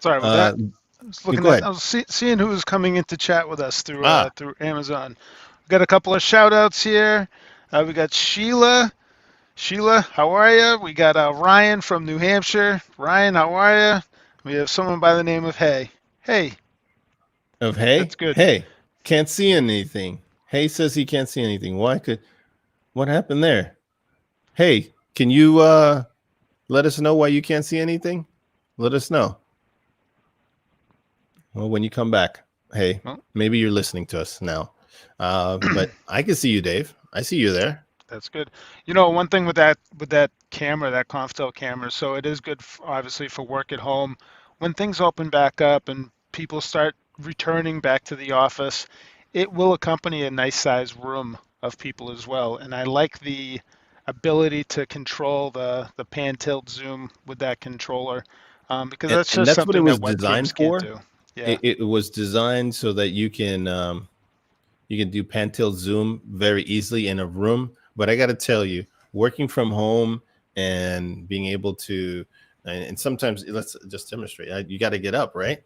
Sorry about that. I was looking go at, ahead. I was seeing who was coming in to chat with us through Ah. through Amazon. We got a couple of shout outs here. We got Sheila. Sheila, how are you? We got Ryan from New Hampshire. Ryan, how are you? We have someone by the name of Hey. Hey. Of Hey? That's good. Hey, can't see anything. Hey says he can't see anything. What happened there? Hey, can you let us know why you can't see anything? Let us know. Well, when you come back. Hey, maybe you're listening to us now. But I can see you, Dave. I see you there. That's good. You know, one thing with that camera, that Konftel camera, so it is good, obviously, for work at home. When things open back up and people start returning back to the office, it will accompany a nice sized room of people as well. And I like the ability to control the pan tilt zoom with that controller, because that's And just that's what it something was that designed webcams can't for. do. Yeah. It was designed so that you can do pan tilt zoom very easily in a room. But I got to tell you, working from home and being able to, and sometimes let's just demonstrate. You got to get up, right?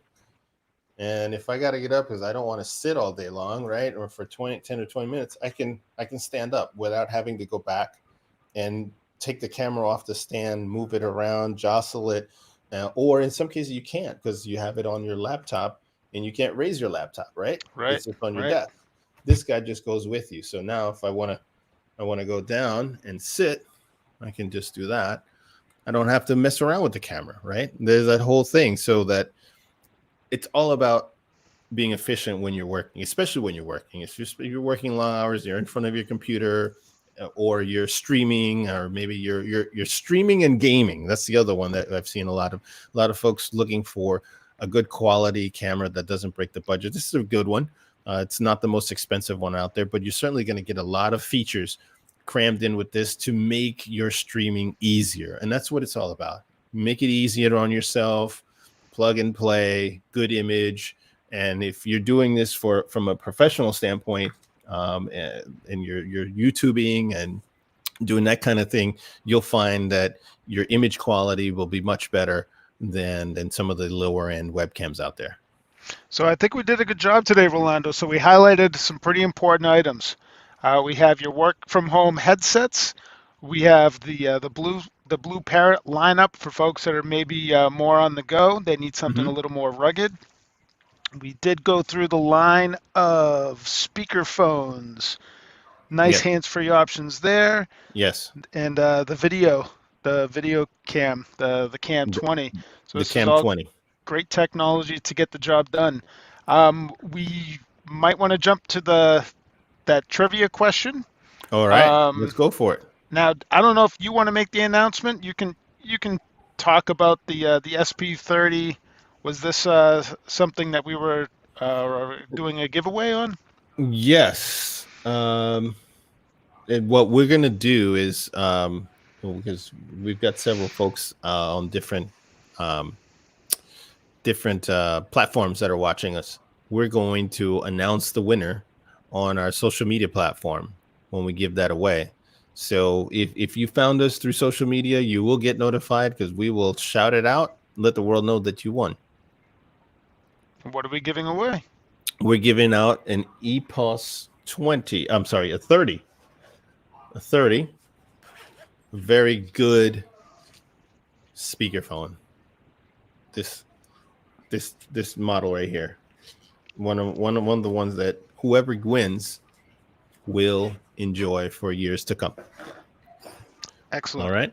And if I got to get up because I don't want to sit all day long, right, or for 10 or 20 minutes, I can stand up without having to go back and take the camera off the stand, move it around, jostle it, or in some cases you can't because you have it on your laptop and you can't raise your laptop, right? Right. It's just on your Right. desk. This guy just goes with you. So now if I want to go down and sit, I can just do that. I don't have to mess around with the camera, right? There's that whole thing, so that it's all about being efficient when you're working, especially when you're working. If you're working long hours, you're in front of your computer, or you're streaming, or maybe you're streaming and gaming. That's the other one that I've seen a lot of folks looking for a good quality camera that doesn't break the budget. This is a good one. It's not the most expensive one out there, but you're certainly going to get a lot of features crammed in with this to make your streaming easier. And that's what it's all about. Make it easier on yourself, plug and play, good image. And if you're doing this from a professional standpoint, and you're YouTubing and doing that kind of thing, you'll find that your image quality will be much better than some of the lower end webcams out there. So I think we did a good job today, Rolando. So we highlighted some pretty important items. We have your work from home headsets. We have the Blueparrott lineup for folks that are maybe more on the go. They need something a little more rugged. We did go through the line of speakerphones. Nice hands-free options there. Yes. And the video cam, the Cam 20. So the Cam 20. Great technology to get the job done. We might want to jump to that trivia question. All right, let's go for it. Now, I don't know if you want to make the announcement. You can talk about the SP30. Was this something that we were doing a giveaway on? Yes. And what we're going to do is, because we've got several folks on different platforms that are watching us, we're going to announce the winner on our social media platform when we give that away. So if you found us through social media, you will get notified because we will shout it out, let the world know that you won. What are we giving away? We're giving out an EPOS 20. I'm sorry, a 30. A 30. Very good speakerphone. This model right here. One of the ones that whoever wins will enjoy for years to come. Excellent. All right.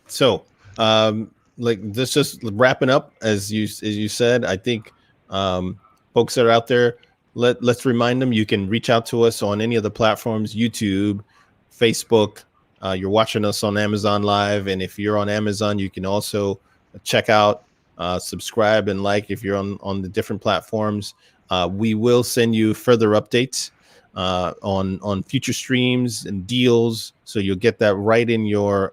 So, this just wrapping up, as you said, I think folks that are out there, let's remind them you can reach out to us on any of the platforms, YouTube, Facebook. You're watching us on Amazon Live, and if you're on Amazon, you can also check out, subscribe, and like if you're on the different platforms. We will send you further updates on future streams and deals, so you'll get that right in your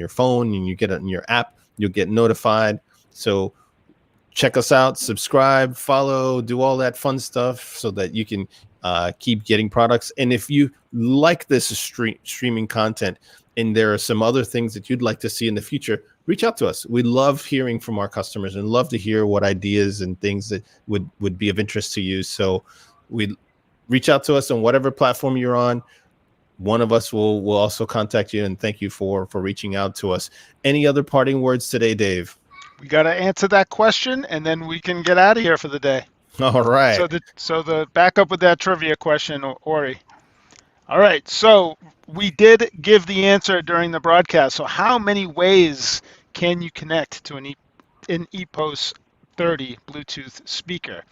phone, and you get it in your app. You'll get notified. So check us out, subscribe, follow, do all that fun stuff so that you can keep getting products. And if you like this streaming content and there are some other things that you'd like to see in the future, reach out to us. We love hearing from our customers and love to hear what ideas and things that would be of interest to you. So we reach out to us on whatever platform you're on. One of us will also contact you, and thank you for reaching out to us. Any other parting words today, Dave? We got to answer that question, and then we can get out of here for the day. All right. So the back up with that trivia question, Ori. All right. So we did give the answer during the broadcast. So how many ways can you connect to an EPOS 30 Bluetooth speaker?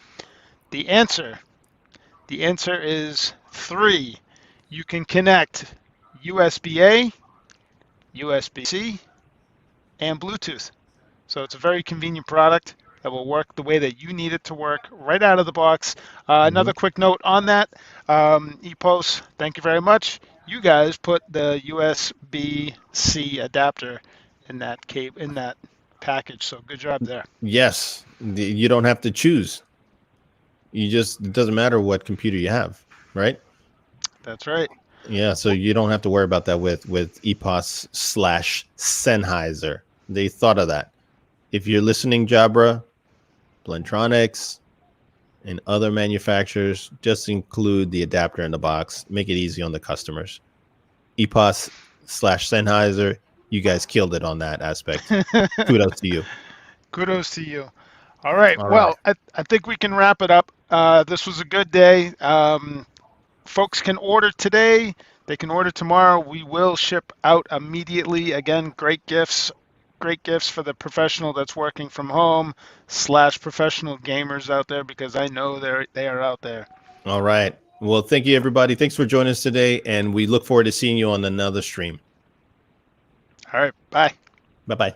The answer is 3. You can connect USB-A, USB-C, and Bluetooth. So it's a very convenient product that will work the way that you need it to work right out of the box. Another quick note on that, EPOS, thank you very much. You guys put the USB-C adapter in that package, so good job there. Yes, you don't have to choose. It doesn't matter what computer you have, right? That's right. Yeah, so you don't have to worry about that with EPOS/Sennheiser. They thought of that. If you're listening, Jabra, Plantronics, and other manufacturers, just include the adapter in the box. Make it easy on the customers. EPOS/Sennheiser, you guys killed it on that aspect. Kudos to you. Kudos to you. All right. Well, I think we can wrap it up. This was a good day. Folks can order today. They can order tomorrow. We will ship out immediately. Again, great gifts for the professional that's working from home / professional gamers out there, because I know they are out there. All right. Well, thank you, everybody. Thanks for joining us today, and we look forward to seeing you on another stream. All right. Bye. Bye-bye.